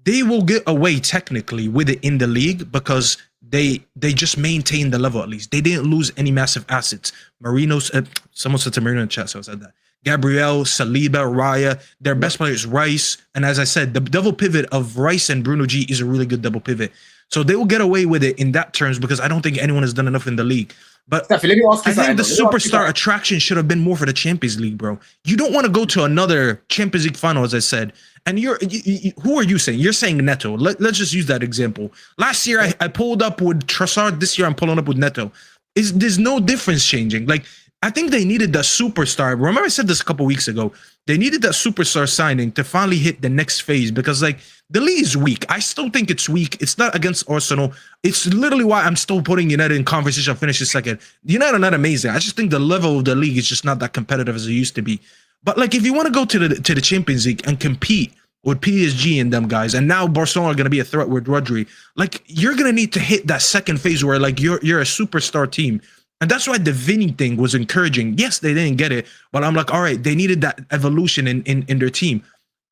They will get away technically with it in the league because they just maintained the level at least. They didn't lose any massive assets. Marino's, someone said to Marino in the chat, so I said that. Gabriel, Saliba, Raya, their best player is Rice. And as I said, the double pivot of Rice and Bruno G is a really good double pivot. So they will get away with it in that terms because I don't think anyone has done enough in the league. But Steffi, let me ask you I think the superstar attraction should have been more for the Champions League, bro. You don't want to go to another Champions League final, as I said. And who are you saying? You're saying Neto. Let's just use that example. Last year, I pulled up with Trossard. This year, I'm pulling up with Neto. There's no difference changing. Like, I think they needed the superstar. Remember I said this a couple weeks ago. They needed that superstar signing to finally hit the next phase because, like, the league is weak. I still think it's weak. It's not against Arsenal. It's literally why I'm still putting United in conversation. I'll finish this second. United are not amazing. I just think the level of the league is just not that competitive as it used to be. But, like, if you want to go to the Champions League and compete with PSG and them guys, and now Barcelona are going to be a threat with Rodri, like, you're going to need to hit that second phase where, like, you're a superstar team. And that's why the Vinny thing was encouraging. Yes, they didn't get it, but I'm like, all right, they needed that evolution in their team.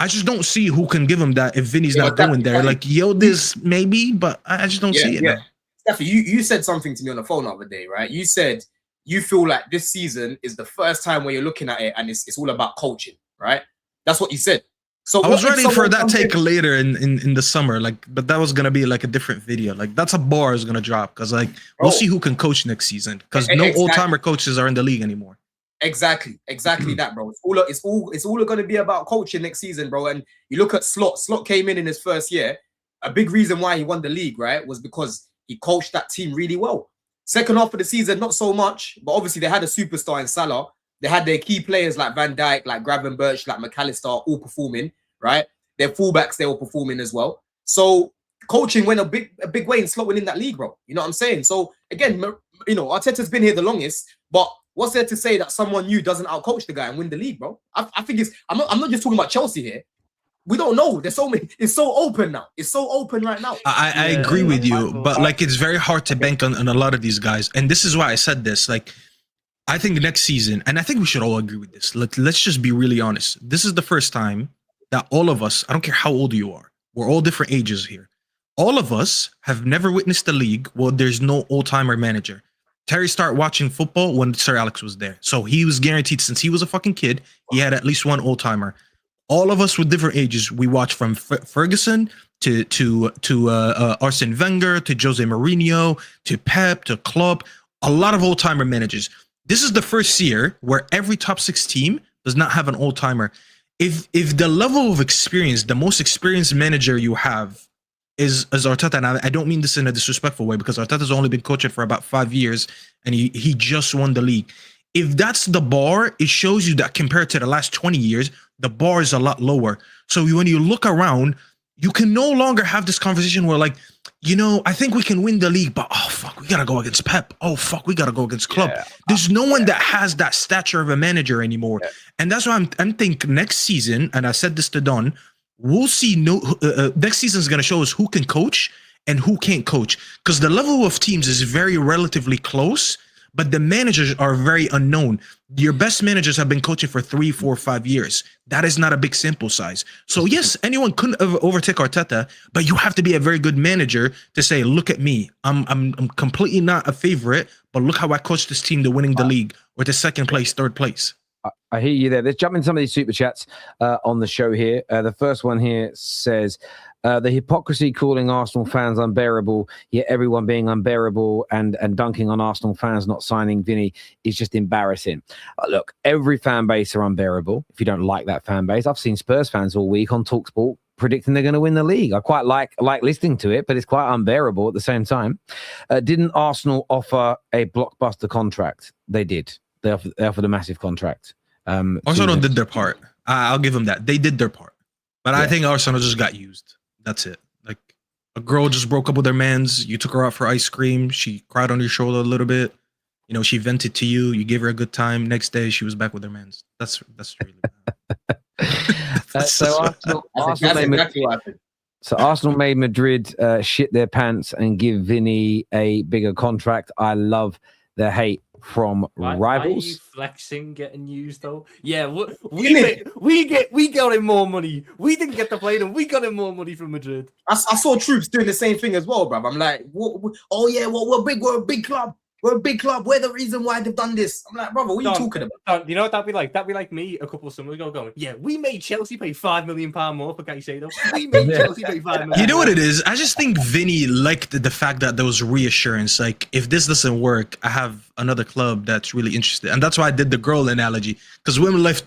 I just don't see who can give them that if Vinny's not going there. Like, Yildiz maybe, but I just don't see it. Yeah. Steffi, you said something to me on the phone the other day, right? You said you feel like this season is the first time where you're looking at it and it's all about coaching, right? That's what you said. So I was ready for that take later in the summer, like, but that was gonna be like a different video. Like, that's a bar is gonna drop because, like, we'll see who can coach next season because no old-timer coaches are in the league anymore. Exactly that, bro. It's all going to be about coaching next season, bro. And you look at Slot. Slot came in his first year. A big reason why he won the league, right, was because he coached that team really well. Second half of the season, not so much, but obviously they had a superstar in Salah. They had their key players like Van Dijk, like Gravenberch, like McAllister, all performing, right? Their fullbacks, they were performing as well. So coaching went a big way in Slot winning that league, bro. You know what I'm saying? So again, you know, Arteta's been here the longest, but what's there to say that someone new doesn't outcoach the guy and win the league, bro? I think I'm not just talking about Chelsea here. We don't know. There's so many. It's so open now. It's so open right now. I agree with you, but, like, it's very hard to bank on a lot of these guys. And this is why I said this. Like, I think next season, and I think we should all agree with this. Let's just be really honest. This is the first time that all of us, I don't care how old you are, we're all different ages here. All of us have never witnessed a league where there's no old-timer manager. Terry started watching football when Sir Alex was there. So he was guaranteed, since he was a fucking kid, he had at least one old-timer. All of us with different ages, we watched from Ferguson to Arsene Wenger, to Jose Mourinho, to Pep, to Klopp, a lot of old-timer managers. This is the first year where every top 6 team does not have an old-timer. If the level of experience, the most experienced manager you have is Arteta, and I don't mean this in a disrespectful way because Arteta's only been coaching for about 5 years and he just won the league. If that's the bar, it shows you that compared to the last 20 years, the bar is a lot lower. So when you look around, you can no longer have this conversation where, like, you know, I think we can win the league, but oh fuck, we gotta go against Pep. Oh fuck, we gotta go against Klopp. Yeah. There's no one that has that stature of a manager anymore. Yeah. And that's why I'm thinking next season, and I said this to Don, we'll see. Next season is going to show us who can coach and who can't coach, because the level of teams is very relatively close, but the managers are very unknown. Your best managers have been coaching for 3, 4, 5 years. That is not a big sample size. So yes, anyone couldn't overtake Arteta, but you have to be a very good manager to say, look at me. I'm completely not a favorite, but look how I coached this team to winning the league or to second place, third place. I hear you there. Let's jump in some of these super chats on the show here. The first one here says, The hypocrisy calling Arsenal fans unbearable, yet everyone being unbearable and dunking on Arsenal fans not signing Vinny is just embarrassing. Look, every fan base are unbearable if you don't like that fan base. I've seen Spurs fans all week on TalkSport predicting they're going to win the league. I quite like listening to it, but it's quite unbearable at the same time. Didn't Arsenal offer a blockbuster contract? They did. They offered a massive contract. Arsenal did their part. I'll give them that. They did their part. But I think Arsenal just got used. That's it. Like, a girl just broke up with her mans. You took her out for ice cream. She cried on your shoulder a little bit. You know, she vented to you. You gave her a good time. Next day, she was back with her mans. That's really bad. So Arsenal made Madrid shit their pants and give Vinny a bigger contract. I love the hate from rivals. Why are you flexing getting used though? Yeah, we got him more money. We didn't get to play them. We got him more money from Madrid. I saw Troops doing the same thing as well, bruv. I'm like, we're a big club. We're a big club. We're the reason why they've done this. I'm like, brother, what are you talking about? You know what that'd be like? That'd be like me a couple of summers ago going, yeah, we made Chelsea pay £5 million more for Caicedo. We made Chelsea pay £5 million. You know what it is? I just think Vinny liked the fact that there was reassurance. Like, if this doesn't work, I have another club that's really interested. And that's why I did the girl analogy. Because women like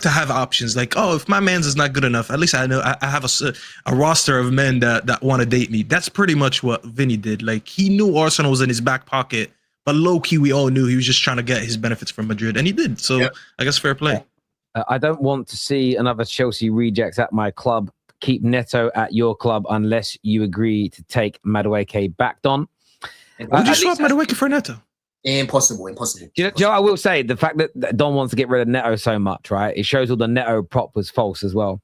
to have options. Like, oh, if my man's is not good enough, at least I know I have a roster of men that want to date me. That's pretty much what Vinny did. Like, he knew Arsenal was in his back pocket. But low-key, we all knew he was just trying to get his benefits from Madrid, and he did. So I guess fair play. I don't want to see another Chelsea reject at my club. Keep Neto at your club unless you agree to take Madueke back, Don. Would you swap Madueke for Neto? Impossible. Do you know, I will say, the fact that Don wants to get rid of Neto so much, right? It shows all the Neto prop was false as well.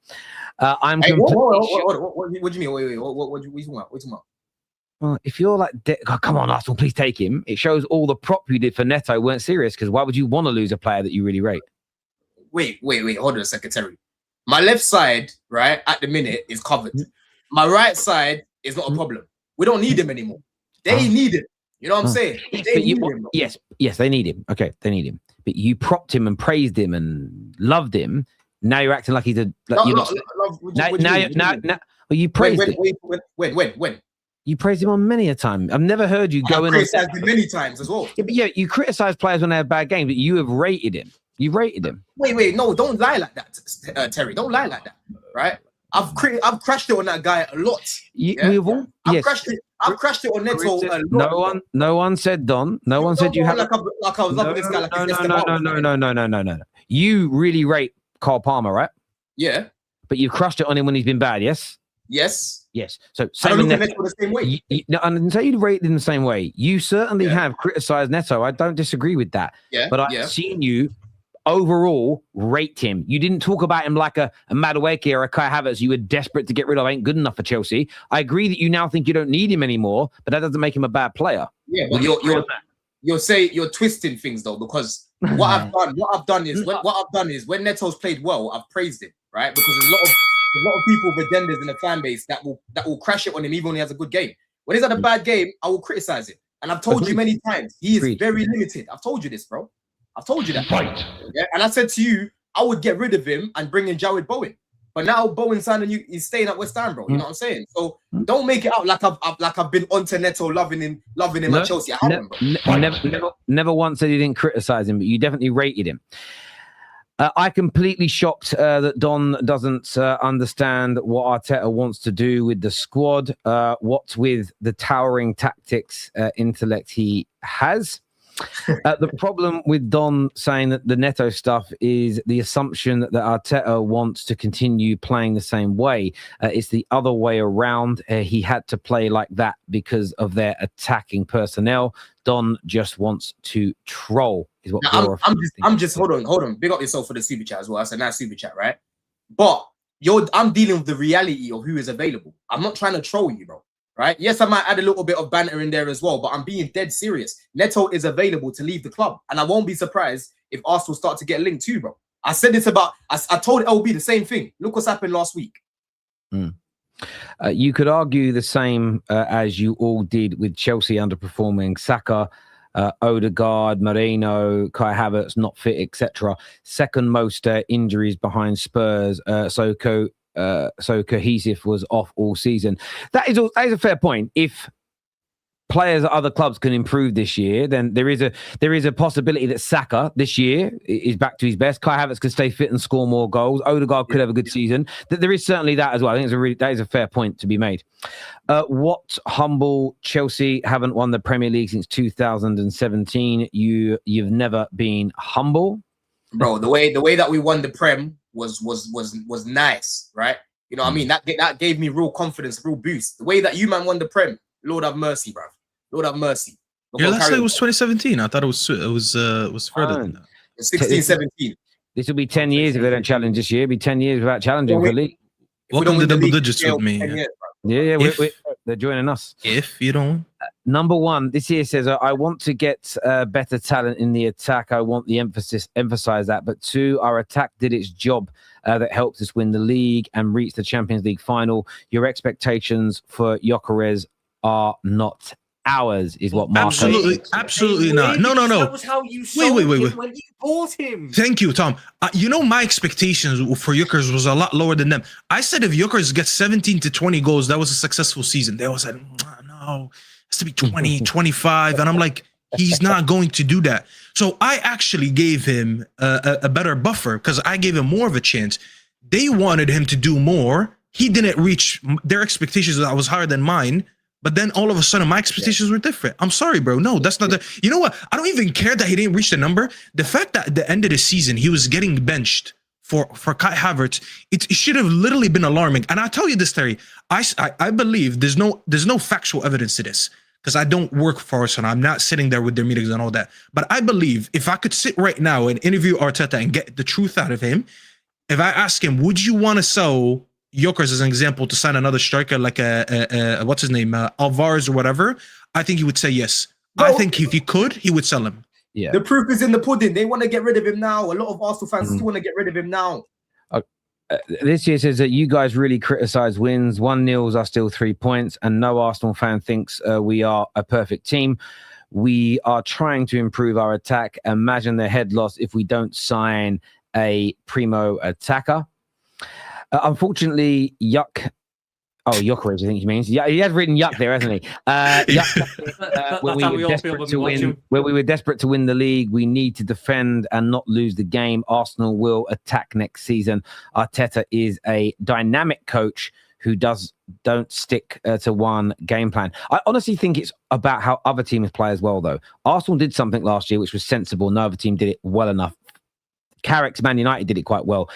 What do you mean? What do you talking about? Well, if you're like, come on, Arsenal, please take him. It shows all the prop you did for Neto weren't serious, because why would you want to lose a player that you really rate? Wait. Hold on a second, Terry. My left side, right, at the minute is covered. My right side is not a problem. We don't need him anymore. They need him. You know what I'm saying? Yes, they need him. Okay, they need him. But you propped him and praised him and loved him. Now you're acting like he's a... you praised him. When? You praised him on many a time. I've never heard you go in. I've criticized him many times as well. Yeah, but you criticize players when they have bad games, but you have rated him. You rated him. Wait, no, don't lie like that, Terry. Don't lie like that, right? I've crashed it on that guy a lot. I've crashed it on Neto a lot. No one said Don. No one said you have. Like I was loving this guy. No. You really rate Cole Palmer, right? Yeah. But you've crushed it on him when he's been bad. Yes. So I don't look at Neto the same way. I didn't say you'd rate him the same way. You certainly have criticized Neto. I don't disagree with that. But I've seen you overall rate him. You didn't talk about him like a Madueke or a Kai Havertz you were desperate to get rid of. Ain't good enough for Chelsea. I agree that you now think you don't need him anymore, but that doesn't make him a bad player. Yeah, but you're twisting things though, because what I've done is when Neto's played well, I've praised him, right? Because there's a lot of people with agendas in the fan base that will crash it on him even when he has a good game. When he's had a bad game, I will criticize him. And I've told you many times, he is very limited. I've told you this, bro. I've told you that. Right. Yeah? And I said to you, I would get rid of him and bring in Jared Bowen. But now Bowen signing you, he's staying at West Ham, bro. You know what I'm saying? So don't make it out like I've been onto Neto, loving him at Chelsea. I haven't, bro. Never once said you didn't criticize him, but you definitely rated him. I completely shocked that Don doesn't understand what Arteta wants to do with the squad. What's with the towering tactics intellect he has. The problem with Don saying that the Neto stuff is the assumption that Arteta wants to continue playing the same way. It's the other way around. He had to play like that because of their attacking personnel. Don just wants to troll. Is what I'm just hold on. Big up yourself for the super chat as well. That's a nice super chat, right? But I'm dealing with the reality of who is available. I'm not trying to troll you, bro. Right? Yes, I might add a little bit of banter in there as well, but I'm being dead serious. Neto is available to leave the club, and I won't be surprised if Arsenal start to get linked too, bro. I said this I told LB the same thing. Look what's happened last week. You could argue the same as you all did with Chelsea underperforming Saka, Odegaard, Moreno, Kai Havertz not fit, etc. Second most injuries behind Spurs. So so cohesive was off all season. That is a fair point. If players at other clubs can improve this year, then there is a possibility that Saka this year is back to his best. Kai Havertz could stay fit and score more goals. Odegaard could have a good season. There is certainly that as well. I think that is a fair point to be made. What humble Chelsea haven't won the Premier League since 2017. You've never been humble, bro. The way that we won the Prem was nice, right? You know what I mean? That gave me real confidence, real boost. The way that you man won the Prem, Lord have mercy, bro. Lord have mercy. Your last day was 2017. I thought it was further than that. 16, 17. This will be 10 years if they don't challenge this year. It'll be 10 years without challenging for the league. Welcome to double digits with me. They're joining us. If you don't. Number one, this here says, I want to get better talent in the attack. I want the emphasize that. But two, our attack did its job that helped us win the league and reach the Champions League final. Your expectations for Gyökeres are not ours, is what Mark absolutely not. No. That was how you sold him when you bought him. Thank you, Tom. My expectations for Gyökeres was a lot lower than them. I said if Gyökeres gets 17 to 20 goals, that was a successful season. They all said, no, it has to be 20, 25. And I'm like, he's not going to do that. So I actually gave him a better buffer because I gave him more of a chance. They wanted him to do more. He didn't reach their expectations that was higher than mine. But then all of a sudden, my expectations were different. I'm sorry, bro. No, that's not the... You know what? I don't even care that he didn't reach the number. The fact that at the end of the season, he was getting benched for Kai Havertz, it should have literally been alarming. And I'll tell you this, Terry. I believe there's no factual evidence to this because I don't work for Arsenal. I'm not sitting there with their meetings and all that. But I believe if I could sit right now and interview Arteta and get the truth out of him, if I ask him, would you want to sell Gyökeres as an example to sign another striker like what's his name, Alvarez or whatever, I think he would say yes. Bro, I think if he could, he would sell him. Yeah. The proof is in the pudding. They want to get rid of him now. A lot of Arsenal fans still want to get rid of him now. This year says that you guys really criticize wins. 1-0s are still 3 points, and no Arsenal fan thinks we are a perfect team. We are trying to improve our attack. Imagine the head loss if we don't sign a primo attacker. Unfortunately, Gyökeres, I think he means. Yeah, he has written yuck there, hasn't he? When we were desperate to win the league, we need to defend and not lose the game. Arsenal will attack next season. Arteta is a dynamic coach who don't stick to one game plan. I honestly think it's about how other teams play as well, though. Arsenal did something last year which was sensible. No other team did it well enough. Carrick's Man United did it quite well.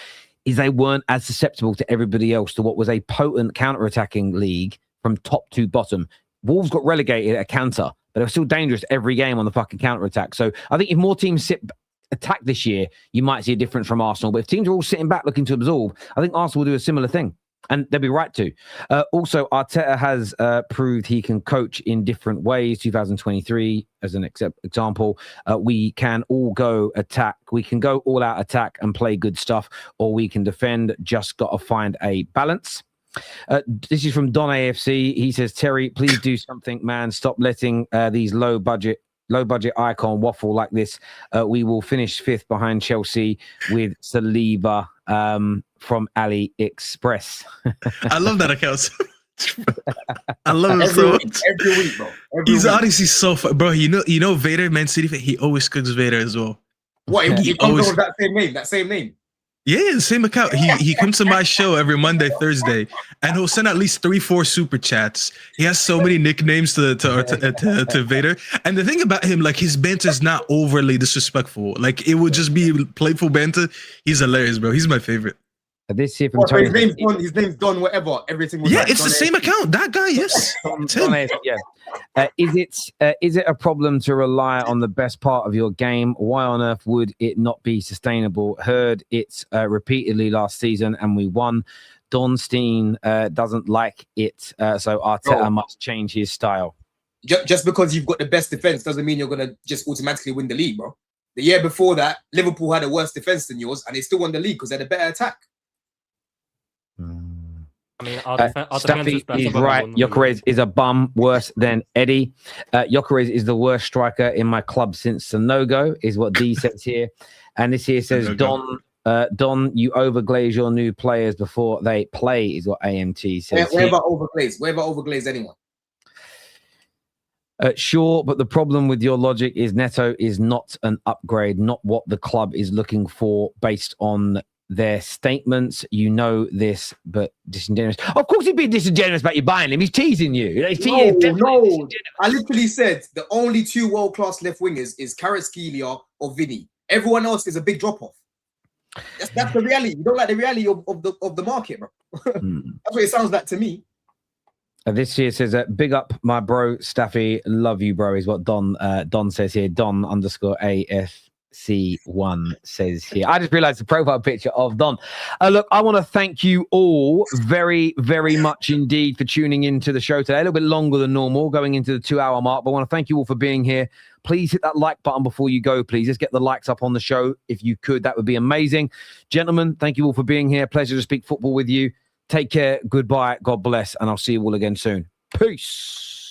Is they weren't as susceptible to everybody else to what was a potent counter-attacking league from top to bottom. Wolves got relegated at a canter, but they were still dangerous every game on the fucking counter-attack. So I think if more teams attack this year, you might see a difference from Arsenal. But if teams are all sitting back looking to absorb, I think Arsenal will do a similar thing. And they'll be right to. Also, Arteta has proved he can coach in different ways. 2023, as an example, we can all go attack. We can go all out attack and play good stuff, or we can defend. Just got to find a balance. This is from Don AFC. He says, Terry, please do something, man. Stop letting these low budget icon waffle like this. We will finish 5th behind Chelsea with Saliba from AliExpress. I love that account. I love him so much. Every week, bro. He's honestly so fun. Bro, you know Vader, Man City, he always cooks Vader as well. What, he comes with that same name? Yeah, the same account. He comes to my show every Monday, Thursday, and he'll send at least 3-4 super chats. He has so many nicknames to Vader. And the thing about him, like, his banter is not overly disrespectful. Like, it would just be playful banter. He's hilarious, bro. He's my favorite. This here from Tony. His name's Don whatever. Everything was it's the same account. That guy, yes. Is it a problem to rely on the best part of your game? Why on earth would it not be sustainable? Heard it repeatedly last season and we won. Don Steen doesn't like it, so Arteta must change his style. Just because you've got the best defense doesn't mean you're going to just automatically win the league, bro. The year before that, Liverpool had a worse defense than yours and they still won the league because they had a better attack. I mean, Staffy is right. Gyökeres is a bum worse than Eddie. Gyökeres is the worst striker in my club since Sanogo, is what D says here. And this here says, Don, Don, you overglaze your new players before they play, is what AMT says. Where about overglaze? Where about overglaze anyone? Sure, but the problem with your logic is Neto is not an upgrade, not what the club is looking for based on their statements. You know this, but disingenuous. Of course he'd be disingenuous about you buying him. He's teasing you. No. I literally said the only 2 world-class left wingers is Kvaratskhelia or Vinny. Everyone else is a big drop-off. That's the reality. You don't like the reality of the market, bro. That's what it sounds like to me. This here says, big up my bro, Staffy. Love you, bro, is what Don says here. Don _AFC1 says here. I just realized the profile picture of Don. Look, I want to thank you all very, very much indeed for tuning into the show today. A little bit longer than normal, going into the 2-hour mark, but I want to thank you all for being here. Please hit that like button before you go, please. Just get the likes up on the show. If you could, that would be amazing. Gentlemen, thank you all for being here. Pleasure to speak football with you. Take care. Goodbye. God bless. And I'll see you all again soon. Peace.